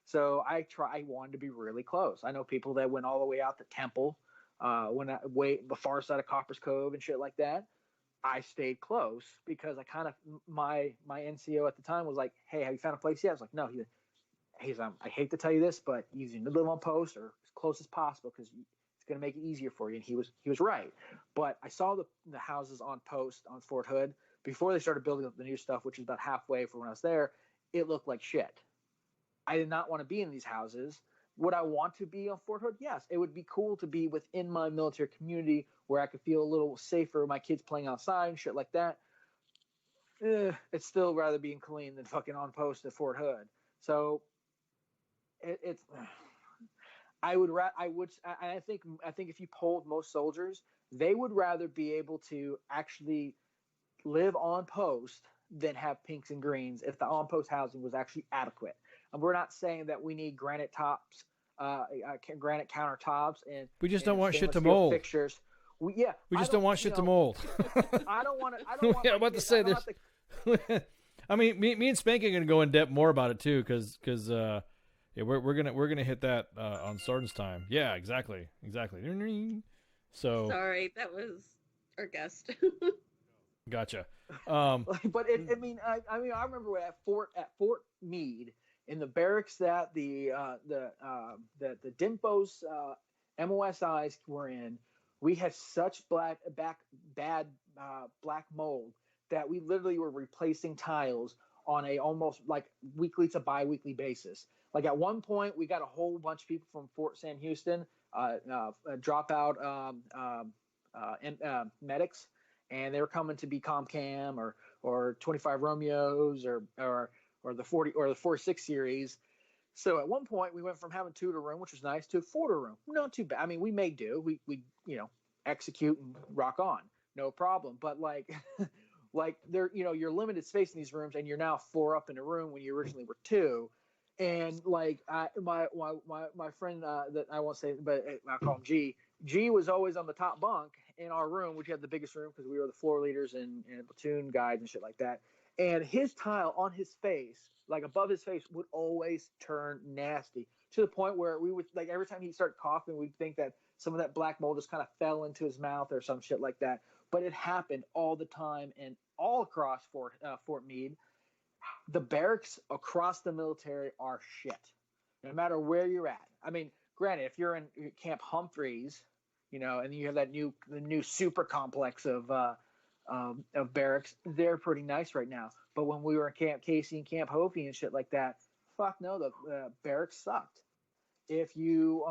So I wanted to be really close. I know people that went all the way out to Temple. When the far side of Copper's Cove and shit like that, I stayed close because I kind of my NCO at the time was like, "Hey, have you found a place yet?" I was like, "No." He's I hate to tell you this, but you need to live on post or as close as possible because it's going to make it easier for you. And he was right. But I saw the houses on post on Fort Hood before they started building up the new stuff, which is about halfway from when I was there. It looked like shit. I did not want to be in these houses. Would I want to be on Fort Hood? Yes. It would be cool to be within my military community where I could feel a little safer, my kids playing outside and shit like that. It's still rather be in Killeen than fucking on post at Fort Hood. So I think if you polled most soldiers, they would rather be able to actually live on post than have pinks and greens if the on post housing was actually adequate. And we're not saying that we need granite tops, granite countertops, and we just don't want shit to mold. Fixtures. We just don't want shit to mold. I don't want to. I don't want. I'm about to say this. I mean, me and Spank are gonna go in depth more about it too, because we're gonna hit that on Sergeant's time. Yeah, exactly. So sorry, that was our guest. Gotcha. But I remember at Fort Meade, in the barracks that the Dinpo's MOSIs were in, we had such bad black mold that we literally were replacing tiles on a almost like weekly to bi-weekly basis. Like at one point, we got a whole bunch of people from Fort Sam Houston, dropout medics, and they were coming to be ComCam or 25 Romeos or the 40 or the 46 series. So at one point we went from having 2 to a room, which was nice, to a 4 to a room. Not too bad. I mean, we made do. We execute and rock on, no problem. But like there, you're limited space in these rooms, and you're now 4 up in a room when you originally were 2. And like my friend that I won't say, but I call him G. G was always on the top bunk in our room, which had the biggest room because we were the floor leaders and platoon guides and shit like that. And his tile on his face, like above his face, would always turn nasty to the point where we would, like, every time he started coughing, we'd think that some of that black mold just kind of fell into his mouth or some shit like that. But it happened all the time and all across Fort Meade. The barracks across the military are shit, no matter where you're at. I mean, granted, if you're in Camp Humphreys, and you have the new super complex of barracks, they're pretty nice right now. But when we were in Camp Casey and Camp Hofi and shit like that, fuck no, the barracks sucked. If you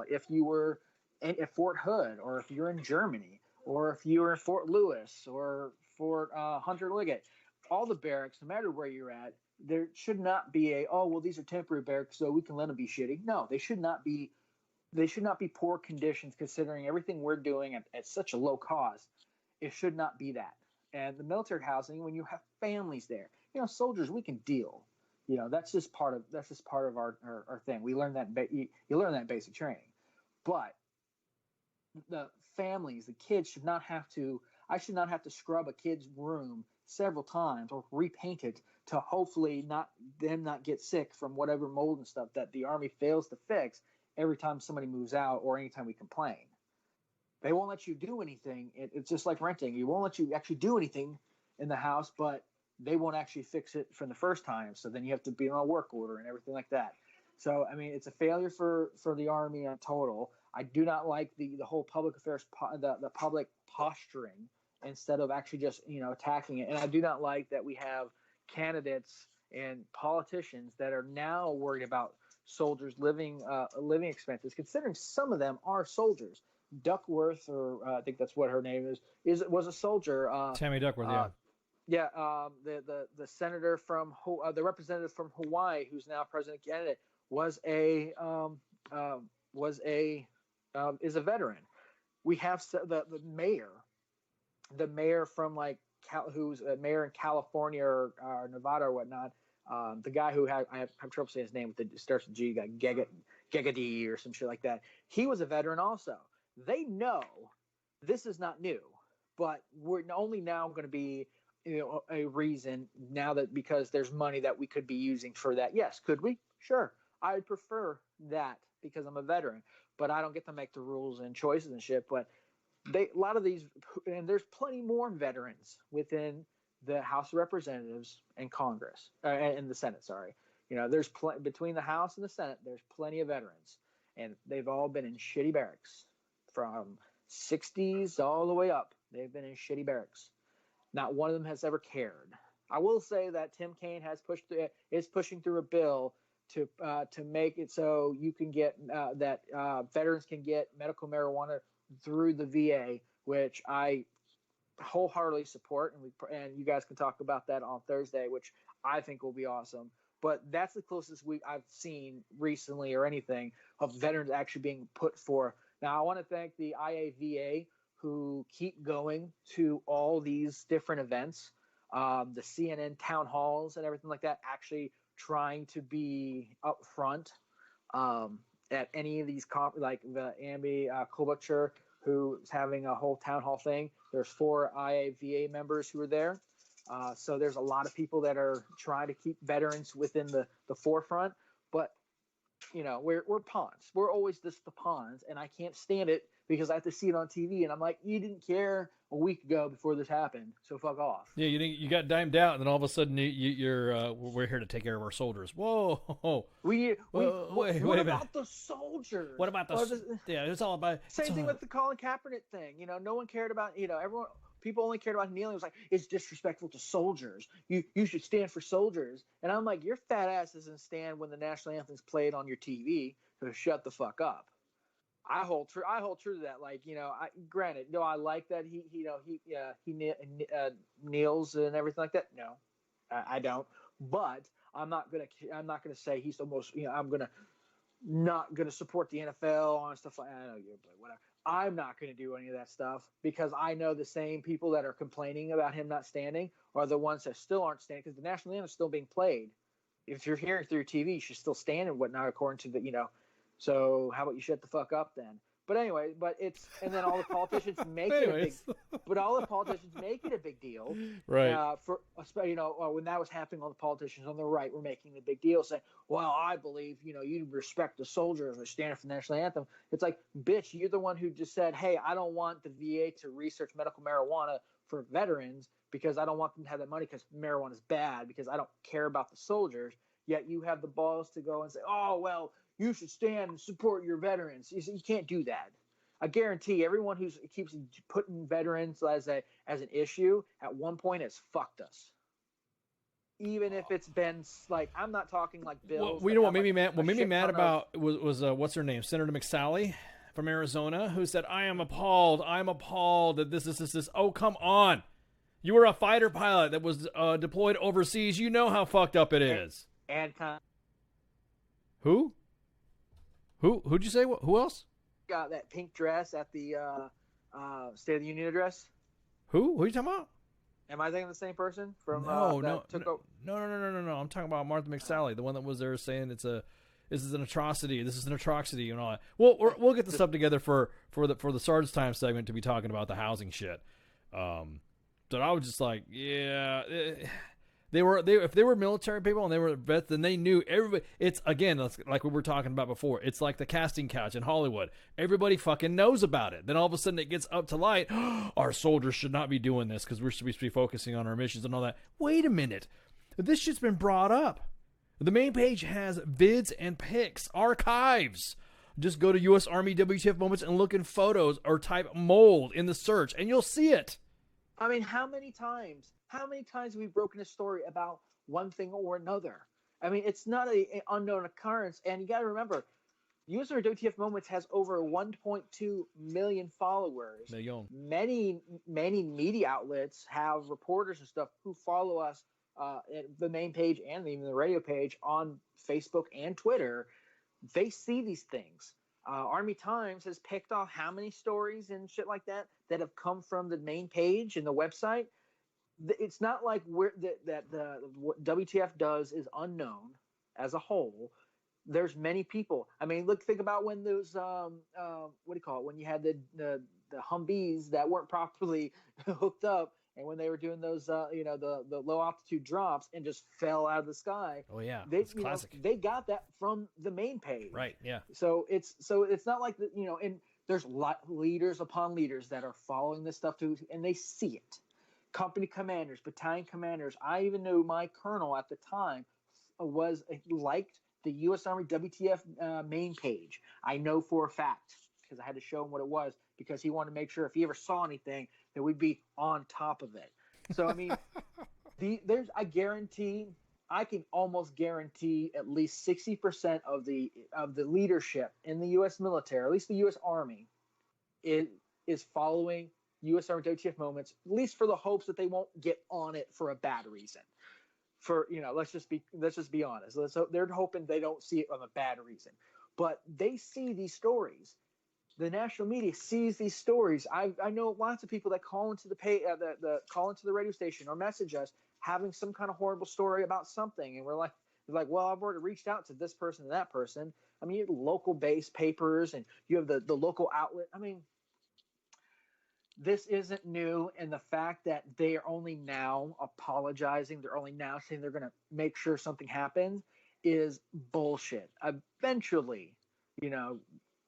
if you were at Fort Hood, or if you're in Germany, or if you were in Fort Lewis or Fort Hunter Liggett, all the barracks, no matter where you're at, there should not be these are temporary barracks, so we can let them be shitty. No, they should not be they should not be poor conditions considering everything we're doing at such a low cost. It should not be that. And the military housing, when you have families there, soldiers, we can deal. That's just part of our thing. We learn that you learn that in basic training. But the families, the kids should not have to. I should not have to scrub a kid's room several times or repaint it to hopefully not get sick from whatever mold and stuff that the Army fails to fix every time somebody moves out or anytime we complain. They won't let you do anything. It's just like renting. You won't let you actually do anything in the house, but they won't actually fix it from the first time. So then you have to be on a work order and everything like that. So, I mean, it's a failure for the Army on total. I do not like the whole public affairs, the public posturing instead of actually just, attacking it. And I do not like that we have candidates and politicians that are now worried about soldiers' living expenses, considering some of them are soldiers. Duckworth, or I think that's what her name was a soldier. Tammy Duckworth, yeah. The senator from the representative from Hawaii, who's now president candidate, is a veteran. We have the mayor from who's a mayor in California or Nevada or whatnot. The guy who I have trouble saying his name, with it starts with G, like Gegedy or some shit like that. He was a veteran also. They know this is not new, but we're only now going to be a reason now that because there's money that we could be using for that. Yes, could we? Sure. I would prefer that because I'm a veteran, but I don't get to make the rules and choices and shit. But a lot of these, and there's plenty more veterans within the House of Representatives and Congress and the Senate. Sorry, there's between the House and the Senate, there's plenty of veterans, and they've all been in shitty barracks from 60s all the way up. They've been in shitty barracks. Not one of them has ever cared. I will say that Tim Kaine is pushing through a bill to make it so you can get that veterans can get medical marijuana through the VA, which I wholeheartedly support, and you guys can talk about that on Thursday, which I think will be awesome. But that's the closest I've seen recently or anything of veterans actually being put for. Now, I want to thank the IAVA who keep going to all these different events, the CNN town halls and everything like that, actually trying to be up front at any of these, like the Amby Klobuchar, who's having a whole town hall thing. There's 4 IAVA members who are there. So there's a lot of people that are trying to keep veterans within the forefront. But, we're pawns. We're always just the pawns, and I can't stand it because I have to see it on TV, and I'm like, you didn't care a week ago before this happened, so fuck off. Yeah, you got dimed out, and then all of a sudden you're we're here to take care of our soldiers. Whoa, wait a about the soldiers? What about it's all about same thing with the Colin Kaepernick thing. No one cared about everyone. People only cared about kneeling. It was like, it's disrespectful to soldiers. You should stand for soldiers. And I'm like, your fat ass doesn't stand when the national anthem's played on your TV. So shut the fuck up. I hold true to that. Granted, I like that he kneels and everything like that. No, I don't. But I'm not gonna say he's the most. I'm not gonna support the NFL on stuff like. I know you're, but whatever. I'm not going to do any of that stuff because I know the same people that are complaining about him not standing are the ones that still aren't standing because the national anthem is still being played. If you're hearing through TV, you should still stand and whatnot according to the, so how about you shut the fuck up then? But anyway, and then all the politicians make it a big deal. Right. When that was happening, all the politicians on the right were making a big deal saying, well, I believe, you respect the soldiers or stand for the national anthem. It's like, bitch, you're the one who just said, hey, I don't want the VA to research medical marijuana for veterans because I don't want them to have that money because marijuana is bad because I don't care about the soldiers. Yet you have the balls to go and say, oh, well, you should stand and support your veterans. You can't do that. I guarantee everyone who keeps putting veterans as an issue at one point has fucked us. Even if it's been like, I'm not talking like bills. Well, what made me mad? What made me mad about was what's her name, Senator McSally from Arizona, who said, I'm appalled that this. Oh, come on. You were a fighter pilot that was deployed overseas. You know how fucked up it is. And who? Who'd you say? Who else? Got that pink dress at the State of the Union address. Who are you talking about? Am I thinking of the same person from? No. No. I'm talking about Martha McSally, the one that was there saying this is an atrocity. This is an atrocity and all that. We'll get the stuff together for the Sarge Time segment to be talking about the housing shit. But I was just like, yeah, if they were military people and they were vets, then they knew everybody. It's again like we were talking about before. It's like the casting couch in Hollywood. Everybody fucking knows about it. Then all of a sudden it gets up to light. Our soldiers should not be doing this because we're supposed to be focusing on our missions and all that. Wait a minute, this shit's been brought up. The main page has vids and pics, archives. Just go to U.S. Army WTF Moments and look in photos or type mold in the search and you'll see it. I mean, how many times have we broken a story about one thing or another? I mean, it's not an unknown occurrence. And you got to remember, U.S. Army WTF Moments has over 1.2 million followers. Many media outlets have reporters and stuff who follow us at the main page and even the radio page on Facebook and Twitter. They see these things. Army Times has picked off how many stories and shit like that have come from the main page and the website. It's not like what WTF does is unknown as a whole. There's many people. I mean, think about when those when you had the Humvees that weren't properly hooked up, and when they were doing those the low altitude drops and just fell out of the sky. Oh yeah, it's classic. They got that from the main page. Right. Yeah. So it's not like and there's leaders upon leaders that are following this stuff too, and they see it. Company commanders, battalion commanders. I even knew my colonel at the time liked the U.S. Army WTF main page. I know for a fact because I had to show him what it was because he wanted to make sure if he ever saw anything that we'd be on top of it. So I mean, I can almost guarantee at least 60% of the leadership in the U.S. military, at least the U.S. Army, is following U.S. Army WTF Moments, at least for the hopes that they won't get on it for a bad reason. Let's just be honest. They're hoping they don't see it on a bad reason, but they see these stories. The national media sees these stories. I know lots of people that call into call into the radio station or message us having some kind of horrible story about something, and we're like, well, I've already reached out to this person and that person. I mean, you have local based papers and you have the local outlet. I mean, this isn't new, and the fact that they are only now apologizing, they're only now saying they're going to make sure something happens is bullshit. Eventually,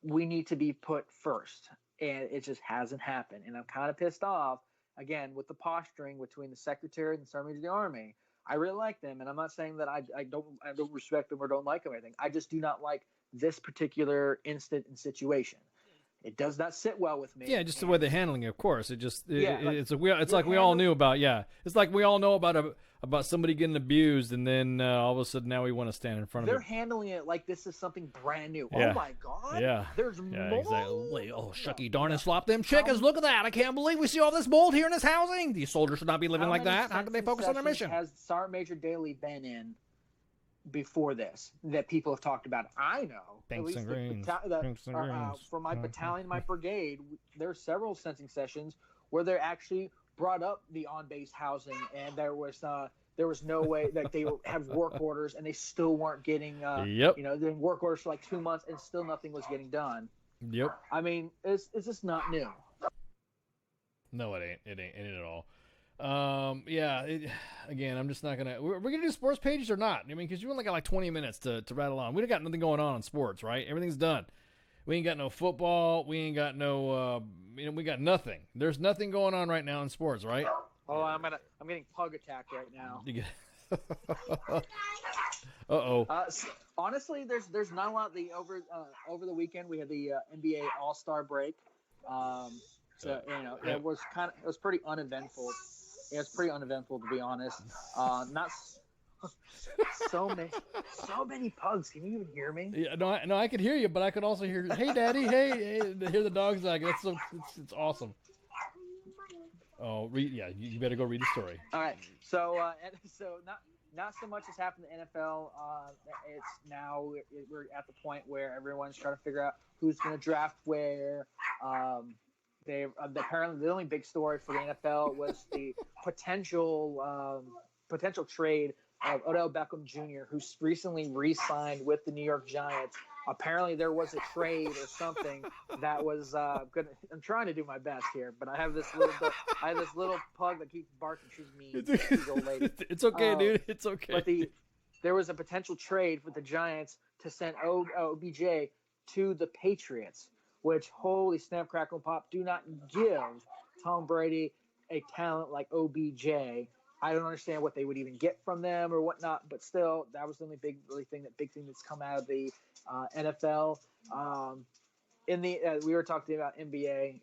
we need to be put first, and it just hasn't happened. And I'm kind of pissed off, again, with the posturing between the Secretary and the Sergeant of the Army. I really like them, and I'm not saying that I don't respect them or don't like them or anything. I just do not like this particular instant and situation. It does not sit well with me. Yeah, just the way they're handling it. Of course, it's like we all knew about. Yeah, it's like we all know about somebody getting abused, and then all of a sudden now we want to stand in front of it. They're handling it like this is something brand new. Yeah. Oh my god! Yeah, there's mold. Exactly. Oh, shucky darn and slop them chickens! Look at that! I can't believe we see all this mold here in this housing. These soldiers should not be living like that. How can they focus on their mission? Has Sergeant Major Daley been in before this that people have talked about? I know. Pinks and greens. For my battalion, my brigade, there are several sensing sessions where they actually brought up the on-base housing, and there was no way that they have work orders, and they still weren't getting. Doing work orders for like 2 months, and still nothing was getting done. Yep. I mean, it's just not new. No, it ain't. It ain't at all. Again, I'm just not gonna. We're gonna do sports pages or not? I mean, because you only got like 20 minutes to rattle on. We got nothing going on in sports, right? Everything's done. We ain't got no football. We ain't got no. We got nothing. There's nothing going on right now in sports, right? Oh, I'm getting pug attacked right now. Uh-oh. Honestly, there's not a lot. Over the weekend we had the NBA All-Star break. It was pretty uneventful. It was pretty uneventful, to be honest. Not so many pugs. Can you even hear me? Yeah, no, I could hear you, but I could also hear, "Hey, Daddy, hey!" Hear the dogs like that's it's awesome. Oh, you better go read the story. All right, so not so much has happened in the NFL. It's now we're at the point where everyone's trying to figure out who's going to draft where. They apparently the only big story for the NFL was the potential trade of Odell Beckham Jr., who's recently re-signed with the New York Giants. Apparently, there was a trade or something that was good. I'm trying to do my best here, but I have this little pug that keeps barking. She's mean. She's old lady. It's okay, dude. It's okay. But there was a potential trade with the Giants to send OBJ to the Patriots, which, holy snap, crackle, and pop, do not give Tom Brady a talent like OBJ. I don't understand what they would even get from them or whatnot, but still, that was the only big thing that's come out of the NFL. We were talking about NBA.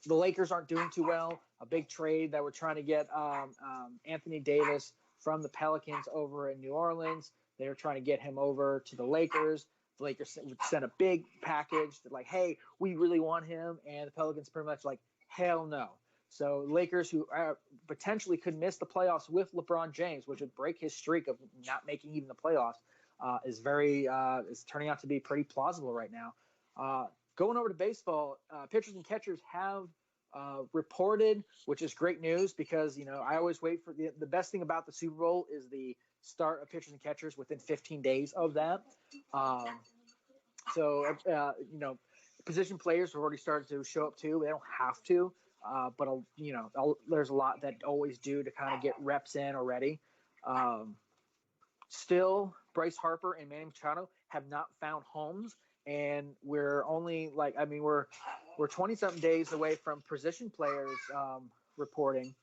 The Lakers aren't doing too well. A big trade that we're trying to get Anthony Davis from the Pelicans over in New Orleans. They were trying to get him over to the Lakers. The Lakers sent a big package that like, hey, we really want him, and the Pelicans pretty much like, hell no. So Lakers, who potentially could miss the playoffs with LeBron James, which would break his streak of not making even the playoffs, is turning out to be pretty plausible right now. Going over to baseball, pitchers and catchers have reported, which is great news because I always wait for the best thing about the Super Bowl is the start of pitchers and catchers within 15 days of that. Position players have already started to show up too. They don't have to. But there's a lot that always do to kind of get reps in already. Still, Bryce Harper and Manny Machado have not found homes, and we're only we're 20-something days away from position players reporting,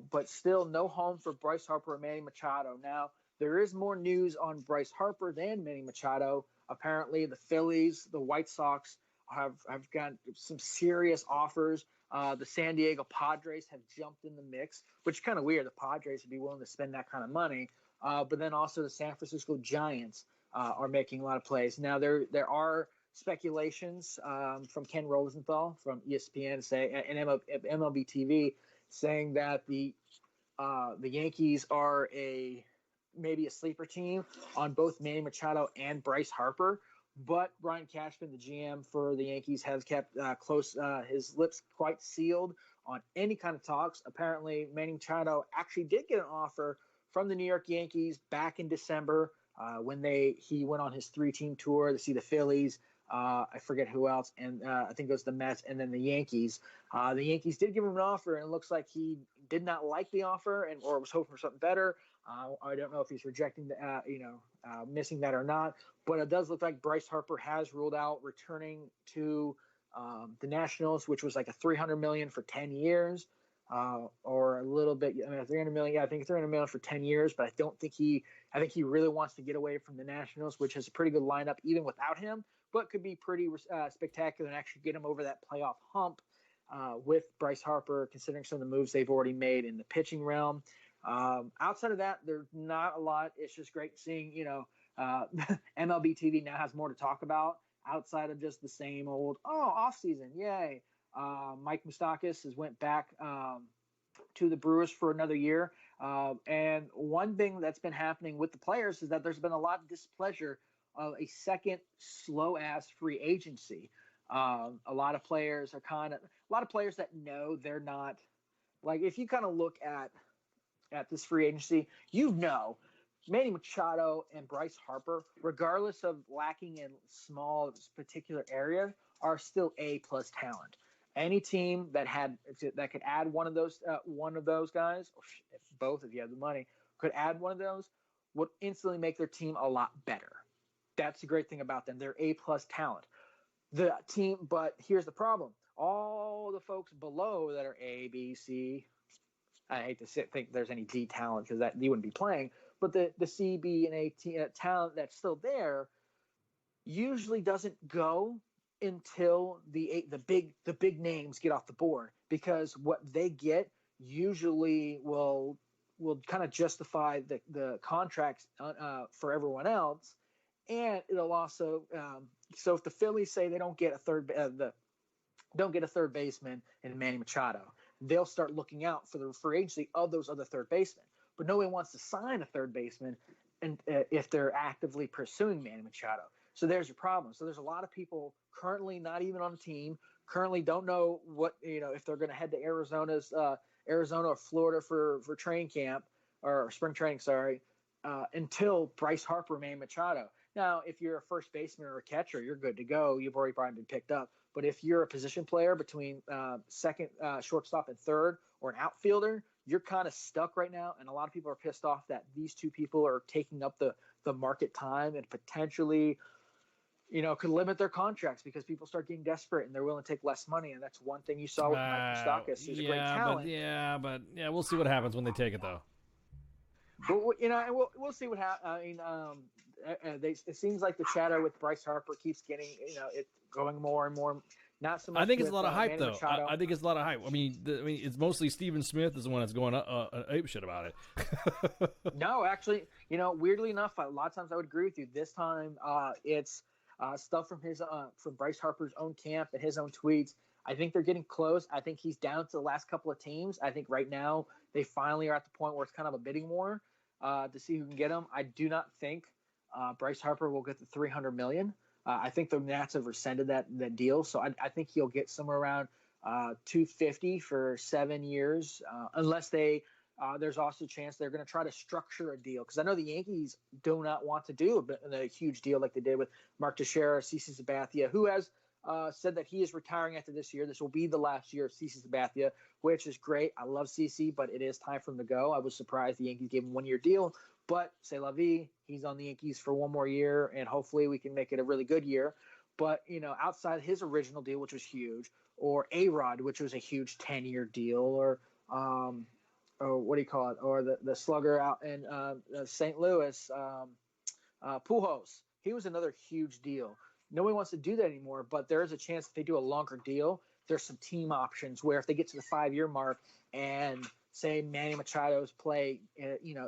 but still no home for Bryce Harper and Manny Machado. Now, there is more news on Bryce Harper than Manny Machado. Apparently, the Phillies, the White Sox have got some serious offers. The San Diego Padres have jumped in the mix, which is kind of weird. The Padres would be willing to spend that kind of money. But then also the San Francisco Giants are making a lot of plays. Now, there are speculations from Ken Rosenthal from ESPN and MLB TV saying that the Yankees are maybe a sleeper team on both Manny Machado and Bryce Harper. But Brian Cashman, the GM for the Yankees, has kept his lips quite sealed on any kind of talks. Apparently, Manny Machado actually did get an offer from the New York Yankees back in December when he went on his 3-team tour to see the Phillies. I forget who else, and I think it was the Mets and then the Yankees. The Yankees did give him an offer, and it looks like he did not like the offer or was hoping for something better. I don't know if he's rejecting missing that or not, but it does look like Bryce Harper has ruled out returning to the Nationals, which was like a $300 million for 10 years, or a little bit. I mean, $300 million. Yeah, I think $300 million for 10 years, but I think he really wants to get away from the Nationals, which has a pretty good lineup even without him, but could be pretty spectacular and actually get him over that playoff hump with Bryce Harper, considering some of the moves they've already made in the pitching realm. Outside of that, there's not a lot. It's just great seeing, MLB TV now has more to talk about outside of just the same old, off season. Yay. Mike Moustakas has went back to the Brewers for another year. And one thing that's been happening with the players is that there's been a lot of displeasure of a second slow ass free agency. A lot of players that know they're not, like, if you kind of look at this free agency, Manny Machado and Bryce Harper, regardless of lacking in small particular area, are still A-plus talent. Any team that could add one of those guys, or if you have the money, could add one of those, would instantly make their team a lot better. That's the great thing about them. They're A-plus talent. The team, but here's the problem. All the folks below that are A, B, C, I hate to think there's any D talent because that you wouldn't be playing, but the C, B, and A talent that's still there usually doesn't go until the big names get off the board, because what they get usually will kind of justify the contracts for everyone else, and it'll also so if the Phillies say they don't get a third baseman in Manny Machado, they'll start looking out for the free agency of those other third basemen. but nobody wants to sign a third baseman and if they're actively pursuing Manny Machado. So there's your problem. So there's a lot of people currently not even on the team, currently don't know what, if they're going to head to Arizona or Florida for training camp or spring training, until Bryce Harper, Manny Machado. Now, if you're a first baseman or a catcher, you're good to go. You've already probably been picked up. But if you're a position player between second, shortstop, and third, or an outfielder, you're kind of stuck right now. And a lot of people are pissed off that these two people are taking up the market time and potentially, could limit their contracts because people start getting desperate and they're willing to take less money. And that's one thing you saw with Mike Moustakas. He's a great talent. But we'll see what happens when they take it, though. But and we'll see what happens. I mean, it seems like the shadow with Bryce Harper keeps getting, it going more and more. Not so much. I think it's a lot of Manny hype, though. Machado. I think it's a lot of hype. I mean, it's mostly Stephen Smith is the one that's going ape shit about it. No, actually, weirdly enough, a lot of times I would agree with you. This time, it's stuff from from Bryce Harper's own camp and his own tweets. I think they're getting close. I think he's down to the last couple of teams. I think right now they finally are at the point where it's kind of a bidding war to see who can get him. I do not think Bryce Harper will get the $300 million. I think the Nats have rescinded that deal, so I think he'll get somewhere around $250 for 7 years, unless there's also a chance they're going to try to structure a deal, because I know the Yankees do not want to do a huge deal like they did with Mark Teixeira, CC Sabathia, who has said that he is retiring after this year. This will be the last year of CC Sabathia, which is great. I love CC, but it is time for him to go. I was surprised the Yankees gave him a 1-year deal, but c'est la vie. He's on the Yankees for one more year, and hopefully we can make it a really good year. But, outside his original deal, which was huge, or A-Rod, which was a huge 10-year deal, or what do you call it? Or the slugger out in St. Louis, Pujols. He was another huge deal. Nobody wants to do that anymore, but there is a chance if they do a longer deal, there's some team options where if they get to the 5-year mark and say Manny Machado's play,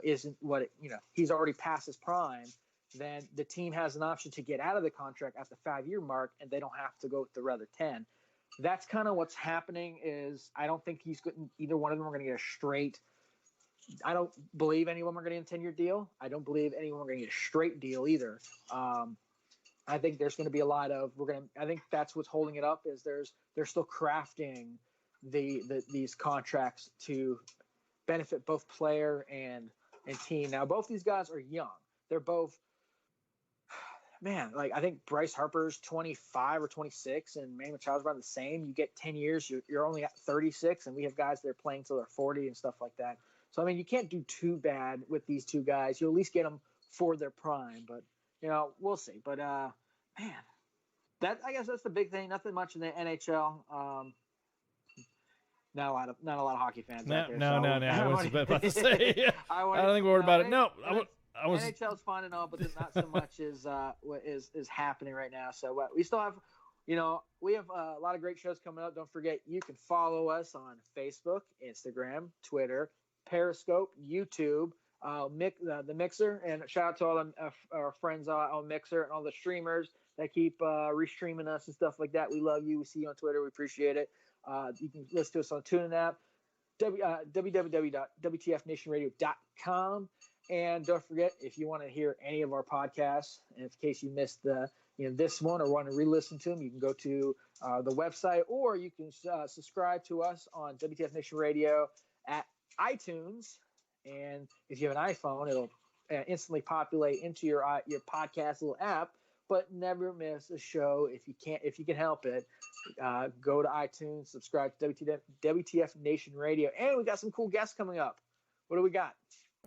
isn't what he's already past his prime, then the team has an option to get out of the contract at the 5-year mark, and they don't have to go with the other 10. That's kind of what's happening. Is I don't think either one of them are going to get a straight. I don't believe any of them are going to get a 10-year deal. I don't believe anyone are going to get a straight deal either. I think there's going to be a lot of I think that's what's holding it up is they're still crafting these contracts to benefit both player and team. Now both these guys are young. They're both, man, like I think Bryce Harper's 25 or 26 and Manny Machado's around the same. You get 10 years, you're only at 36, and we have guys that are playing till they're 40 and stuff like that. So I mean, you can't do too bad with these two guys. You'll at least get them for their prime, but we'll see. But man, I guess that's the big thing. Nothing much in the NHL. Not a lot of hockey fans out there. No. I was about to say. I don't think we're worried about it. No, I was. NHL's fun and all, but there's not so much is what is happening right now. So we still have, we have a lot of great shows coming up. Don't forget, you can follow us on Facebook, Instagram, Twitter, Periscope, YouTube, the Mixer, and shout out to all our friends on Mixer and all the streamers that keep restreaming us and stuff like that. We love you. We see you on Twitter. We appreciate it. You can listen to us on the TuneIn app, www.wtfnationradio.com. And don't forget, if you want to hear any of our podcasts, and in case you missed this one or want to re-listen to them, you can go to the website, or you can subscribe to us on WTF Nation Radio at iTunes. And if you have an iPhone, it'll instantly populate into your podcast little app. But never miss a show if you can help it. Go to iTunes, subscribe to WTF Nation Radio, and we got some cool guests coming up. What do we got?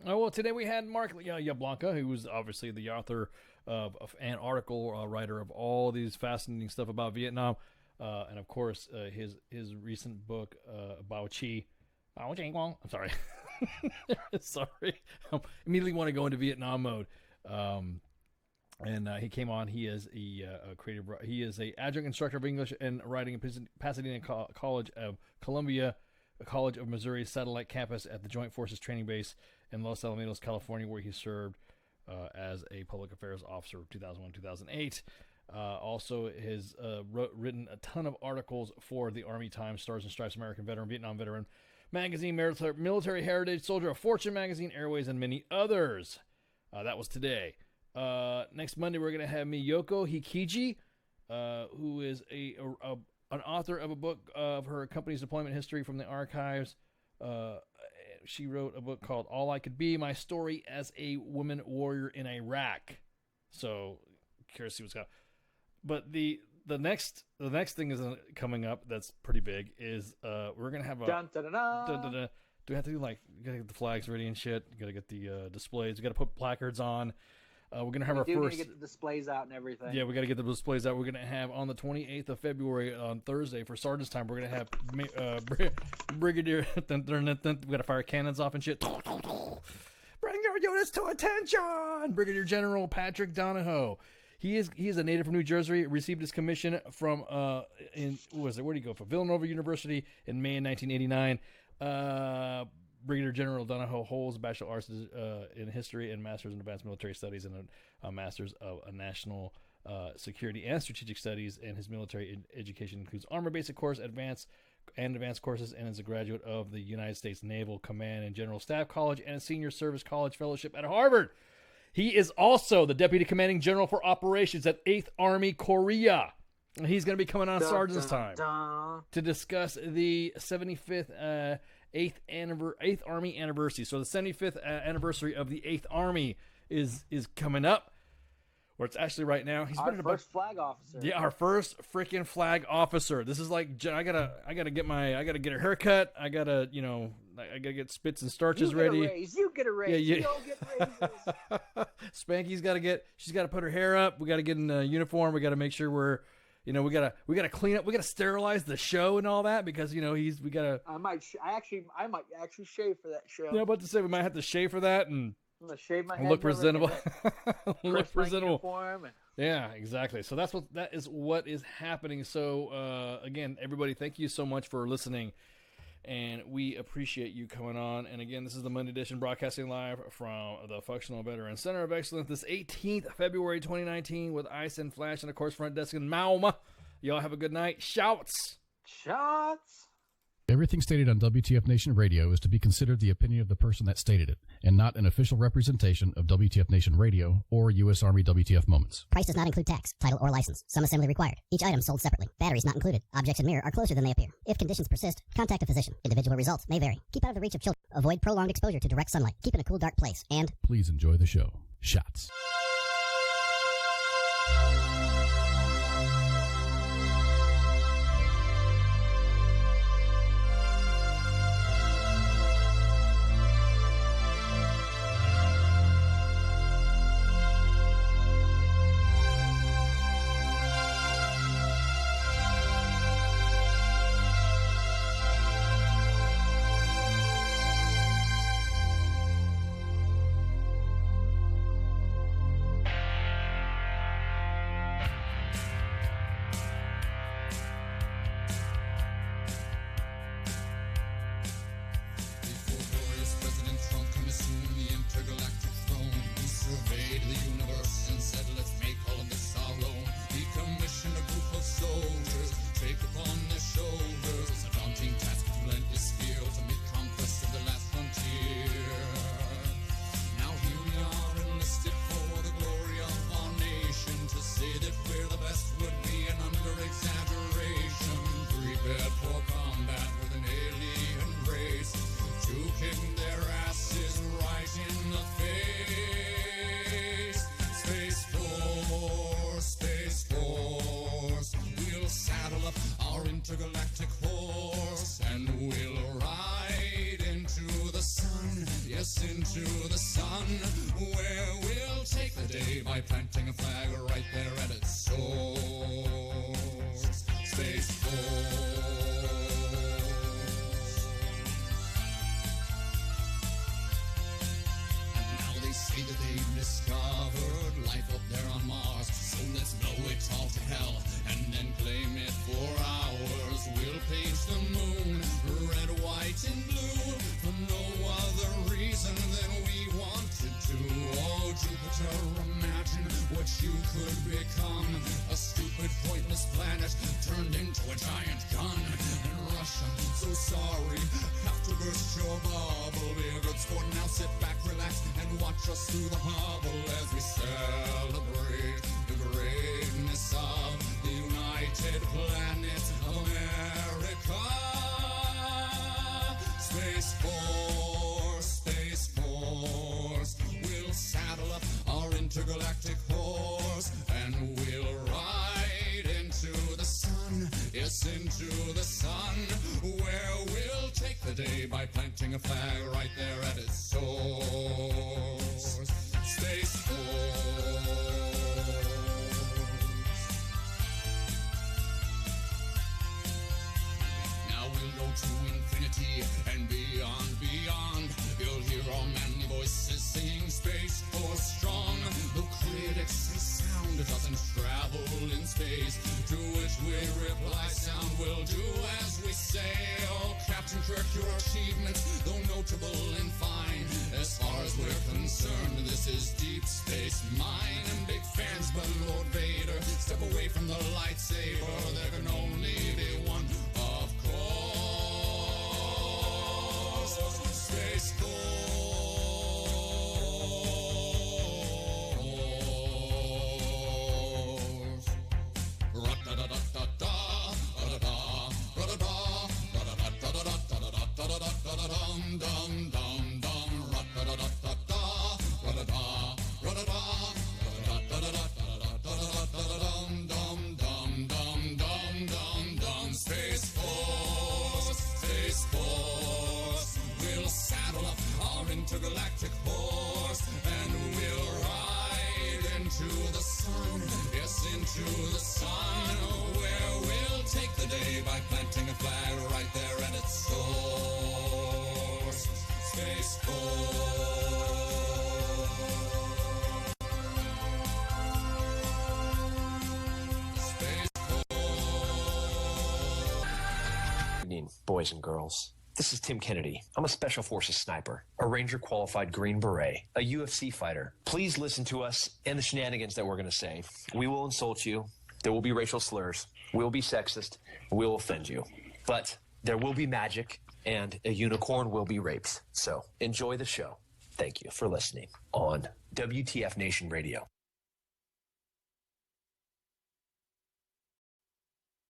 Oh, well, today we had Marc Yablonka, who was obviously the author of an article, writer of all these fascinating stuff about Vietnam, and of course his recent book Bao Chi. I'm sorry, sorry. Immediately want to go into Vietnam mode. And he came on. He is a creative. He is a adjunct instructor of English and writing at Pasadena College of Columbia, College of Missouri satellite campus at the Joint Forces Training Base in Los Alamitos, California, where he served as a public affairs officer of 2001-2008. Also, has written a ton of articles for the Army Times, Stars and Stripes American veteran, Vietnam veteran, Magazine, Military Heritage, Soldier of Fortune Magazine, Airways, and many others. That was today. Next Monday, we're going to have Miyoko Hikiji, who is an author of a book of her company's deployment history from the archives. She wrote a book called All I Could Be, My Story as a Woman Warrior in Iraq. So, curious to see what's going on. But the next thing is coming up that's pretty big is we're going to have a... Dun, dun, dun, dun. Do we have to do, like, you got to get the flags ready and shit? You got to get the displays. We got to put placards on. We're going to have our first... We need to get the displays out and everything. Yeah, we got to get the displays out. We're going to have on the 28th of February on Thursday for Sergeant's Time. We're going to have Brigadier. We got to fire cannons off and shit. Bring your units to attention. Brigadier General Patrick Donahoe. He is a native from New Jersey. Received his commission from where did he go? From Villanova University in May 1989. Brigadier General Donahoe holds a Bachelor of Arts in History and Masters in Advanced Military Studies and a Masters of National Security and Strategic Studies. And his military education includes Armor Basic Course, Advanced courses, and is a graduate of the United States Naval Command and General Staff College and a Senior Service College Fellowship at Harvard. He is also the Deputy Commanding General for Operations at 8th Army Korea. He's going to be coming on Sergeant's Time to discuss the 75th 8th Army anniversary. So the 75th anniversary of the 8th Army is coming up. Or it's actually right now. He's our first flag officer. Yeah, our first freaking flag officer. This is like I gotta get a haircut. I gotta get spits and starches ready. You get a raise. You don't get raises. Spanky's she's gotta put her hair up. We gotta get in a uniform. We gotta make sure we're. We gotta clean up. We gotta sterilize the show and all that because we gotta. I might actually shave for that show. Yeah, about to say we might have to shave for that and I'm gonna shave my head. Look presentable. Look presentable. Uniform. Yeah, exactly. So that is what is happening. So again, everybody, thank you so much for listening. And we appreciate you coming on. And again, this is the Monday edition broadcasting live from the Functional Veteran Center of Excellence this 18th February 2019 with Ice and Flash and of course front desk in Mauma. Y'all have a good night. Shouts. Everything stated on WTF Nation Radio is to be considered the opinion of the person that stated it, and not an official representation of WTF Nation Radio or U.S. Army WTF Moments. Price does not include tax, title, or license. Some assembly required. Each item sold separately. Batteries not included. Objects in mirror are closer than they appear. If conditions persist, contact a physician. Individual results may vary. Keep out of the reach of children. Avoid prolonged exposure to direct sunlight. Keep in a cool, dark place. And please enjoy the show. Shots. intergalactic horse, and we'll ride into the sun, yes, into the sun, where we'll take the day by planting a flag right there at its source. Space Force. And now they say that they've discovered life up there on Mars, so let's blow it all to hell and then claim it for ours. We'll paint the moon red, white, and blue for no other reason than we wanted to. Oh, Jupiter, imagine what you could become. A stupid, pointless planet turned into a giant gun. And Russia, so sorry, have to burst your bubble. Be a good sport now, sit back, relax, and watch us through the hubble as we celebrate the greatness of the United Planet of America. Space Force, we'll saddle up our intergalactic horse, and we'll ride into the sun, yes, into the sun, where we'll take the day by planting a flag right there at its source. Space Force. Now we'll go to infinity and beyond, beyond. You'll hear our manly voices singing Space Force strong. The critics say sound doesn't travel in space, to which we reply sound will do as we say. Oh, Captain Kirk, your achievements, though notable and fine, as far as we're concerned, this is Deep Space Mine. And big fans, but Lord Vader, step away from the lightsaber. There can only be one, of course. Space Force. Intergalactic horse, and we'll ride into the sun, yes, into the sun, where we'll take the day by planting a flag right there at its source. Space Force. Space Force. Good evening, boys and girls. This is Tim Kennedy. I'm a Special Forces sniper, a Ranger qualified Green Beret, a UFC fighter. Please listen to us and the shenanigans that we're going to say. We will insult you. There will be racial slurs. We will be sexist. We will offend you. But there will be magic, and a unicorn will be raped. So enjoy the show. Thank you for listening on WTF Nation Radio.